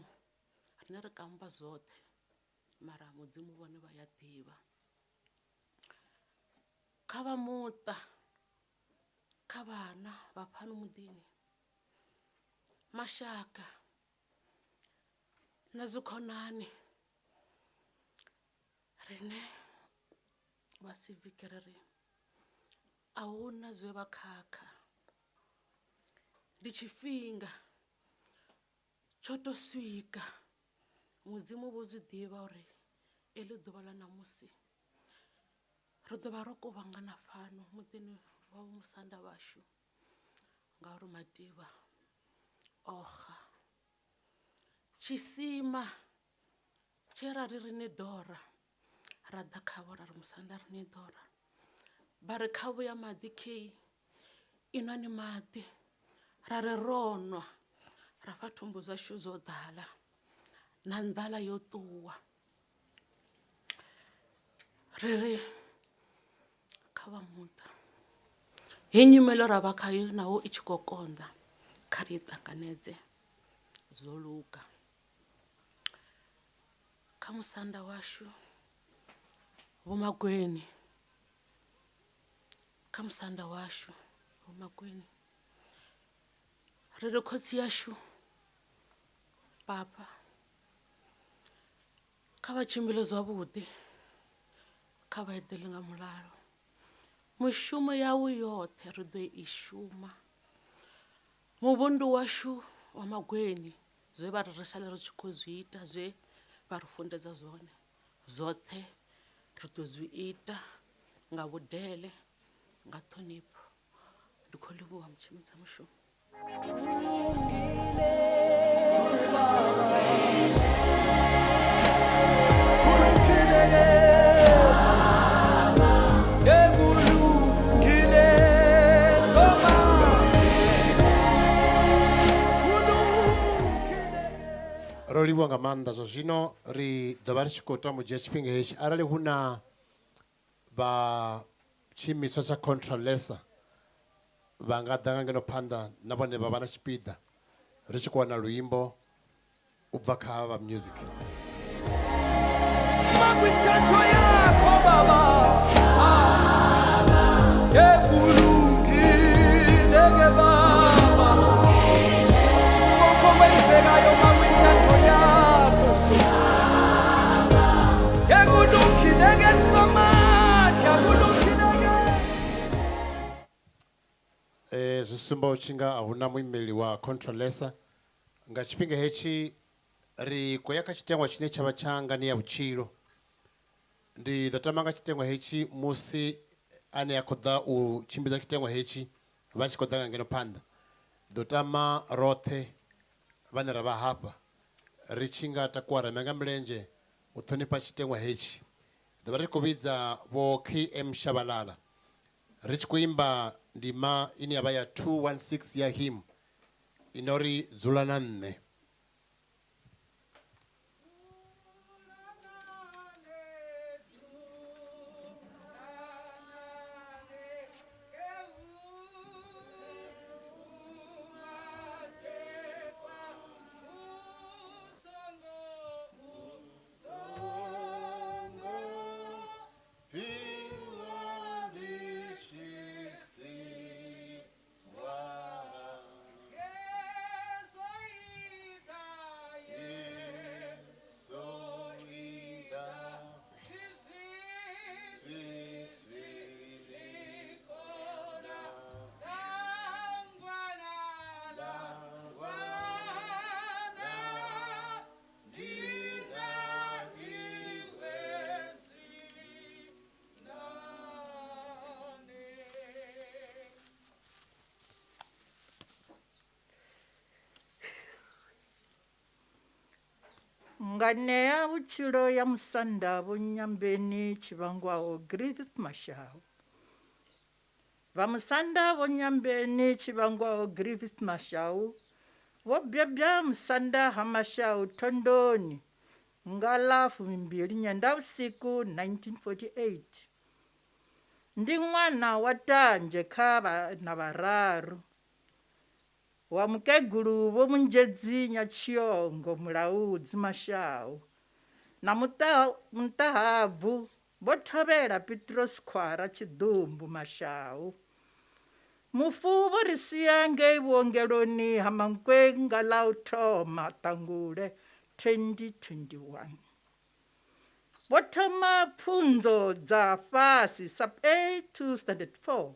rine ri kamba zwoṱhe, mara mudzimu vhone vha ya ḓivha. Kha vha muṱa, kha vhana vha phano muḓini, mashaka na dzikhonani, rine vha civic ri ri a huna zwe vha khakha, ndi tshifhinga tsho to swika, mudzimu vho zwi ḓivha uri eḽi ḓuvha ḽa ṋamusi ri ḓo vha ro kuvhangana fhano muḓini wa musanda washu ngauri Mativha oxa. Tshisima tshe ra ri ni ḓora, ra ḓa khavho ra ri musanda ri ni ḓora, vha ri khavho ya maḓi khei, inwani maḓi, ra ri ro nwa, ra fa thumbu dzashu dzo ḓala na nḓala yo ṱuwa. Ri ri kha vha muṱa, he nyimelo ra vha khayo naho i tshi khou konḓa, kha ri ṱanganedze, zwo luga. Kha musanda washu vho Magweni, kha musanda washu vho Magweni, ri ri khotsi yashu papa, kha vha tshimbile zwavhuḓi, kha vha eḓele nga mulalo, mushumo yawu yoṱhe ri ḓo i shuma. Muvhundu washu wa Magweni, zwe vha ri sale ri tshi khou zwi ita, zwe vha ri funḓedza zwone, zwoṱhe ri ḓo zwi ita nga vhudele, nga ṱhonipho. Ndi khou livhuwa mutshimidzi wa mushumo. Ro livhuwa nga maanḓa. Zwa zwino ri ḓo vha ri tshi khou tama u dzhia tshifhinga hetshi arali hu na vha tshiimiswa tsha Contralesa vha nga ḓa nga ngeno phanḓa na vhone vha vha na tshipiḓa ri tshi khou wana luimbo u bva kha vha music. Makwithatho yakho baba ekulungile ke baba kokho wenzekayo makwithatho yakho ekulungile ke samadla kulungile ke zwi sumba u tshi nga a hu na muimeli wa controlesa nga tshifhinga hetshi ri khou ya kha tshiteṅwa tshine tsha vha tsha ngani ya vhutshilo. Ndi ḓo tama nga tshiteṅwa hetshi musi ane a khou ḓa u tshimbidza tshiteṅwa hetshi vha tshi khou ḓa nga ngeno phanḓa. Ḓo tama roṱhe vhane ra vha hafha ri tshi nga takuwa ra nga milenzhe u ṱhonifha tshiteṅwa hetshi. Ḓo vha ri khou vhidza vho KM Shabalala ri tshi khou imba ndima ine ya vha ya 216 ya him ino ri dzula na nṋe. ngane ya vhutshilo ya musanda vho Nyambeni tshivhangwaho Griffith Mashau. Vha musanda vho Nyambeni tshivhangwaho Griffith Mashau vho bebya musanda ha Mashau Thondoni nga ḽa 2 Nyendavhusiku 1948. Ndi ṅwana wa Tanzhe kha vhana vhararu wa mukegulu vho Munzhedzi Nyatshiongo Mulaudzi Mashau na Mutahabvu vho Thovhela Petros Khwara Tshiḓumbu Mashau. Mufu vho ri sia ngei vhuongeloni ha Mankweng nga ḽa u thoma Ṱhangule 2021. Vho thoma pfunzo dza fhasi sub A to standard 4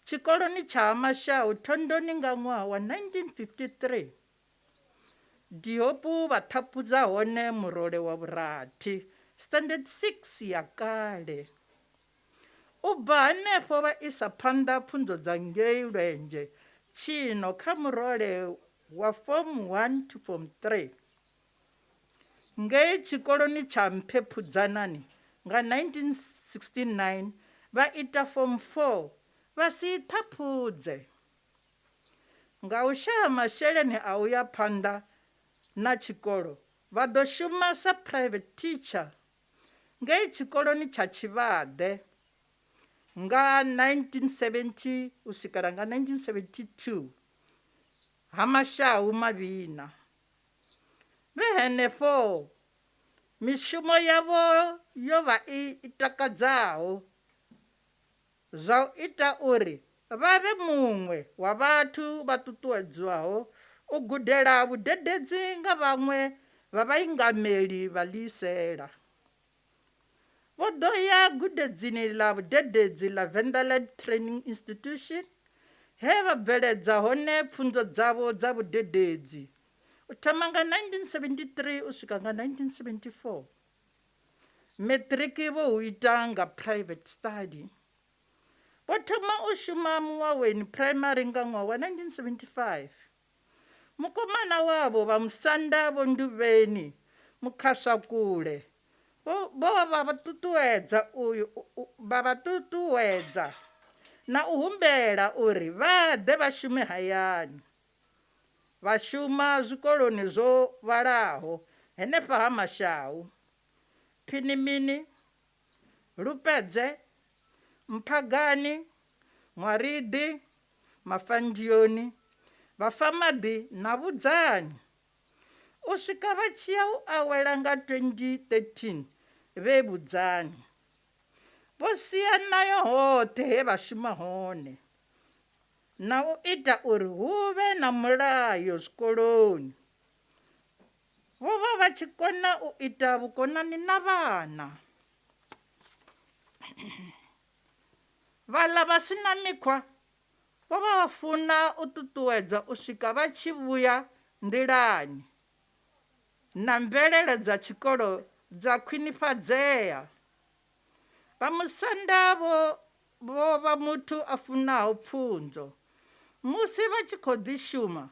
tshikoloni tsha Mashau Thondoni nga ṅwaha wa 1953. Dihopu vha ṱhapudza hone murole wa vhurathi standard 6 ya kale. U bva hanefho vha isa phanḓa pfunzo dza ngei Lwenje tshino kha murole wa form 1 to form 3. Ngei tshikoloni tsha Mphepudzanani nga 1969 vha ita form 4 vha si ṱhaphudze. Nga u shaya masheleni a u ya phanḓa na tshikolo vha ḓo shuma sa private teacher ngei tshikoloni tsha Tshivhaḓe nga 1970 u swikela nga 1972 ha Mashau Mavhina. Vhe henefho mishumo yavho yo vha I takadzaho zwa u ita uri vha vhe muṅwe wa vhathu vha ṱuṱuwedzwaho u gudela vhudededzi nga vhaṅwe vha vhaingameli vha Lisela. Vho ḓo ya gudedzini ḽa vhudededzi ḽa Venderland Training Institution he vha bveledza hone pfunzo dzavho dza vhudededzi u thoma nga 1973 u swika nga 1974. Matriki vho hu ita nga private study. Vho thoma u shuma Muwaweni Primary nga ṅwaha wa 1975. Mukomana wavho vha musanda vho Nduvheni Mukhaswakule vho vha ṱuṱuwedza na u humbela uri vha ḓe vha shume hayani. Vha shuma zwikoloni zwo vhalaho henefha ha Mashau, Phinimini, Lupedze, Mphagani, Ṅwaridi, Mafandioni, Vafamadi na Budzani. U swika vha tshi ya u awela nga 2013 vhe Budzani. Vho sia nayo hoṱhe he vha shuma hone na u ita uri hu vhe na mulayo zwikoloni. Vho vha vha tshi kona u ita vhukonani na vhana. Vhaḽa vha si na mikhwa vho vha vha funa u ṱuṱuwedza u swika vha tshi vhuya nḓilani na mvelele dza tshikolo dza khwinifhadzea. Vhamusanda vho vha muthu a funaho pfunzo. Musi vha tshi khou ḓi shuma,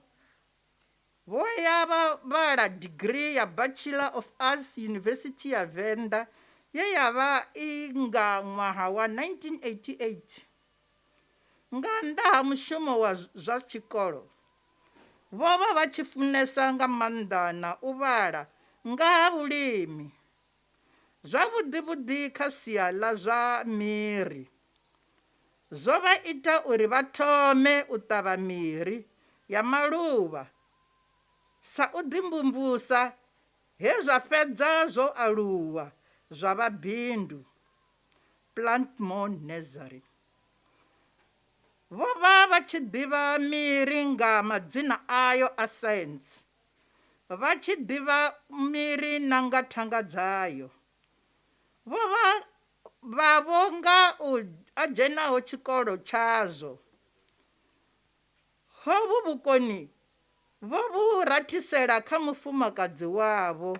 vho ya vha vhala degree ya Bachelor of Arts University ya Venda ye ya vha I nga ṅwaha wa 1988. Nga nnḓa ha mushumo wa zwa tshikolo, vho vha vha tshi funesa nga maanḓa na u vhala nga ha vhulimi. Zwavhuḓi kha sia ḽa zwa miri. Zwo vha ita uri vha thome u ṱavha miri ya maluvha sa u ḓimvumvusa he zwa fhedza zwo aluwa zwa vha bindu, Plantmore Nursery. Vho vha vha tshi ḓivha miri nga madzina ayo a science. Vha tshi ḓivha miri na nga thanga dzayo. Vho vha vho nga u dzhenaho tshikolo tshazwo. Hovhu vhukoni vho vhu rathisela kha mufumakadzi wavho.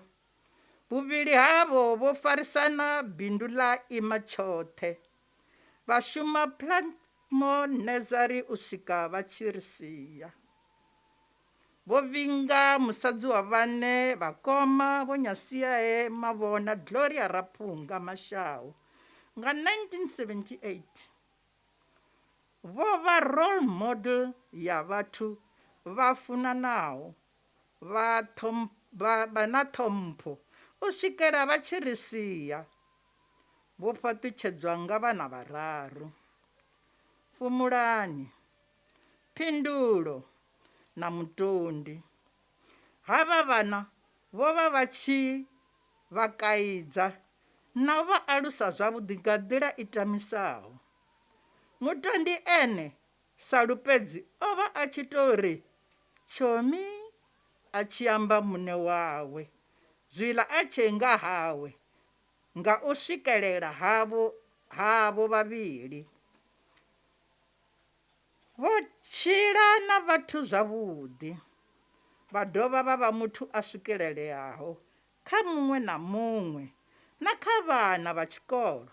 Vhuvhili havho vho farisana bindu ḽa ima tshoṱhe. Vha shuma Plantmore Nursery u swika vha tshi ri sia. Vho vhinga musadzi wa vhane vhakoma Vho Nyasiae Mavhona Gloria Raphunga Mashau nga 1978. Vho vha role model ya vhathu vha funanaho vha na ṱhompho u swikela vha tshi ri sia. Vho fhaṱutshedzwa nga vhana vhararu. Fumulani, Phindulo na Mutondi. Havha vhana vho vha vha tshi vha kaidza na vha alusa zwavhuḓi nga nḓila I tamisaho. Mutondi ene sa Lupedzi o vha a tshi tou ri tshomi a tshi amba muṋe wawe zwiḽa a tshe nga hawe nga u swikelela havho vhavhili. Vho tshila na vhathu zwavhuḓi. Vha dovha vha vha muthu a swikeleleaho kha muṅwe na muṅwe na kha vhana vha tshikolo.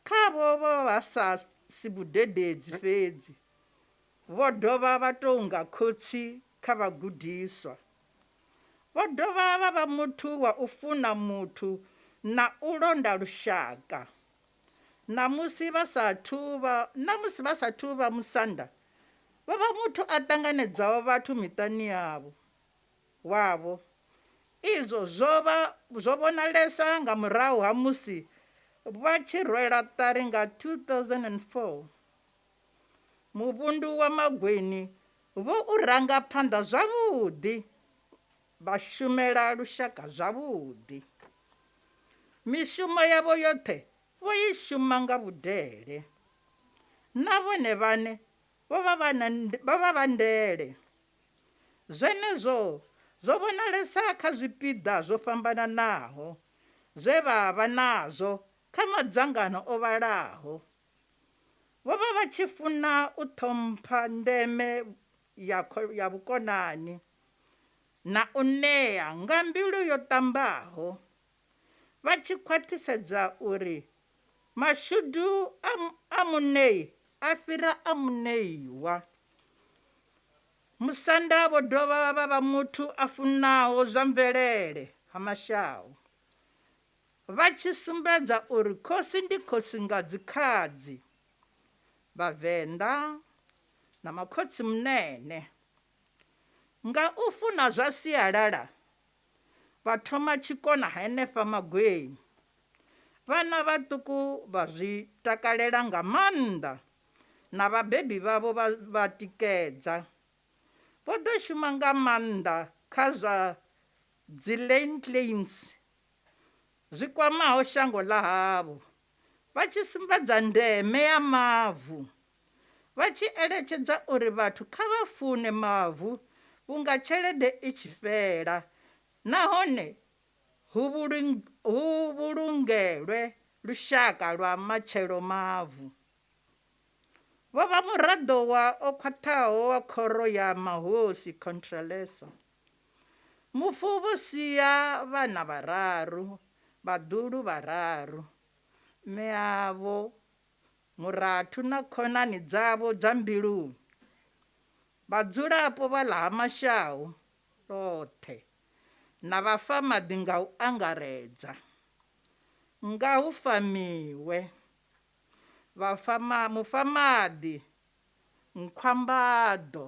Khavho vho vha sa si vhudededzi fhedzi. Vho dovha vha tou nga khotsi kha vhagudiswa. Vho dovha vha vha muthu wa u funa muthu na u londa lushaka. Namusi vha sathu vha musanda, vho vha muthu a ṱanganedzaho vhathu miṱani wavho. Izwo zwo vhonalesa nga murahu ha musi vha tshi rwela ṱari nga 2004. Muvhundu wa Magweni vho u ranga phanḓa zwavhuḓi. Vha shumela lushaka zwavhuḓi. Mishumo yavho yoṱhe vho I shuma nga vhudele. Na vhone vhane vho vha vha ndele. Zwenezwo zwo vhonalesa kha zwipiḓa zwo fhambananaho zwe vha vha nazwo kha madzangano o vhalaho. Vho vha vha tshi funa u ṱhompha ndeme ya vhukonani na u ṋea nga mbilu yo ṱambaho. Vha tshi khwaṱhisedza uri mashudu a muṋei a fhira a muṋeiwa. Musanda vho dovha vha vha muthu a funaho zwa mvelele ha Mashau. Vha tshi sumbedza uri khosi ndi khosi nga dzikhaladzi, Vhavenḓa na makhotsi munene. Nga u funa zwa sialala, vha thoma tshikona henefha Magweni. Vhana vhaṱuku vha zwi takalela nga maanḓa na vhabebi vhavho vha tikedza. Vho ḓo shuma nga maanḓa kha zwa dzi land claims zwi kwamaho shango ḽa havho, vha tshi sumbedza ndeme ya mavu, vha tshi eletshedza uri vhathu kha vha fune mavu vhunga tshelede i tshi fhela nahone hu vhulungelwe lushaka lwa matshelo mavu. Vho vha muraḓo o khwaṱhaho wa khoro ya mahosi Contralesa. Mufu vho sia vhana vhararu, vhaḓulu vhararu, mme avho murathu na khonani dzavho dza mbiluni. Vhadzulapo vha ḽa Ha Mashau ḽoṱhe na vhafa maḓi nga u angaredza. Nga hu famiwe mufamaḓi Nkhwambaḓo.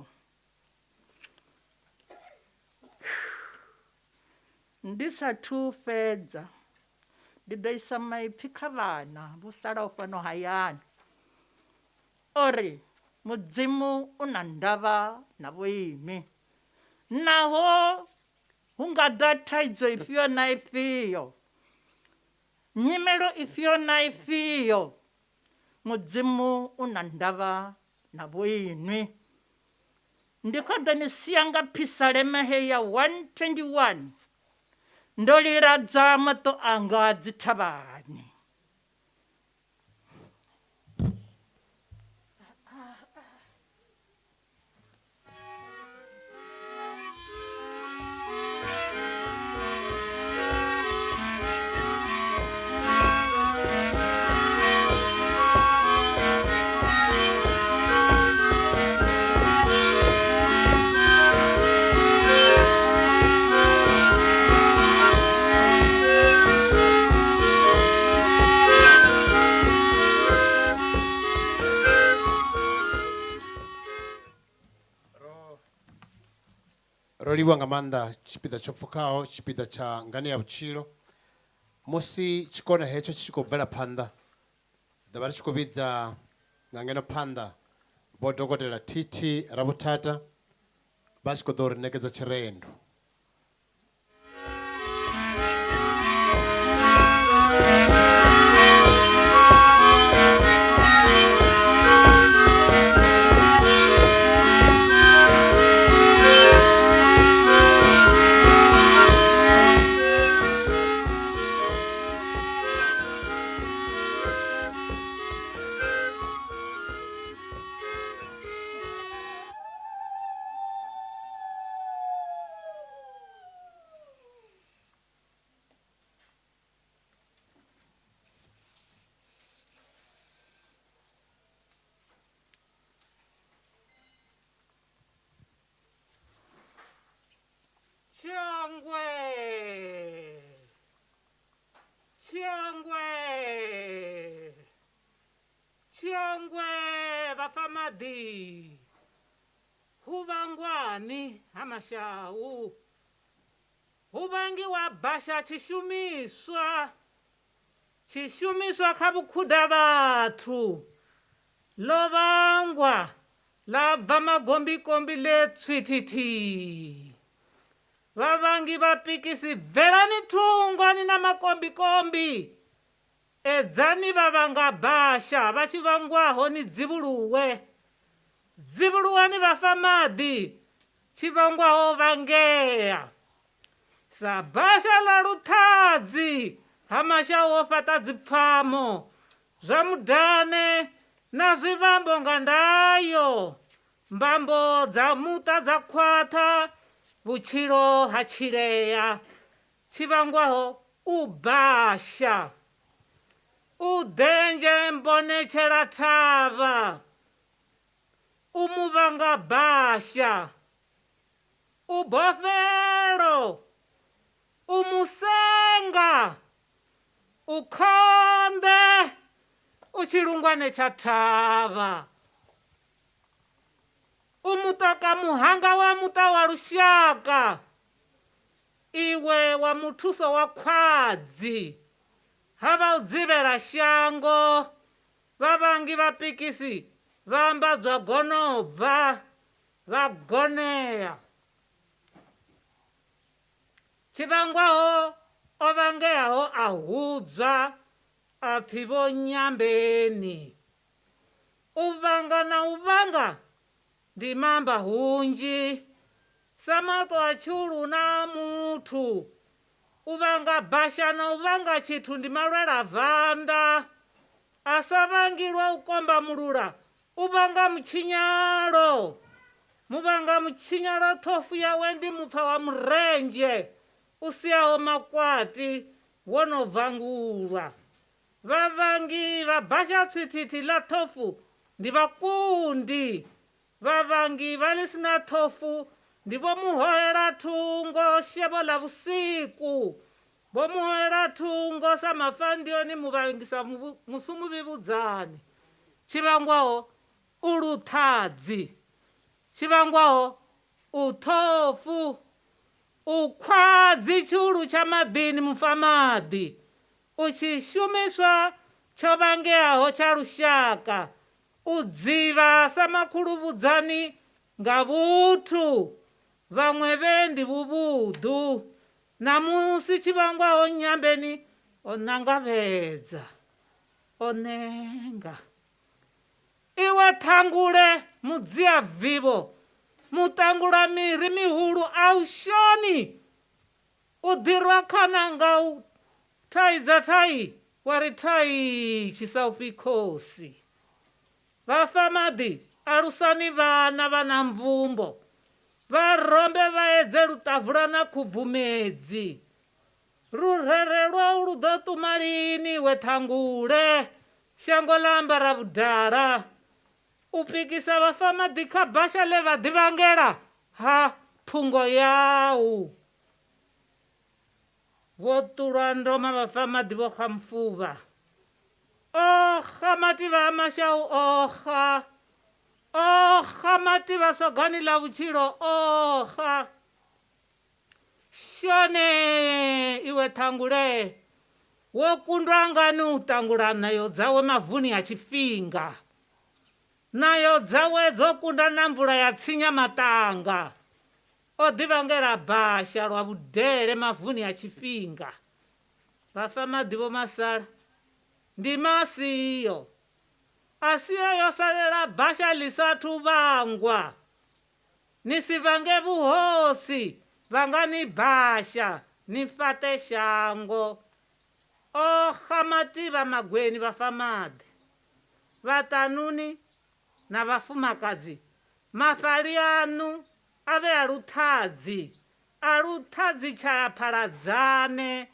Ndi sathu fhedza ndi ḓo isa maipfi kha vhana vho salaho fhano hayani uri Mudzimu u na ndavha na vhoimi, naho hu nga ḓa thaidzo ifhio na ifhio, nyimelo ifhio na ifhio, Mudzimu u na ndavha na vhoinwi. Ndi khou ḓo ni sia nga Psalm ya 121 ndo liladza maṱo anga dzi thavhani. ro livhuwa nga maanḓa tshipiḓa tsho pfhukaho, tshipiḓa tsha ngani ya vhutshilo. Musi tshikona hetsho tshi khou bvela phanḓa, ḓovha ri tshi khou vhidza nga ngeno phanḓa vho dokotela TT Ravhuthata vha tshi khou ḓo ri ṋekedza tshirendo. Chiongwe vafamaḓi hu vhangwani Ha Mashau, hu vhangiwa basha tshishumiswa kha vhukhuda vhathu ḽo vhangwa ḽa bva magombikombi ḽe tswithithi. Vhavangi vhapikisi bvelani thungwani na makombikombi, edzani vhavhanga basha vha tshi vhangwaho ni dzivhuluwani vhafamaḓi tshi vhangwaho vhangea. Sa basha ḽa luṱhadzi Ha Mashau ho fhaṱa dzipfhamo zwa mudane na zwivhambo nga ndayo, mbambo dza muṱa dza khwaṱha, vhutshilo ha tshilea tshi vhangwaho u basha. U denje mbonetshela thavha, u muvhanga basha, u bofelo, u musenga, u khonde, u tshilungwane tsha thavha, u muṱaka muhanga wa muṱa wa lushaka, iwe wa muthuso wa khwadzi, havha u dzivhela shango, vhavangi vhapikisi vhambadzwa gonobva vhagonea tshivhangwaho o vhangeaho a hudzwa a pfhi vho Nyambeni. U vhanga na u vhanga ndi mamba hunzhi sa maṱo a tshulu na muthu. U vhanga basha na u vhanga tshithu ndi malwela a vanda a sa vhangilwa u komba mulula. U vhanga mutshinyalo, muvhanga mutshinyalo thofu yawe ndi mupfa wa murenzhe u siaho makwati wo no bvangulwa. Vhavangi vha basha tswithithi ḽa thofu ndi vhakundi. Vhavangi vha ḽi sina thofu ndi vho muhoela thungo shavho ḽa vhusiku. Vho muhoela thungo sa mafandioni muvhangisa musumuvhivhudzani. Tshivhangwaho u luṱhadzi, tshivhangwaho u thofu, u khwadzi tshihulu tsha maḓini mufamaḓi. U tshi shumiswa tsho vhangeaho tsha lushaka. U dzivha sa makhuluvhudzani nga vhuthu. Vhaṅwe vhe ndi vhuvhuḓu. Namusi tshivhangwaho Nyambeni o ṋangavhedza o ṋenga. Iwe ṱhangule mudzia vivho muṱangula miri mihulu a u shoni. U ḓirwa khana nga u thaiza thai wa ri thai tshi sa u pfi khosi. Vhafamaḓi alusani vhana vha na mvumbo. Vha rombe vha edze luṱavula na khubvumedzi. Rurere lwau lu ḓo ṱuma lini we ṱhangule shango ḽa ambara vhudala. U pikisa vhafamaḓi kha basha ḽe vha ḓivhangela ha thungo yau. Vho ṱulwa ndoma vhafamaḓi vho kha mufuvha. Oxa mativha a mashau oxa. Oxa mativha sogani ḽa vhutshilo oxa. Shone iwe ṱhangule wo kundwa ngani u ṱangula nayo dzawe mavuni a tshifhinga. Nayo dzawe dzo kunda na mvula ya tsinya maṱanga. O ḓivhangela basha lwa vhudele mavuni a tshifhinga. Vhafamaḓi vho masala ndi masiyo. Asiyo yo salela basha ḽi sathu vhangwa. Ni si vhange vhuhosi vhangani basha ni fhaṱe shango. Oxa mativha magweni vhafamaḓi. Vhaṱanuni na vhafumakadzi mafhali aṋu a vhe a luṱhadzi. A luṱhadzi tshaya phaladzane.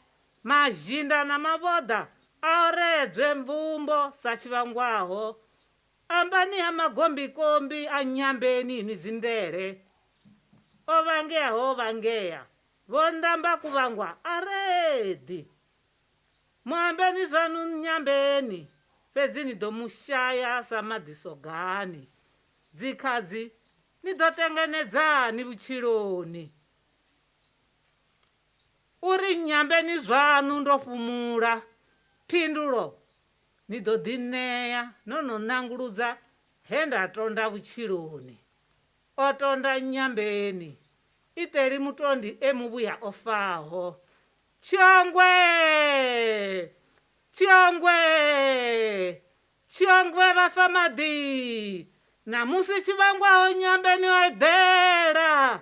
Mazhinda na mavhoḓa a oredzwe mvumbo sa tshivhangwaho. Ambani ha magombikombi a Nyambeni ni dzindele. O vhangeaho vhangea. Vho ndamba kuvhangwa a reḓi. Muambeni zwaṋu Nyambeni. Fhedzi ni ḓo mushaya sa maḓi sogani. Dzikhadzi ni ḓo tengenedzani vhutshiloni. Uri Nyambeni zwaṋu ndo fhumula. Phindulo ni ḓo ḓi ṋea no no ṋanguludza he nda tonda vhutshiloni. O tonda Nyambeni. Iṱeli mutondi e muvhuya o faho. Tshongwe! Tshongwe! Tshongwe vhafamaḓi. Namusi tshivhangwaho Nyambeni o eḓela.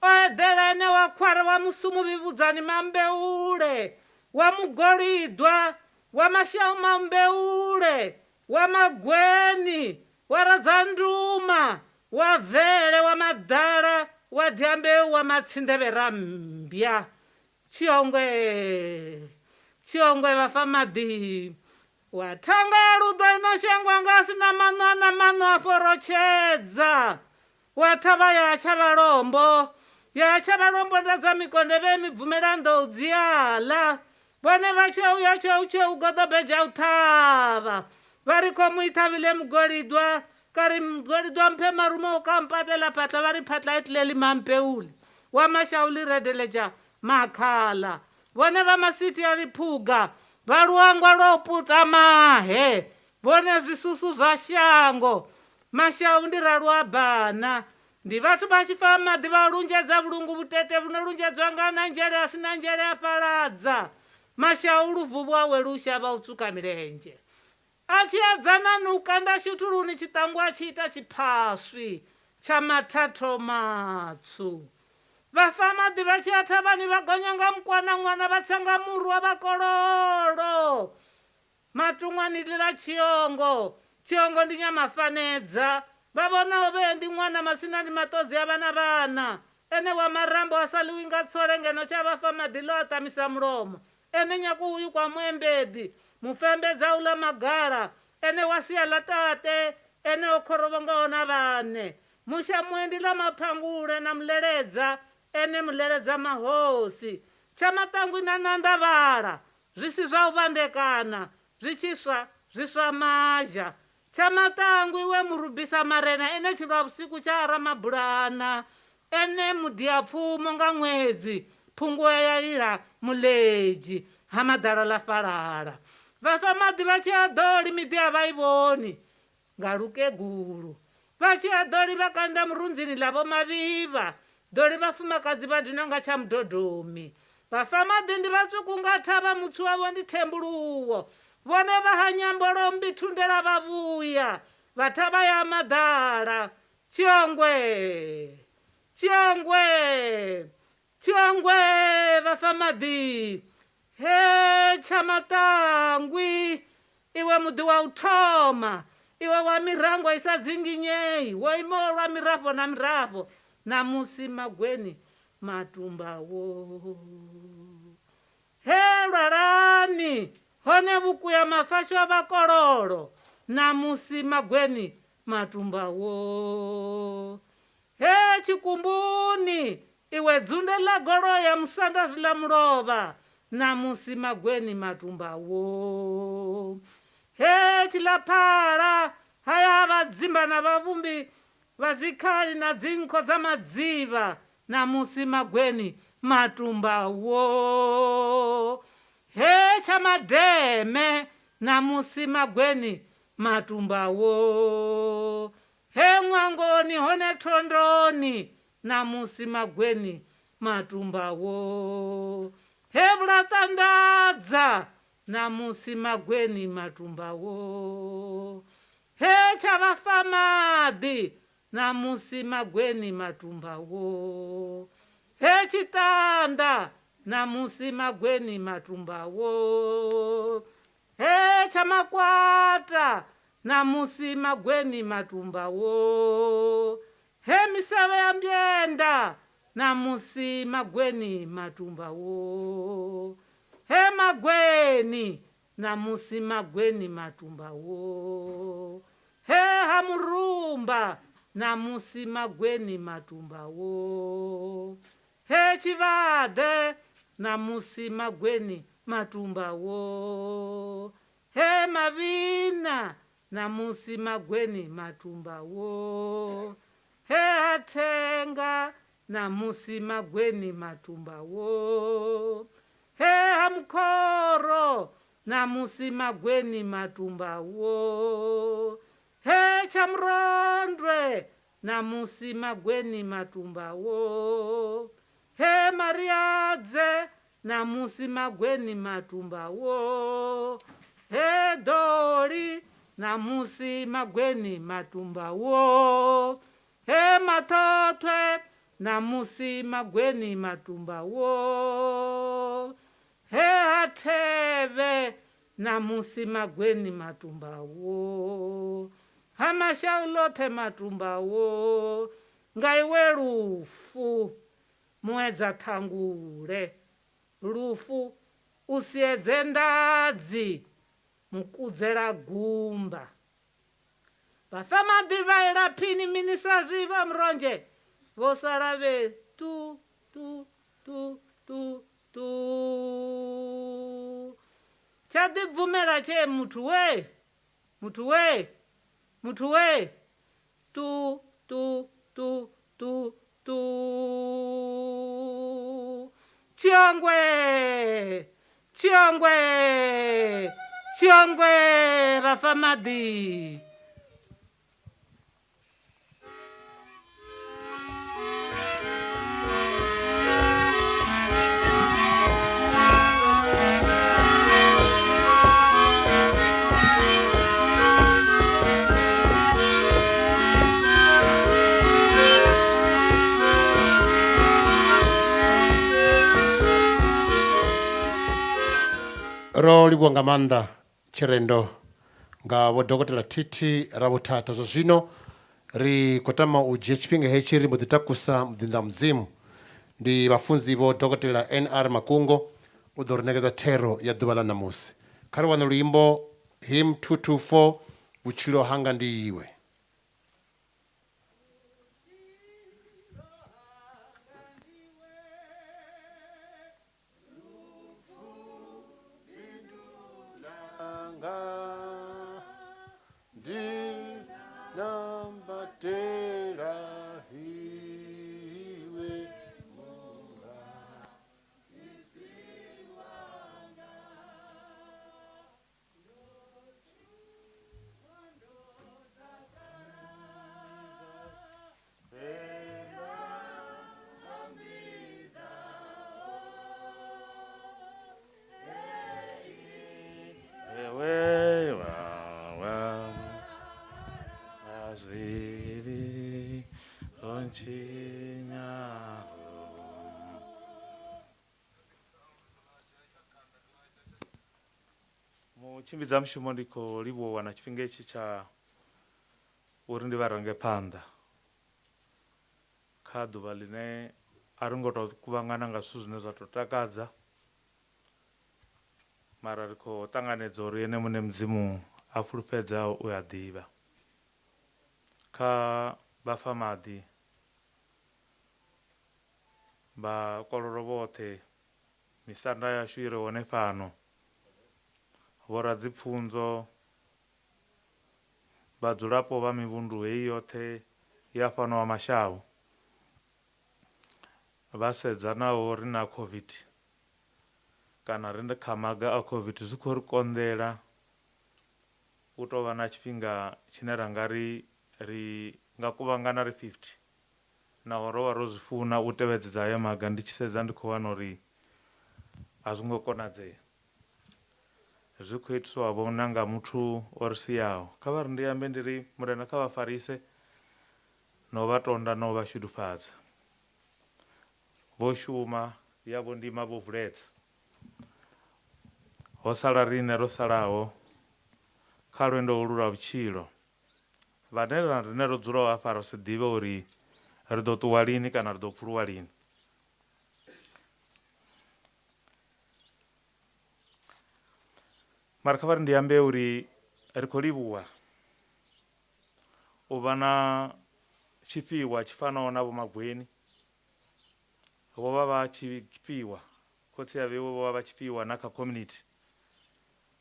O eḓela ene wa khwara wa musumuvhivhudzani mambeule. Wa mugolidwa. Wa mashau mambeule. Wa magweni. Wa radzanduma. Wa vele wa madala. Wa dyambeu wa matsindevhera mbya. Tshongwe! Tshongwe vhafamaḓi. Wa thanga ya luḓo ino shengwa nga si na maṋo na maṋo a forotshedza. Wa thavha ya tsha vhalombo. Ya tsha vhalombo ndadza mikonde vhe mibvumela nḓou dziyaḽa. Vhone vha tshou ya tshou goḓobeja u ṱhavha. Vha ri khomu i ṱhavhile mugolidwa. Ka ri mugolidwa mphe marumo o ka mpatela phatla va ri phatla e tlele mampeuli. Wa mashau li redeleja makhala. Vhone vha masiti ya ri phuga. Vha luangwa lwo puta mahe. Vhone zwisusu zwa shango. mashau ndiralwa bana ndi vathu vachifa maḓi valunjedza vulungu vutete vunolunjedzwa nga na njele asina njele apaladza mashau luvu bwawe lushava utsuka milenje achiadzana nukanda shutuluni chitangu achiita chiphaswi cha mathatho matsu vafa maḓi vachiatha vani vagonya nga mukwana n'wana vatsanga murwa vakololo matun'wanilila chiongo ndi nyamafanedza vavona ove ndi n'wana masina ndi matodzi a vana ene wa marambo asaliwi nga tsole ngeno cha vafa maḓi lo atamisa mulomo ene nyaku uyu kwa muembedi mufembedza ula magala ene wasiya la tate ene okhorovongaho na vane musha muendila maphangule na muleledza ene muleledza mahosi cha matangwi na nandavala zvisi zva uvandekana zvichisva zvisva mazha cha matangwi we murubisa marena ene chilwa vusiku cha ara mabulana ene mudiya pfumo nga n'wedzi phungu yalila muleji hamadala la falala vafa maḓi vachiadoli midiya vaivoni nga lukegulu vachiadoli vakanda murunzini lavo maviva doli vafumakadzi vadina nga cha mudodomi vafa maḓi ndi vatsvuku nga thava mutsu wavo ndi thembuluwo vone vahanyambolombi thundela vavuya vathava ya madala chiongwe vafa maḓi he cha matangwi iwe muḓi wa u thoma iwe wa mirango isa dzinginyei wo imolwa mirafho na mirafho na musi magweni matumbawo he lwalani hone vukuya mafasho vakololo na musi magweni matumbawo he chikumbuni iwe dzunde la goloya musanda zvila mulova na musi magweni matumbawo he chilaphala haya vadzimba na vavumbi vazikhali na dzinkho dza madziva na musi magweni matumbawo he cha mademe na musi magweni matumbawo he mwangoni hone thondoni na musi magweni matumbawo he vulatandadza na musi magweni matumbawo he cha vafa maḓi na musi magweni matumbawo he chitanda na musi magweni matumbawo he cha makwata na musi magweni matumbawo he miseve ya mbyenda na musi magweni matumbawo he magweni na musi magweni matumbawo he hamurumba na musi magweni matumbawo he chivade na musi magweni matumbawo he mavina na musi magweni matumbawo he hatenga na musi magweni matumbawo he hamkhoro na musi magweni matumbawo he chamrondwe na musi magweni matumbawo he mariadze na musi magweni matumbawo he doli na musi magweni matumbawo he matotwe na musi magweni matumbawo he hatheve na musi magweni matumbawo hamashaulote matumbawo ngaiwe lufu muedza thangule lufu usiedze ndadzi mukudzela gumba vafa maḓi vaela phini minisa zviva mronje vosala ve tu chadibvumela che muthu we tu chiongwe vafa maḓi ro livhuwa nga maanḓa tshirendo nga vho dokotela Titi Ravhuthata. Zwa zwino ri khou tama u dzhia tshifhinga hetshi ri mbo ḓi takusa muḓinḓa mudzimu. Ndi vhafunzi vho dokotela NR Makungo u ḓo ri ṋekedza thero ya ḓuvha ḽa ṋamusi. Kha ri wane luimbo hymn 224 vhutshilo hanga ndi iwe. Tshimbidza mushumo ndi khou livhuwa na tshifhinga itshi tsha uri ndi vharangaphanḓa kha ḓuvha ḽine a ri ngo tou kuvhangana nga zwithu zwine zwa tou takadza, mara ri khou ṱanganedza uri ene muṋe mudzimu a fulufhedza u a ḓivha. Kha vhafa maḓi vha kololo vhoṱhe, misanda yashu i re hone fhano, vhoradzipfunzo, vhadzulapo vha mivhundu heyi yoṱhe ya fhano wa Mashau, vha sedzanaho ri na COVID kana ri kha maga a COVID, zwi khou ri konḓela u tou vha na tshifhinga tshine ra nga ri nga kuvhangana ri 50 naho ro vha ro zwi funa u tevhedzedza haya maga. Ndi tshi sedza ndi khou wana uri a zwi ngo konadzea, zwi khou itiswa vho na nga muthu o ri siaho. Kha vha ri ndi ambe ndi ri murena kha vha farise no vha tonda no vha shudufhadza, vho shuma yavho ndima vho vuledza, ho sala riṋe ro salaho kha lwendo holu lwa vhutshilo, vhane rine ro dzulaho hafha ri si ḓivhe uri ri ḓo ṱuwa lini kana ri ḓo pfuluwa lini. Mara kha vha ri ndi ambe uri ri khou livhuwa u vha na tshifhiwa tshi fanaho na vho Magweni, vho vha vha tshifhiwa, khotsi ya vheiwe vho vha vha tshifhiwa na kha community,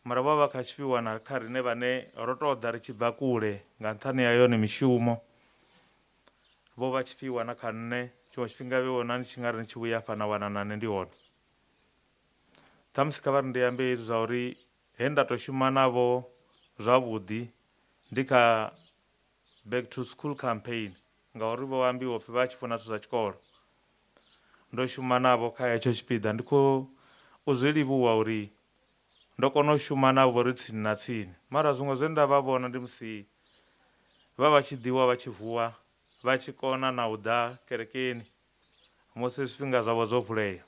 mara vho vha kha tshifhiwa na kha riṋe vhane ro tou ḓa ri tshi bva kule nga nṱhani ya yone mishumo, vho vha tshifhiwa na kha nṋe. Tshiṅwe tshifhinga vhe wona ni tshi nga ri ni tshi vhuya fana wana na nṋe ndi hone. Ṱhamusi kha vha ri ndi ambe hezwi zwa uri he nda tou shuma navho zwavhuḓi ndi kha back to school campaign, ngauri vho ambiwa pfhi vha tshi funa zwithu zwa tshikolo, ndo shuma navho kha hetsho tshipiḓa. Ndi khou zwi livhuwa uri ndo kona u shuma navho ri tsini na tsini, mara zwiṅwe zwe nda vha vhona ndi musi vha tshi ḓiwa vha tshi vuwa vha tshi kona na u ḓa kerekeni musi zwifhinga zwavho zwo vulea.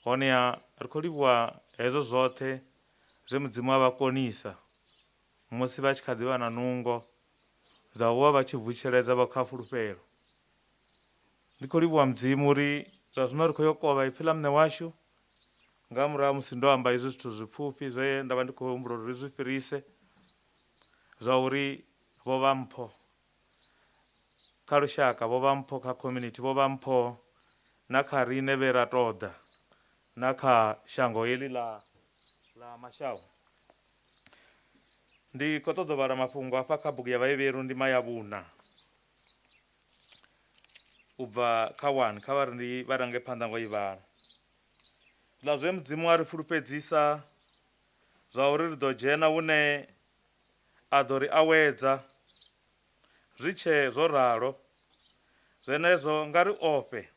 Honeha ri khou livhuwa hezwo zwoṱhe zwe mudzimu a vha konisa musi vha tshi kha ḓivha na nungo dza u vha vha tshi vutshedza vha kha fulufhelo. Ndi khou livhuwa mudzimu uri zwa zwino ri khou yo kovha ipfhi ḽa muṋe washu nga murahu musi ndo amba hezwi zwithu zwipfhufhi zwe nda vha ndi khou humbula uri zwi fhirise, zwa uri vho vha mpho kha lushaka, vho vha mpho kha community, vho vha mpho na kha riṋe vhe ra ṱoḓa na kha shango heḽi ḽa Mashau. Ndi khou ṱoḓa u vhala mafhungo afha kha bugu ya Vhayevheru ndima ya 4 u bva kha 1. Kha vha ri ndi vharangaphanḓa ngo i vhala. Zwiḽa zwe mudzimu a ri fulufhedzisa zwa uri ri ḓo dzhena hune a ḓo ri awedza, zwi tshe zwo ralo zwenezwo nga ri ofhe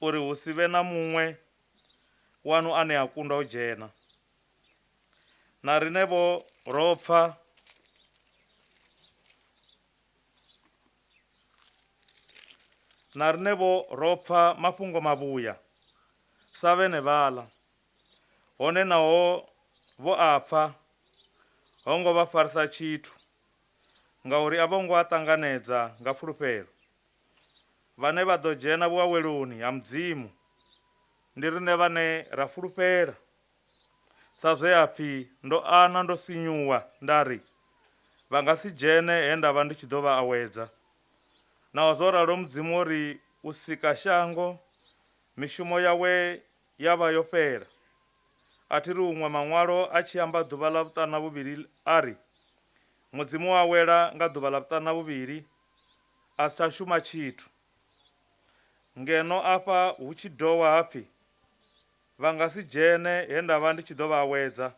uri hu si vhe na muṅwe wanu ane a kunda u dzhena. Na riṋe vho ro pfa na riṋe vho ro pfa mafhungo mavhuya sa vhene vhaḽa, hone naho vho apfa ho ngo vha farisa tshithu ngauri a vho ngo a ṱanganedza nga fulufhelo. Vhane vha ḓo dzhena vhuaweloni ha mudzimu ndi riṋe vhane ra fulufhela, sa zwe a pfhi ndo ana ndo sinyuwa nda ri vha nga si dzhene he nda vha ndi tshi ḓo vha awedza. Naho zwo ralo mudzimu o ri u sika shango mishumo yawe ya vha yo fhela. A thi ri huṅwe maṅwalo a tshi amba ḓuvha ḽa vhuṱaṋu na vhuvhili a ri mudzimu wa wela nga ḓuvha ḽa vhuṱaṋu na vhuvhili a si tsha shuma tshithu. Ngeno afha hu tshi dovha hapfi vha nga si dzhene he nda vha ndi tshi ḓo vha awedza.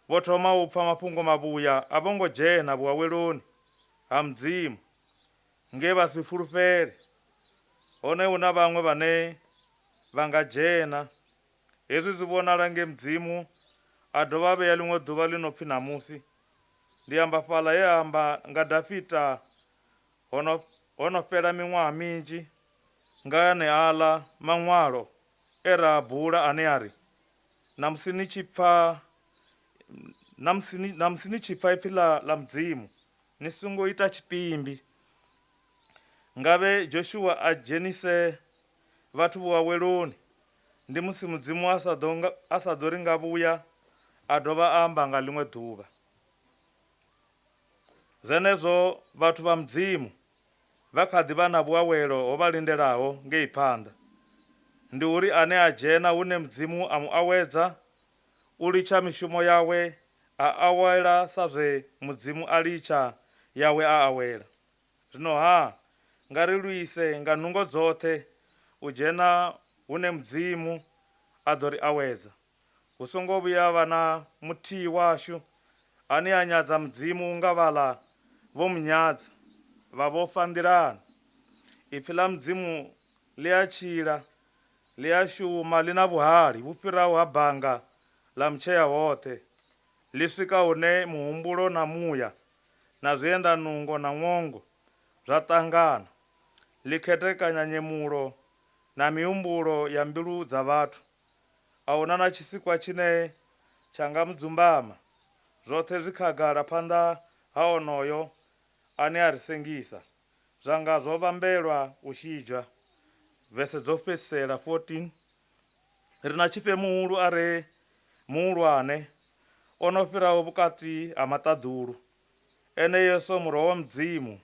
Vho thoma u pfa mafhungo mavhuya a vho ngo dzhena vhuaweloni ha mudzimu nge vha si fulufhele. Hone hu na vhaṅwe vhane vha nga dzhena. Hezwi zwi vhonala nge mudzimu a dovha a vhea ḽiṅwe ḓuvha ḽi no pfhi ṋamusi. Ndi amba fhaḽa ye amba nga Dafita ho no fhela miṅwaha minzhi nga aneaḽa maṅwalo e ra a bula ane a ri namusi ni tshi pfa ipfi ḽa mudzimu ni songo ita tshipimbi. Ngavhe Joshua a dzhenise vhathu vhuaweloni ndi musi mudzimu a sa ḓo ri nga vhuya a dovha a amba nga ḽiṅwe ḓuvha. Zwenezwo vhathu vha mudzimu vha kha ḓi vha na vhuawelo ho vha lindelaho ngei phanḓa. Ndi uri ane a dzhena hune mudzimu a mu awedza u litsha mishumo yawe a awela sa zwe mudzimu a litsha yawe a awela. Zwino nga ri lwise nga nungo dzoṱhe u dzhena hune mudzimu a ḓo ri awedza. Hu songo vhuya vha na muthihi washu ane a nyadza mudzimu nga vhaḽa vho munyadza vha vhofha nḓilani. Ipfi ḽa mudzimu ḽi a tshila, ḽi a shuma, ḽi na vhuhali vhu fhiraho ha bannga ḽa mutshea woṱhe. Ḽi swika hune muhumbulo na muya na zwiendanungo na ṅwongo zwa ṱangana. Ḽi khethekanya nyemulo na mihumbulo ya mbilu dza vhathu. A huna na tshisikwa tshine tsha nga mudzumbama. Zwoṱhe zwi khagala phanḓa ha onoyo ane a ri sengisa. Zwanga zwo vhambelwa u shidzha. Vese dzo fhedzisela 14. Ri na tshifhe muhulu a re muhulwane o no fhiraho vhukati ha maṱaḓulu. Eneyo so muroho wa mudzimu.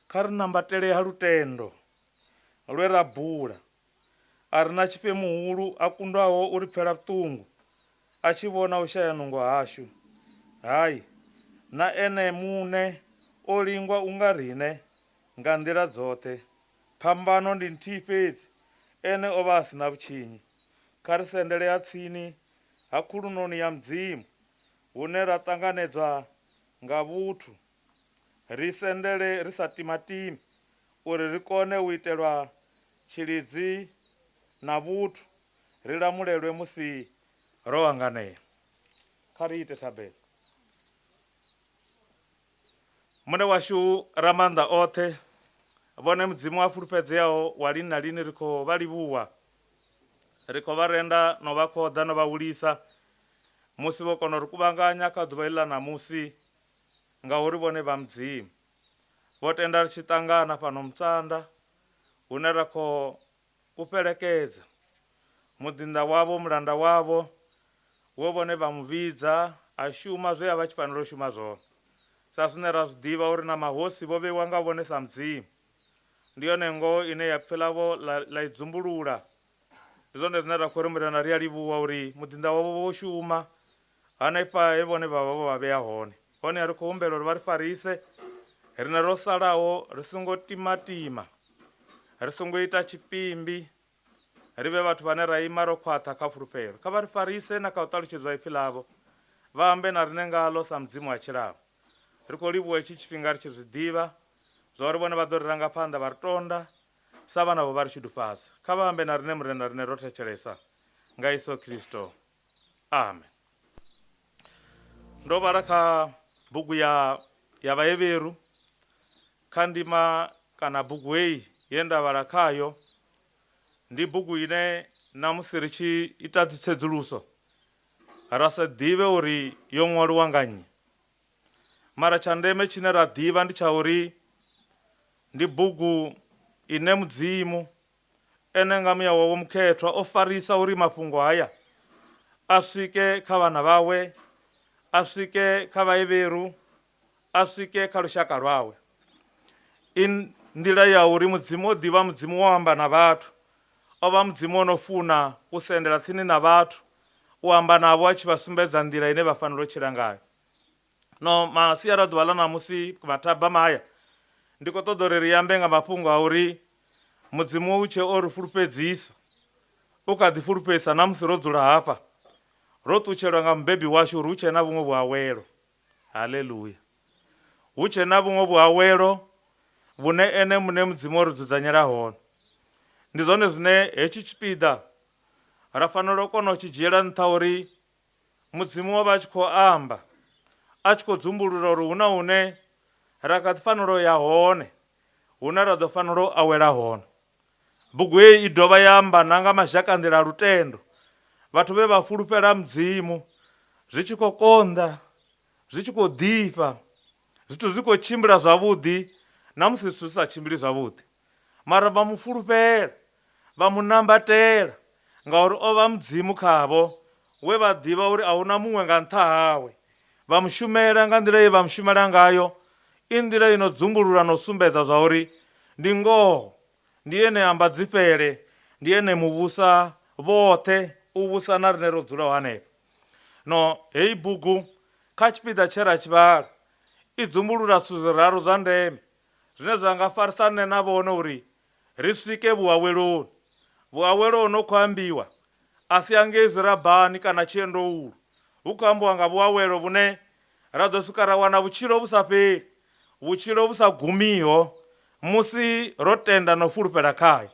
Kha ri nambatele ha lutendo lwe ra bula. A ri na tshifhe muhulu a kundwaho u ri pfela vhuṱungu a tshi vhona u shaya nungo hashu. Hai, na ene muṋe o lingwa u nga riṋe nga nḓila dzoṱhe. Phambano ndi nthihi fhedzi, ene o vha a si na vhutshinyi. Kha ri sendele ha tsini ha khulunoni ya mudzimu hune ra ṱanganedzwa nga vhuthu. Ri sendele ri sa timatimi uri ri kone u itelwa tshilidzi na vhuthu. Ri lamulelwe musi ro hanganea. Kha ri ite thabelo. Muṋe washu Ramanda oṱhe vhone mudzimu a fulufhedzeaho wa lini na lini ri khou vha livhuwa. Ri khou vha renda no vha khoḓa no vha hulisa musi vho kona u ri kuvhanganya kha ḓuvha iḽi ḽa ṋamusi ngauri vhone vha mudzimu. Vho tenda ri tshi ṱangana fhano Musanda hune ra khou u fhelekedza muḓinḓa wavho mulanda wavho wo vhone vha mu vhidza a shuma zwe a vha tshi fanela u shuma zwone. Sa zwine ra zwi ḓivha uri na mahosi vho vheiwa nga vhone sa mudzimu. Ndi yone ngoho ine ya pfhi ḽavho ḽa i dzumbulula. Ndi zwone zwine ra khou ri murena ri a livhuwa uri muḓinḓa wavho vho shuma hanefha he vhone vha vha vho vha vhea hone. Hone ri khou humbela uri vha ri farise riṋe ro salaho ri songo timatima, ri songo ita tshipimbi, ri vhe vhathu vhane ra ima ro khwaṱha kha fulufhelo. Kha vha ri farise na kha u ṱalutshedzwa ipfi ḽavho vha ambe na riṋe ngaḽo sa mudzimu wa tshilaho. Ri khou livhuwa hetshi tshifhinga ri tshi zwi ḓivha zwa uri vhone vha ḓo ri ranga phanḓa vha ri tonda sa vhana vho vha ri tshidufhadza. Kha vha ambe na riṋe murena riṋe ro thetshelesa nga Yesu Kristo. Amen. Ndo vhala kha bugu ya Vhahevheru kha ndima kana bugu heyi ye nda vhala khayo ndi bugu ine namusi ri tshi ita dzitsedzuluso ra se ḓivhe uri yo ṅwaliwa nga nnyi, mara tsha ndeme tshine ra ḓivha ndi tsha uri ndi bugu ine mudzimu ene nga muya wawe mukhethwa o farisa uri mafhungo haya a swike kha vhana vhawe, a swike kha vhaevheru, a swike kha lushaka lwawe. I nḓila ya uri mudzimu o ḓivha mudzimu wo amba na vhathu, o vha mudzimu o no funa u sendela tsini na vhathu, u amba navho a tshi vha sumbedza nḓila ine vha fanela u tshila ngayo. No masiara ḓuvha ḽa ṋamusi mathaba maya ndi khou ṱoḓa uri ri ambe nga mafhungo a uri mudzimu u tshe o ri fulufhedzisa, u kha ḓi fulufhedzisa na musi ro dzula hafha ro ṱutshelwa nga mubebi washu uri hu tshe na vhuṅwe vhuawelo. Haleluya. Hu tshe na vhuṅwe vhuawelo vhune ene muṋe mudzimu o ri dzudzanyela hone. Ndi zwone zwine hetshi tshipiḓa ra fanela u kona u tshi dzhiela nṱha uri mudzimu wa vha a tshi khou amba, a tshi khou dzumbulula uri hu na hune ra kha ḓi fanela u ya hone, hune ra ḓo fanela u awela hone. Bugu heyi i dovha ya amba na nga mazhaka nḓila a lutendo, vhathu vhe vha fulufhela mudzimu, zwi tshi khou konḓa, zwi tshi khou ḓifha, zwithu zwi khou tshimbila zwavhuḓi na musi zwithu zwi sa tshimbili zwavhuḓi, mara vha mu fulufhela, vha mu nambatela ngauri o vha mudzimu khavho, we vha ḓivha uri a huna muṅwe nga nṱha hawe. Vha mu shumela nga nḓila ye vha mu shumela ngayo, i nḓila ino dzumbulula na u sumbedza zwa uri ndi ngoho, ndi ene amba dzifhele, ndi ene muvhusa vhoṱhe, u vhusa na rine ro dzulaho hanefha. No heyi bugu kha tshipiḓa tshe ra tshivhala i dzumbulula zwithu zwiraru zwa ndeme zwine zwa nga farisana na vhone uri ri swike vhuaweloni. Vhuawelo no khou ambiwa a si angei zwirabani kana tshiendoulu, hu khou ambiwa nga vhuawelo vhune ra ḓo swika ra wana vhutshilo vhu sa fheli, vhutshilo vhu sa gumiho musi ro tenda na u fulufhela khayo.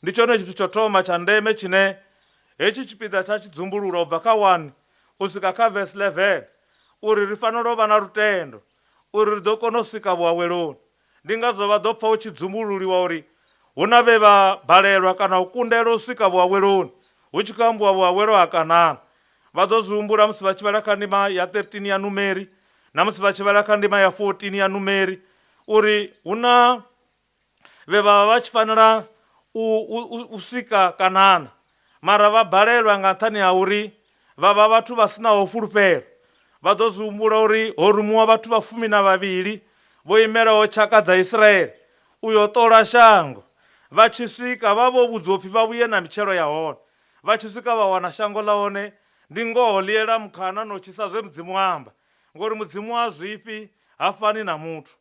Ndi tshone tshithu tsho thoma tsha ndeme tshine hetshi tshipiḓa tsha tshi dzumbulula u bva kha 1 u swika kha verse 11 uri ri fanela u vha na lutendo uri ri ḓo kona u swika vhuaweloni. Ndi ngazwo vha ḓo pfha hu tshi dzumbululiwa uri hu na vhe vha balelwa kana u kundelwa u swika vhuaweloni, hu tshi khou ambiwa vhuawelo ha Kanana. Vha ḓo zwi humbula musi vha tshi vhala kha ndima ya 13 ya Numeri na musi vha tshi vhala kha ndima ya 14 ya Numeri uri hu na vhe vha tshi fanela u swika Kanana, mara vha balelwa nga nṱhani ha uri vha vha vhathu vha sinaho fulufhelo. Vha ḓo zwi humbula uri ho rumiwa vhathu vha 12 vho imelaho tshaka dza Israele u yo ṱola shango. Vha tshi swika vha vho vhudzwa upfhi vha vhuye na mitshelo ya hone. Vha tshi swika vha wana shango ḽa hone ndi ngoho liela mukhana no tshisa zwe mudzimu amba, ngori mudzimu wa zwifhi ha fani na muthu.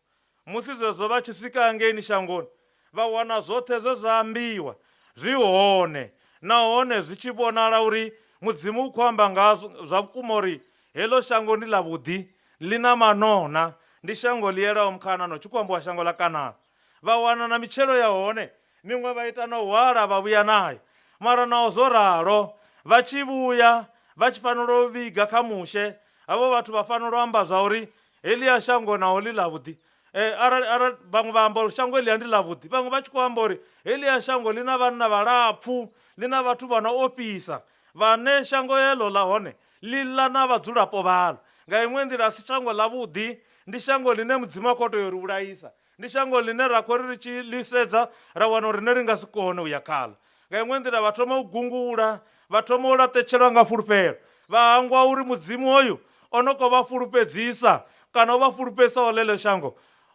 Musi zwezwo vha tshi swika ngeini shangoni vha wana zwoṱhe zwe zwa ambiwa zwi hone, nahone zwi tshi vhonala uri mudzimu u khou amba ngazwo zwa vhukuma uri heḽo shango ndi ḽa vhuḓi, ḽi na manona, ndi shango lielaho mukhanano, tshi khou ambiwa shango ḽa Kanana. Vha wana na mitshelo ya hone, miṅwe vha ita na u hwala vha vhuya nayo, mara naho zwo ralo vha tshi vhuya vha tshi fanela u vhiga kha mushe, havho vhathu vha fanela u amba zwa uri heḽiya shango naho ḽi ḽa vhuḓi. Arali vhaṅwe vha amba uri shango heḽiya ndi ḽa vhuḓi, vhaṅwe vha tshi khou amba uri heḽiya shango ḽi na vhanna vhalapfhu, ḽi na vhathu vha no ofhisa, vhane shango heḽo ḽa hone ḽi ḽa na vhadzulapo vhaḽo. Nga iṅwe nḓila si shango ḽa vhuḓi, ndi shango ḽine mudzimu a khou tea u ri vhulaisa, ndi shango ḽine ra khou ri tshi ḽi sedza ra wana uri rine ri nga si kone u ya khaḽo. Nga iṅwe nḓila vha thoma u gungula, vha thoma u laṱetshelwa nga fulufhelo, vha hangwa uri mudzimu hoyu o no khou vha fulufhedzisa kana u vha fulufhedzisaho ḽeḽo shango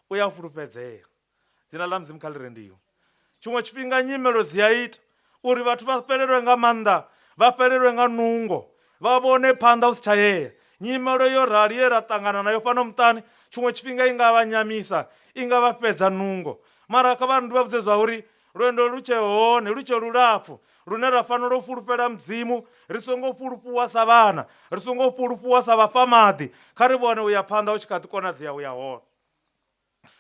u ya fulufhedzea. Dzina ḽa mudzimu kha ḽi rendiwe. Tshiṅwe tshifhinga nyimelo dzi a ita uri vhathu vha fhelelwe nga maanḓa, vha fhelelwe nga nungo, vha vhone phanḓa hu si tsha yea. Nyimelo yo rali ye ra ṱangana nayo fhano muṱani tshiṅwe tshifhinga i nga vha nyamisa, i nga vha fhedza nungo, mara kha vha ndi vha vhudze zwa uri lwendo lu tshe hone, lu tshe lulapfhu, lune ra fanela u fulufhela mudzimu, ri songo fulufhuwa sa vhana, ri songo fulufhuwa sa vhafa maḓi. Kha ri vhone u ya phanḓa hu tshi kha ḓi konadzea u ya hone.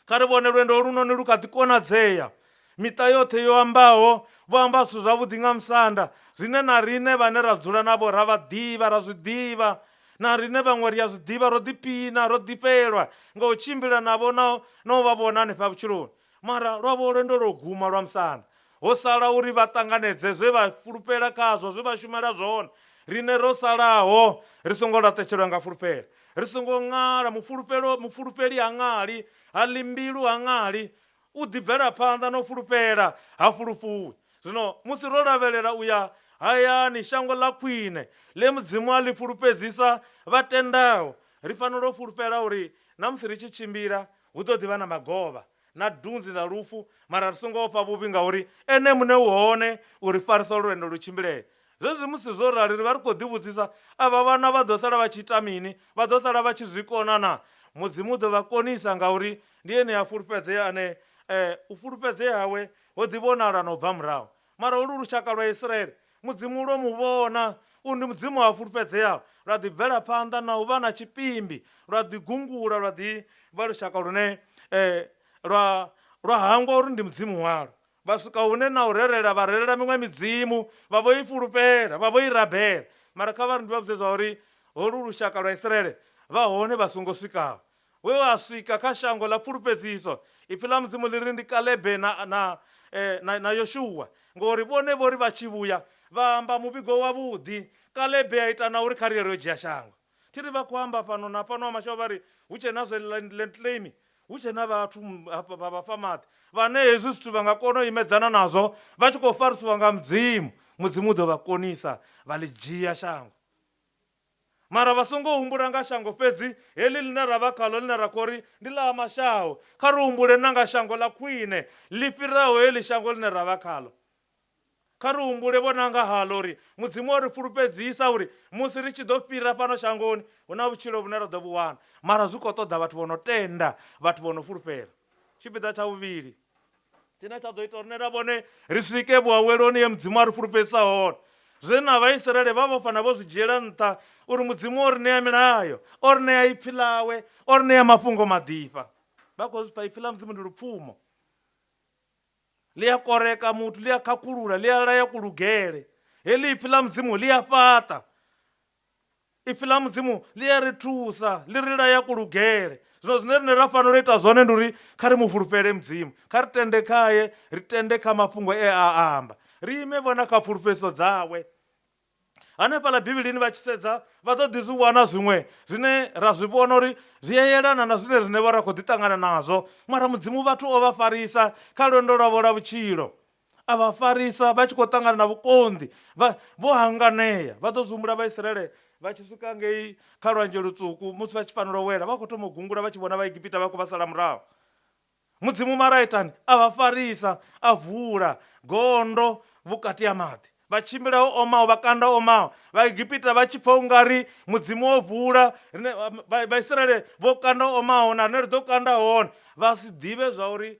Kha ri vhone lwendo lunoni lu kha ḓi konadzea. Miṱa yoṱhe yo ambaho vho amba zwithu zwavhuḓi nga musanda, zwine na rine vhane ra dzula navho ra vha ḓivha, ra zwi ḓivha, na rine vhaṅwe ri a zwi ḓivha, ro ḓiphina, ro ḓifhelwa nga u tshimbila navho na u vha vhona hanefha vhutshiloni. Mara lwavho lwendo lwo guma lwa musanda, ho sala uri vha ṱanganedze zwe vha fulufhela khazwo, zwe vha shumela zwone. rine ro salaho ri songo laṱetshelwa nga fulufhelo, ri songo ṅala. Mufulufheli ha ṅali, ha limbilu ha ṅali, u ḓibvela phanḓa no fulufhela ha fulufhuwi. Zwino musi ro lavhelela uya hayani shango ḽa khwine ḽe mudzimu a ḽi fulufhedzisa vhatendaho, ri fanela u fulufhela uri na musi ri tshi tshimbila hu ḓo ḓivha na magovha na dunzi na lufu, mara ri songo pfa vhuvhi ngauri ene muṋe u hone uri farisa lwendo lu tshimbilele. Zwezwi musi zwo rali ri vha ri khou ḓivhudzisa avha vhana vha ḓo sala vha tshi ita mini, vha ḓo sala vha tshi zwi kona na. Mudzimu u ḓo vha konisa ngauri ndi ene a fulufhedzea ane u fulufhedzea hawe ho ḓivhonala na u bva murahu. Mara holu lushaka lwa Israele mudzimu lwo mu vhona u ndi mudzimu wa fulufhedzeaho, lwa ḓi bvela phanḓa na u vha na tshipimbi, lwa ḓi gungula, lwa ḓi vha lushaka lune lwa hangwa uri ndi mudzimu walo. Vha swika hune na u relela vha relela miṅwe midzimu, vha vho i fulufhela, vha vho i rabela. Mara kha vha ri ndi vha vhudze zwa uri holu lushaka lwa Israele vha hone vha songo swikaho. We wa swika kha shango ḽa fulufhedziso, ipfhi ḽa mudzimu ḽi ri ndi Kalebe na Yoshuwa, ngori vhone vho ri vha tshi vhuya vha amba muvhigo wavhuḓi. Kalebe a ita na uri kha ri yo dzhia shango. Thi ri vha khou amba fhano na fhano ha mashavho vha ri hu tshe na zwe land claim, hu tshe na vhathu vha vhafa maḓi vhane hezwi zwithu vha nga kona u imedzana nazwo vha tshi khou farisiwa nga mudzimu. Mudzimu u ḓo vha konisa vha ḽi dzhia shango. Mara vha songo humbula nga shango fhedzi heḽi ḽine ra vha khaḽo ḽine ra khou ri ndi ḽa mashaho, kha ri humbule na nga shango ḽa khwine ḽi fhiraho heḽi shango ḽine ra vha khaḽo. Kha ri humbule vhona nga haḽo uri mudzimu o ri fulufhedzisa uri musi ri tshi ḓo fhira fhano shangoni hu na vhutshilo vhune ra ḓo vhu wana. Mara zwi khou ṱoḓa vhathu vho no tenda, vhathu vho no fulufhela. Tshipiḓa tsha vhuvhili tshine tsha ḓo ita uri ra vhone ri swike vhuaweloni ye mudzimu a ri fulufhedzisa hone, zwe na Vhaisraele vha vho fana vho zwi dzhiela nṱha uri mudzimu o ri ṋea milayo, o ri ṋea ipfhi ḽawe, o ri ṋea mafhungo maḓifha. Vha khou zwi pfha ipfhi ḽa mudzimu ndi lupfumo, ḽi a koreka muthu, ḽi a khakhulula, ḽi a laya kulugele. Heḽi ipfhi ḽa mudzimu ḽi a fhaṱa, ipfhi ḽa mudzimu ḽi a ri thusa, ḽi ri laya kulugele. Zwino zwine rine ra fanela u ita zwone ndi uri kha ri mu fulufhele mudzimu, kha ri tende khaye, ri tende kha mafhungo a amba, ri ime vhona kha fulufhedziso dzawe. Hanefhaḽa Bivhilini vha tshi sedza vha ḓo ḓi zwi wana zwiṅwe zwine ra zwi vhona uri zwi a yelana na zwine rine vha ra khou ḓi ṱangana nazwo. Mara mudzimu vhathu o vha farisa kha lwendo lwavho lwa vhutshilo, a vha farisa vha tshi khou ṱangana na vhukonḓi, vho hanganea. Vha ḓo zwi humbula Vhaisraele vha tshi swika ngei kha lwanzhe luṱuku musi vha tshi fanela u wela, vha khou thoma u gungula vha tshi vhona Vhaigipita vha khou vha sala murahu. Mudzimu mara itani a vha farisa, a vula gondo vhukati ha maḓi, vha tshimbila o omaho, vha kanda omaho. Vhaigipita vha tshi pfha u nga ri mudzimu o vula, Vhaisraele vho kanda omaho na rine ri ḓo kanda hone, vha si ḓivhe zwa uri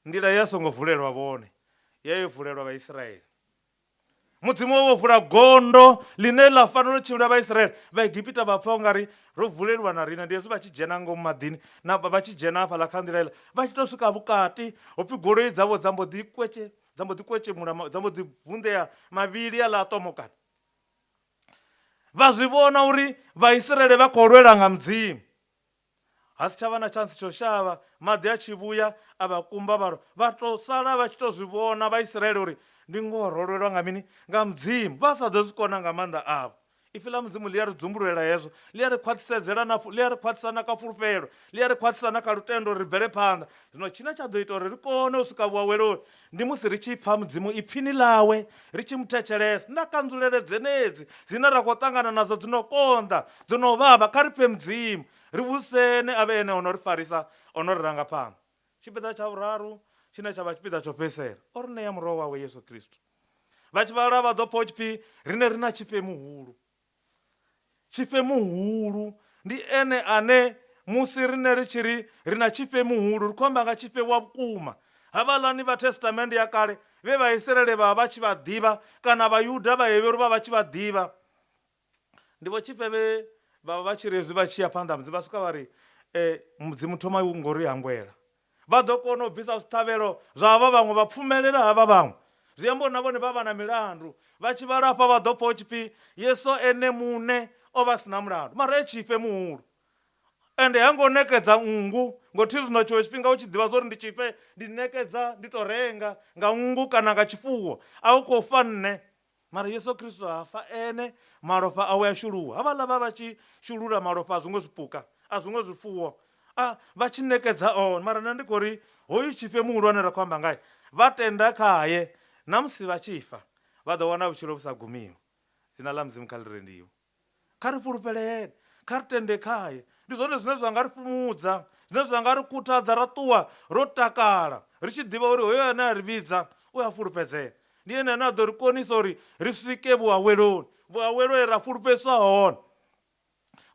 nḓila ye a songo vulelwa vhone ye yo vulelwa Vhaisraele. Mudzimu wo vula gondo ḽine ḽa fanela u tshimbila Vhaisraele. Vhaigipita vha pfha u nga ri ro vuleliwa na rine, ndi hezwi vha tshi dzhena ngomu maḓini na vha tshi dzhena hafhaḽa kha nḓila iḽa, vha tshi tou swika vhukati hopfi goloi dzavho dza mbo ḓi kwetshemula, dza mbo ḓi vunḓea mavhili aḽa a ṱomokana. Vha zwi vhona uri Vhaisraele vha khou lwela nga mudzimu, ha si tsha vha na tshantsi tsho shavha. Maḓi a tshi vhuya a vha kumba vha tou sala vha tshi tou zwi vhona Vhaisraele uri ndi ngoho ro lwelwa nga mini, nga mudzimu. Vha sa ḓo zwi kona nga maanḓa avho. Ipfhi ḽa mudzimu ḽi a ri dzumbululela hezwo, ḽi a ri khwaṱhisedzela, ḽi a ri khwaṱhisa na kha fulufhelo, ḽi a ri khwaṱhisa na kha lutendo uri ri bvele phanḓa. Zwino tshine tsha ḓo ita uri ri kone u swika vhuaweloni ndi musi ri tshi pfha mudzimu ipfhini ḽawe, ri tshi mu thetshelesa. Na kanzulele dzenedzi dzine ra khou ṱangana nadzo dzi no konḓa, dzo no vhavha, kha ri pfhe mudzimu, ri vhusene a vhe ene o no ri farisa, o no ri ranga phanḓa. Tshipiḓa tsha vhuraru tshine tsha vha tshipiḓa tsho fhedzisela, o ri ṋea muroho wawe Yesu Kristo. Vha tshi vhala vha ḓo pfha u tshipfi rine ri na tshifhe muhulu. Tshifhe muhulu ndi ene ane musi rine ri tshi ri ri na tshifhe muhulu ri khou amba nga tshifhe wa vhukuma. Havhaḽani vha Testament ya kale vhe Vhaisraele vha vha tshi vha ḓivha, kana Vhayuda vha hevheru vha tshi vha ḓivha, ndivho tshifhe vhe vha tshi ri hezwi vha tshi ya phanḓa mudzimu vha swika vha ri mudzimu thoma ngori hangwela. Vha ḓo kona u bvisa zwiṱhavhelo zwa havha vhaṅwe, vha pfumelela havha vhaṅwe. Zwi amba uri na vhone vha vha na milandu, vha tshi vhala hafha vha ḓo pfha u tshipfi Yesu ene muṋe o vha sina mulandu, mara e tshifhe muhulu. Ende ha ngo nekedza nngu, ngo thi zwino tshiṅwe tshifhinga u tshi ḓivha zwa uri ndi tshifhe ndi nekedza, ndi tou renga nga nngu kana nga tshifuwo, a u khou fa nne. mara Yesu Kristo hafa ene malofha awe a shuluwa. Havhaḽa vha tshi shulula malofha a zwiṅwe zwipuka a zwiṅwe zwifuwo vha tshi ṋekedza one, mara nṋe ndi khou ri hoyu tshifhe muhulwane ra khou amba ngaye vha tenda khaye na musi vha tshi fa vha ḓo wana vhutshilo vhu sa gumiho. Dzina ḽa Mudzimu kha ḽi rendiwe. Kha ri fhulufhelele, kha ri tende khaye. Ndi zwone zwine zwa nga ri fhumudza, zwine zwa nga ri khuthadza, ra ṱuwa ro takala ri tshi ḓivha uri hoyo ane a ri vhidza u a fulufhedzea. Ndi ene ane a ḓo ri konisa uri ri swike vhuaweloni, vhuawelo he ra fulufhedziswa hone,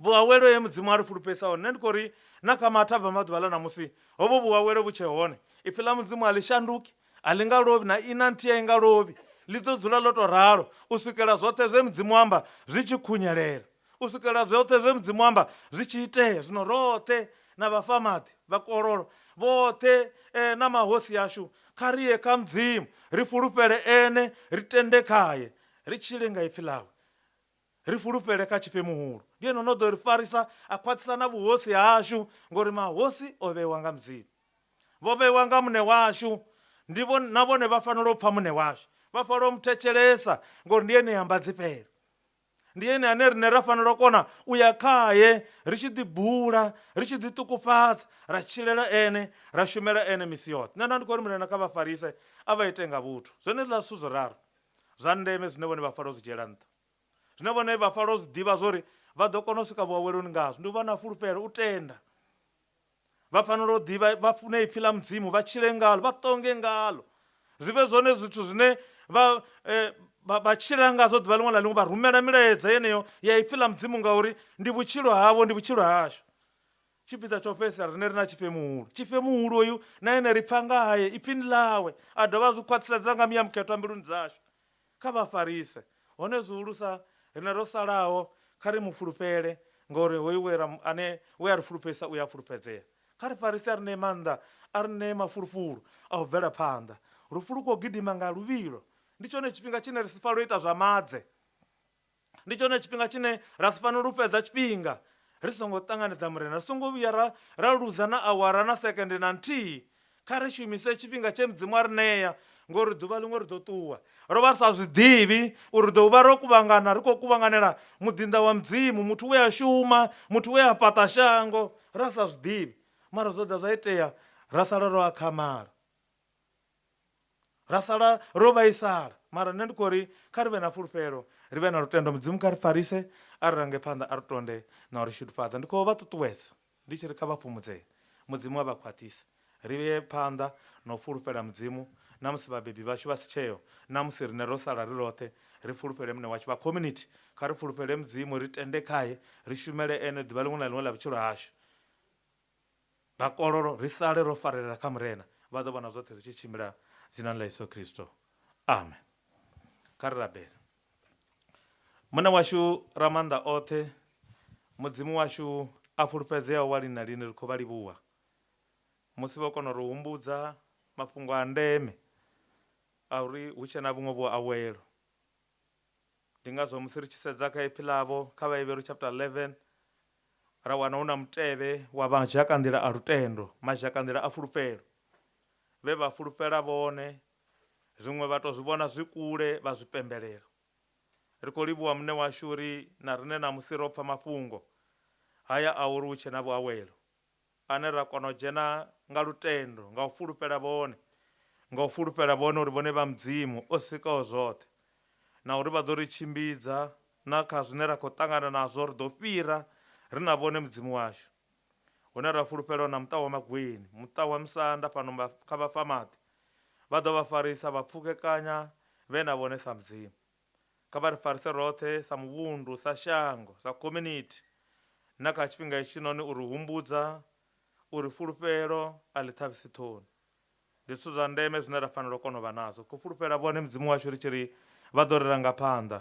vhuawelo he Mudzimu a ri fulufhedzisa hone. Nṋe ndi khou ri na kha mathabva maḓuvha ḽa ṋamusi hovho vhuawelo vhu tshe hone, ipfhi ḽa Mudzimu a ḽi shanduki, a ḽi nga lovhi, na ina nthihi i nga lovhi, ḽi ḓo dzula ḽo to ralo u swikela zwoṱhe zwe Mudzimu amba zwi tshi khunyelela, u swikela zwoṱhe zwe Mudzimu amba zwi tshi itea. Zwino roṱhe na vhafamaḓi, vhakololo vhoṱhe na mahosi ashu, kha ri ye kha Mudzimu ri fulufhele ene, ri tende khaye, ri tshile nga ipfhi ḽawe, ri fulufhele kha tshifhe muhulu. Ndi ene no ḓo ri farisa a khwaṱhisa na vhuhosi hashu, ngori mahosi o vheiwa nga Mudzimu, vho vheiwa nga muṋe washu. Na vhone vha fanela u pfha muṋe washu, vha fanela u muthetshelesa ngori ndi ene amba dzifhelo. Ndi ene ane riṋe ra fanela u kona u ya khaye ri tshi ḓibula, ri tshi ḓiṱukufhadza, ra tshilela ene, ra shumela ene misi yoṱhe. Nṋe ndi khou ri mulena kha vha farise a vha ite nga vhuthu zwenezwiḽa zwithu zwiraru zwa ndeme zwine vhone vha fanela u zwi dzhiela nṱha, zwine vhone vha fanela u zwi ḓivha zwori vha ḓo kona u swika vhuaweloni ngazwo. Ndi u vha na fulufhelo, u tenda. Vha fanela u ḓivha, vha fune ipfhi ḽa Mudzimu, vha tshile ngalo, vha ṱonge ngalo, zwi vhe zwone zwithu zwine vha tshila ngazwo ḓuvha ḽiṅwe na ḽiṅwe, vha rumela milaedza yeneyo ya ipfhi ḽa Mudzimu ngauri ndi vhutshilo havho, ndi vhutshilo hashu. Tshipiḓa tsho fhedzisela riṋe ri na tshifhe muhulu, tshifhe muhulu oyu na ene ri pfha ngaye, ipfhini ḽawe, a dovha a zwi khwaṱhisedza nga miya mukhetho wa mbiluni dzashu. Kha vha farise hone zwihulusa riṋe ro salaho, kha ri mu fulufhele ngori hoyu we a ri fulufhedzisa u ya fulufhedzea. Kha ri farise a ri ṋee maanḓa, a ri ṋee mafulufulu a u bvela phanḓa. Lufu lu khou gidima nga luvhilo. Ndi tshone tshifhinga tshine ri si fanela u ita zwa madze, ndi tshone tshifhinga tshine ra si fanela u fhedza tshifhinga ri songo ṱanganedza murena, ri songo vhuya ra luza na awara na sekende na nthihi. Kha ri shumise tshifhinga tshe Mudzimu a ri ṋea ngori ḓuvha ḽiṅwe ri ḓo ṱuwa ro vha ri sa zwi ḓivhi uri ḓo vha ro kuvhangana, ri khou kuvhanganela muḓinḓa wa Mudzimu, muthu we a shuma, muthu we a fhaṱa shango, ra sa zwi ḓivhi. Mara zwo ḓa zwa itea ra sala ro akhamala, ra sala ro vhaisala. Mara nṋe ndi khou ri kha ri vhe na fulufhelo, ri vhe na lutendo. Mudzimu kha ri farise, a ri range phanḓa, a ri tonde na u ri shudufhadza. Ndi khou vha ṱuṱuwedza ndi tshi ri kha vha fhumudzee, Mudzimu a vha khwaṱhisa, ri vhe phanḓa na u fulufhela Mudzimu. Na musi vhabebi vhashu vha si tsheo, na musi riṋe ro sala ri roṱhe, ri fulufhele muṋe washu. Vha community kha ri fulufhele Mudzimu, ri tende khaye, ri shumele ene ḓuvha ḽiṅwe na ḽiṅwe ḽa vhutshilo hashu. Vhakololo ri sale ro farelela kha murena, vha ḓo vhona zwoṱhe zwi tshi tshimbila dzinani ḽa Yesu Kristo. Amen. Kha ri rabele. Muṋe washu ra maanḓa oṱhe, Mudzimu washu a fulufhedzeaho wa lini na lini, ri khou vha livhuwa musi vho kona u ri humbudza mafhungo a ndeme a uri hu tshe na vhuṅwe vhuawelo. Ndi ngazwo musi ri tshi sedza kha ipfhi ḽavho kha Vhahevheru chapter 11 ra wana hu na mutevhe wa mazhakanḓila a lutendo, mazhakanḓila a fulufhelo, vhe vha fulufhela vhone, zwiṅwe vha to zwi vhona zwi kule, vha zwi pembelela. Ri khou livhuwa muṋe washu uri na riṋe na musi ro pfha mafhungo haya a uri hu tshe na vhuawelo ane ra kona u dzhena nga lutendo, nga u fulufhela vhone, nga u fulufhela vhone uri vhone vha Mudzimu o sikaho zwoṱhe, na uri vha ḓo ri tshimbidza na kha zwine ra khou ṱangana nazwo, ri ḓo fhira ri na vhone Mudzimu washu. Hune ra fulufhela na muṱa wa Magweni, muṱa wa Musanda fhano kha Vhafamaḓi, vha ḓo vha farisa, vha pfukekanya, vhe na vhone sa Mudzimu. Kha vha ri farise roṱhe sa muvhundu, sa shango, sa community, na kha tshifhinga hetshinoni uri humbudza uri fulufhelo a ḽi ṱhavhisi ṱhoni. Ndi zwithu zwa ndeme zwine ra fanela u kona u vha nazwo, khou fulufhela vhone Mudzimu washu ri tshi ri vha ḓo ri ranga phanḓa.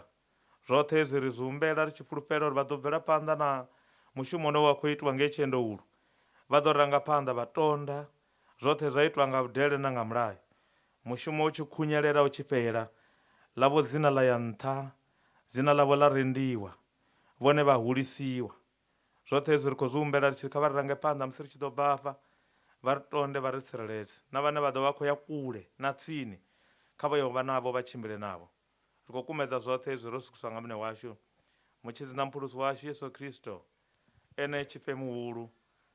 Zwoṱhe hezwi ri zwi humbela ri tshi fulufhela uri vha ḓo bvela phanḓa na mushumo une wa khou itiwa ngei Tshiendoulu, vha ḓo ranga phanḓa, vha tonda, zwoṱhe zwa itiwa nga vhudele na nga mulayo. Mushumo u tshi khunyelela u tshi fhela, ḽavho dzina ḽa ya nṱha, dzina ḽavho ḽa rendiwa, vhone vha hulisiwa. Zwoṱhe hezwi ri khou zwi humbela ri tshi kha vha ri range phanḓa musi ri tshi ḓo bvafha, vha ri tonde, vha ri tsireledze. Na vhane vha ḓo vha khou ya kule na tsini, kha vha yo vha navho, vha tshimbile navho. ri khou kumedza zwoṱhe hezwi ro swikiswa nga mune washu mutshidzi na mphulusi washu Yesu Kristo ene tshifhe muhulu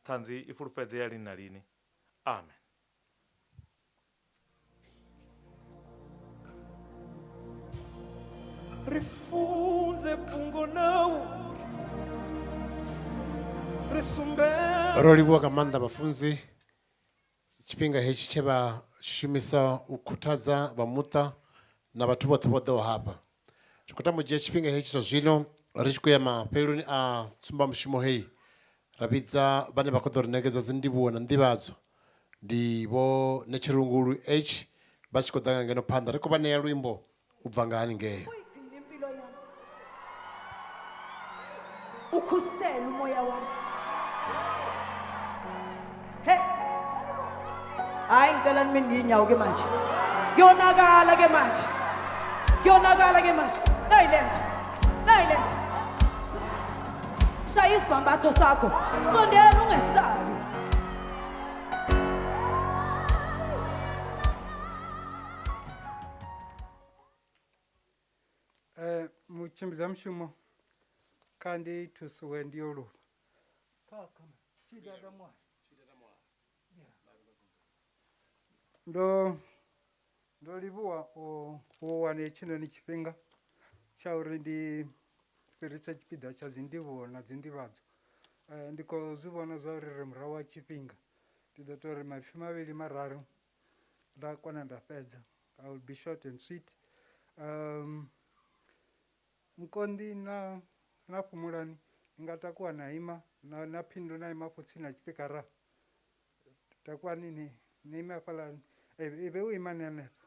ṱhanzi i fulufhedzea lini na lini. Amen. ri funze pungo nau ri sumbe ro livhuwa nga maanḓa vhafunzi tshifhinga hetshi tshe vha shumisa u khuthadza vha muṱa na vhathu vhoṱhe vho ḓeho hafha. Ri khou tama u dzhia tshifhinga hetshi zwa zwino ri tshi khou ya mafheloni a tsumbamushumo heyi ra vhidza vhane vha khou ḓo ri nekedza dzi ndivhuwo na nḓivhadzo ndi vho Netshirungulu H vha tshi khou ḓa nga ngeno phanḓa ri khou vha ṋea luimbo u bva nga haningeo. Ukhusela umoya wami. He. Hayi ngicela nimi ngiyinyawo ke manje. Kuyonakala ke manje. Kuyonakala ke manje. Nayilento. Nayilento. Shaya isibhambatho sakho. Sondela ungesabi. Mutshimbidza mushumo kandi thusiwe ndiyo luva ndo livhuwa u wane tshinoni tshifhinga tsha uri ndi fhirise tshipiḓa tsha dzi ndivhuwo na dzi ndivhadzo. Ndi khou zwi vhona zwa uri ri murahu wa tshifhinga ndi ḓo tou ri maipfi mavhili mararu nda kona nda fhedza. I will be short and sweet. Nkondi na Fumulani nga takuwa na ima na Phindu na ima hapo tsini na tshipikara takuwa nini ni ima hafhaḽani ive u ima ni hanefho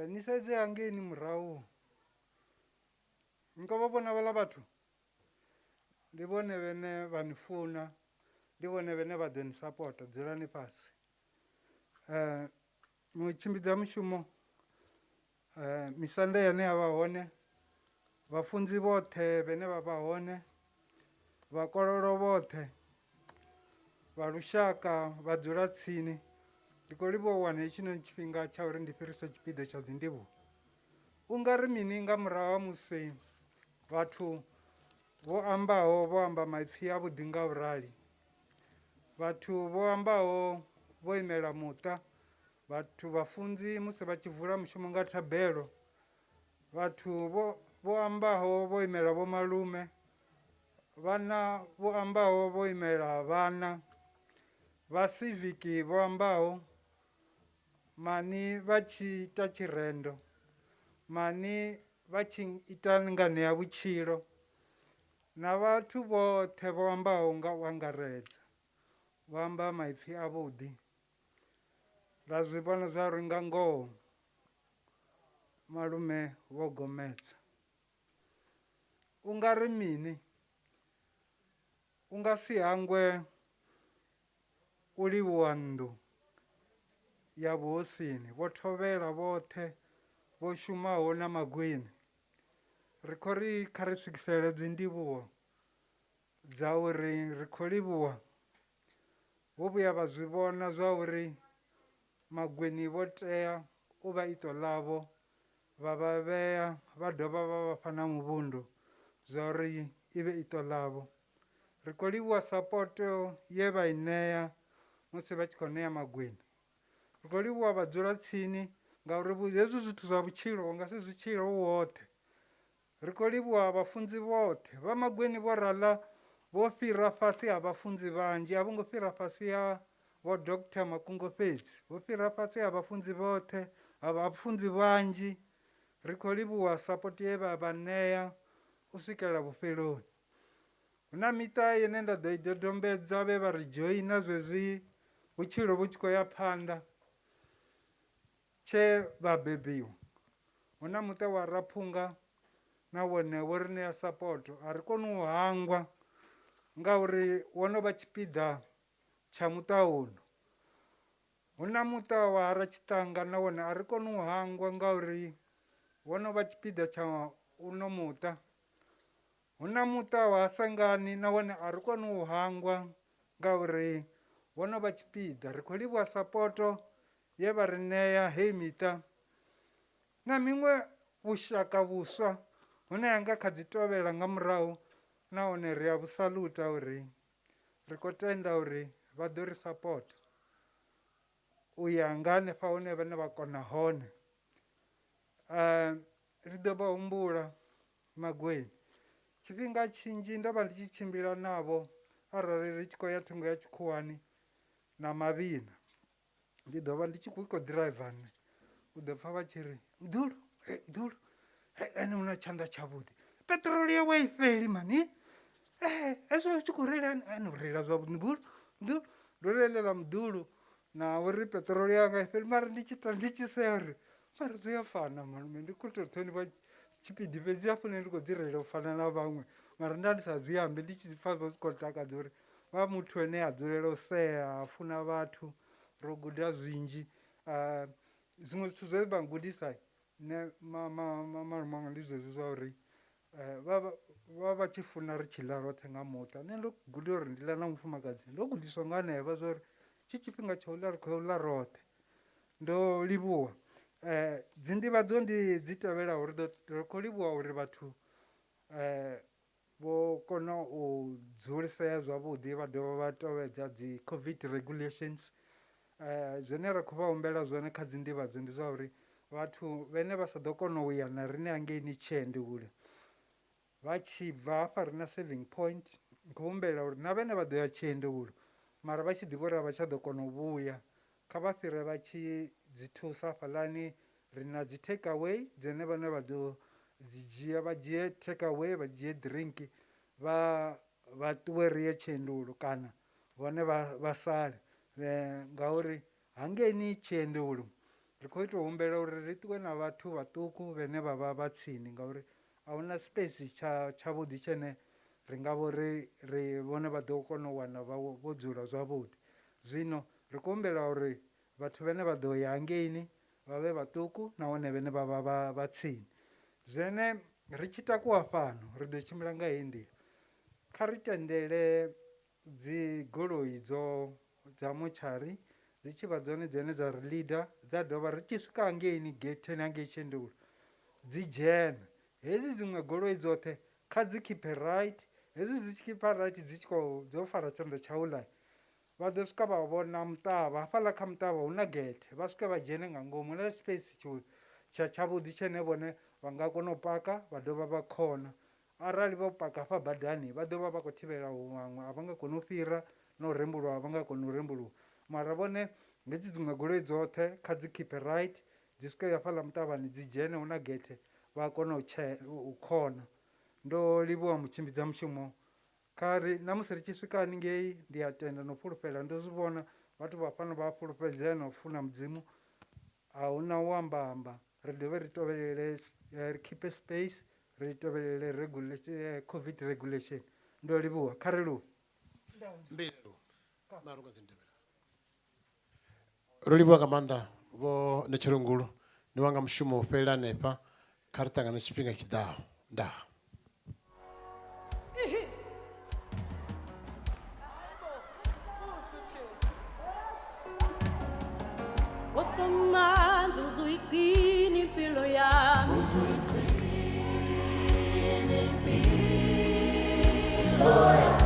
ni sedze hangeni murahu nko vha vhona vhaḽa vhathu ndi vhone vhane vha ni funa ndi vhone vhane vha ḓo ni sapota dzulani fhasi. Mutshimbidza mushumo misanda yane ya vha hone vhafunzi vhoṱhe vhane vha vha hone vhakololo vhoṱhe vha lushaka vha dzula tsini ndi khou livhuwa u wana hetshinoni tshifhinga tsha uri ndi fhirise tshipiḓa tsha dzi ndivhuwo. U nga ri mini nga murahu ha musi vhathu vho ambaho vho amba maipfi avhuḓi nga vhurali, vhathu vho ambaho vho imela muṱa, vhathu vhafunzi musi vha tshi vula mushumo nga thabelo, vhathu vho ambaho vho imela vho malume, vhana vho ambaho vho imela vhana, vha civiki vho ambaho mani vha tshi ita tshirendo, mani vha tshi ita nganea vhutshilo, na vhathu vhoṱhe vho ambaho nga u angaredza vho amba maipfi avhuḓi. Nda zwi vhona zwa uri nga ngoho malume vho gomedza. U nga ri mini? U nga si hangwe u livhuwa nnḓu ya vhuhosini vho thovhela vhoṱhe vho shumaho na magwini. Ri khou ri kha ri swikisele dzi ndivhuwo dza uri ri khou livhuwa vho vhuya vha zwi vhona zwa uri magwini vho tea u vha iṱo ḽavho, vha vha vhea vha dovha vha vha fha na muvhundu zwa uri i vhe iṱo ḽavho. Ri khou livhuwa sapoto ye vha i ṋea musi vha tshi khou ṋea magwini. Ri khou livhuwa vhadzulatsini ngauri hezwi zwithu zwa vhutshilo nga si zwitshilo u woṱhe. Ri khou livhuwa vhafunzi vhoṱhe vha magwini vho raḽa vho fhira fhasi ha vhafunzi vhanzhi, a vho ngo fhira fhasi ha vho Dr. Makungo fhedzi, vho fhira fhasi ha vhafunzi vhoṱhe ha vhafunzi vhanzhi. Ri khou livhuwa sapoti ye vha vha ṋea u swikela vhufheloni. Hu na miṱa ine nda ḓo i dodombedza vhe vha ri dzhoina zwezwi vhutshilo vhu tshi khou ya phanḓa tshe vha bebiwa. Hu na muṱa wa Raphunga na wone wo ri ṋea sapoto, a ri koni u hangwa ngauri wo no vha tshipiḓa tsha muṱa uno. Hu na muṱa wa Haratshitanga na wone a ri koni u hangwa ngauri wo no vha tshipiḓa tsha uno muṱa. Hu na muṱa wa Sangani na wone a ri koni u hangwa ngauri wo no vha tshipiḓa. Ri khou livhuwa sapoto ye vha ri ṋea hei miṱa na miṅwe vhushaka vhuswa hune hanga kha dzi tovhela nga murahu nahone ri a vhusaluta uri ri khou tenda uri vha ḓo ri support u ya nga hanefha hune vhane vha kona hone. Ri ḓo vha humbula Magweni, tshifhinga tshinzhi ndo vha ndi tshi tshimbila navho arali ri tshi khou ya thungo ya Tshikhuwani na Mavhina, ndi ḓo vha ndi tshi khou ḓiraiva nne, u ḓo pfha vha tshi ri Mdulu, Mdulu, ene u na tshanḓa tshavhuḓi, petroli yawe i fheli mani, hezwo u tshi khou reila ene u reila zwavhuḓi Mdulu, Mdulu. Ndo lilela Mdulu na uri petroli yanga i fheli, mara ndi tshi sea uri mara zwi a fana malume, ndi khou tou ṱhonifha tshipidi fhedzi hafho nṋe ndi khou dzi reila u fana na vhaṅwe, mara nda ndi sa zwi ambi ndi tshi pfha zwi khou takadza uri vha muthu ane a dzulela u sea, a funa vhathu, ro guda zwinzhi. Zwiṅwe zwithu zwe vha gudisa nṋe malume anga ndi zwezwi zwa uri vha vha tshi funa ri tshi ḽa roṱhe nga muṱa. Nṋe ndo guda uri ndi ḽa na mufumakadzi, ndo gudiswa nga hanevha zwa uri tshi tshifhinga tsha u ḽa ri khou ḽa roṱhe. Ndo livhuwa dzi ndivhadzo ndi dzi tevhelaho, ri khou livhuwa uri vhathu vho kona u dzulisea zwavhuḓi, vha dovha vha tovhedza dzi COVID regulations. Zwine ra khou vha humbela zwone kha dzi ndivhadzo ndi zwa uri vhathu vhane vha sa ḓo kona u ya na riṋe hangeini Tshiendekule, vha tshi bva hafha ri na saving point, khou humbela uri na vhane vha ḓo ya Tshiendekule mara vha tshi ḓivha uri a vha tsha ḓo kona u vhuya, kha vha fhire vha tshi dzi thusa hafhaḽani. Ri na dzi take away dzine vhane vha ḓo dzi dzhia, vha dzhie take away, vha dzhie drink, vha ṱuwe ri ye Tshiendekule kana vhone vha sale. Ngauri hangeini Tshiendekule ri khou tou humbela uri ri ṱuwe na vhathu vhaṱuku vhane vha vha vha tsini, ngauri a hu na space tshavhuḓi tshene ri nga vho ri vhone vha ḓo kona u wana vho dzula zwavhuḓi. Zwino ri khou humbela uri vhathu vhane vha ḓo ya hangeini vha vhe vhaṱuku nahone vhane vha vha vha tsini. Zwene ri tshi takuwa fhano ri ḓo tshimbila nga heyi nḓila, kha ri tendele dzi goloi dza motshari dzi tshi vha dzone dzine dza ri leader, dza dovha ri tshi swika hangeini getheni hangei Tshiendekule dzi dzhena. Hedzi dziṅwe goloi dzoṱhe kha dzi keepe right, hedzi dzi tshi keepa right dzi tshi khou dzo fara tshanḓa tsha u ḽa, vha ḓo swika vha vhona Muṱavha, hafhaḽa kha Muṱavha hu na gethe, vha swike vha dzhene nga ngomu, na space tshavhuḓi tshene vhone vha nga kona u paka vha dovha vha khona. Arali vho paka hafha badani vha ḓo vha vha khou thivhela vhaṅwe a vha nga koni u fhira, na u rembuluwa a vha nga koni u rembuluwa, mara vhone hedzi dziṅwe goloi dzoṱhe kha dzi keepe right dzi swike hafhaḽa Muṱavhani dzi dzhene, hu na gethe, vha a kona u khona. Ndo livhuwa mutshimbidza mushumo, kha ri na musi ri tshi swika haningei ndi a tenda no fhulufhela, ndo zwi vhona vhathu vha fhano vha fhulufhedzea na u funa Mudzimu, a hu na u amba. Ri dovhe ri tovhelele, ri keepe space, ri tovhelele COVID regulation. Ndo livhuwa, kha ri lu ro livhuwa nga maanḓa vho Netshirungulo, ni wanga mushumo u fhelela hanefha, kha ri ṱangane tshifhinga tshiḓaho. Ndaa. Osomandla uzuyigcina impilo yami, uzuyigcina impilo yami.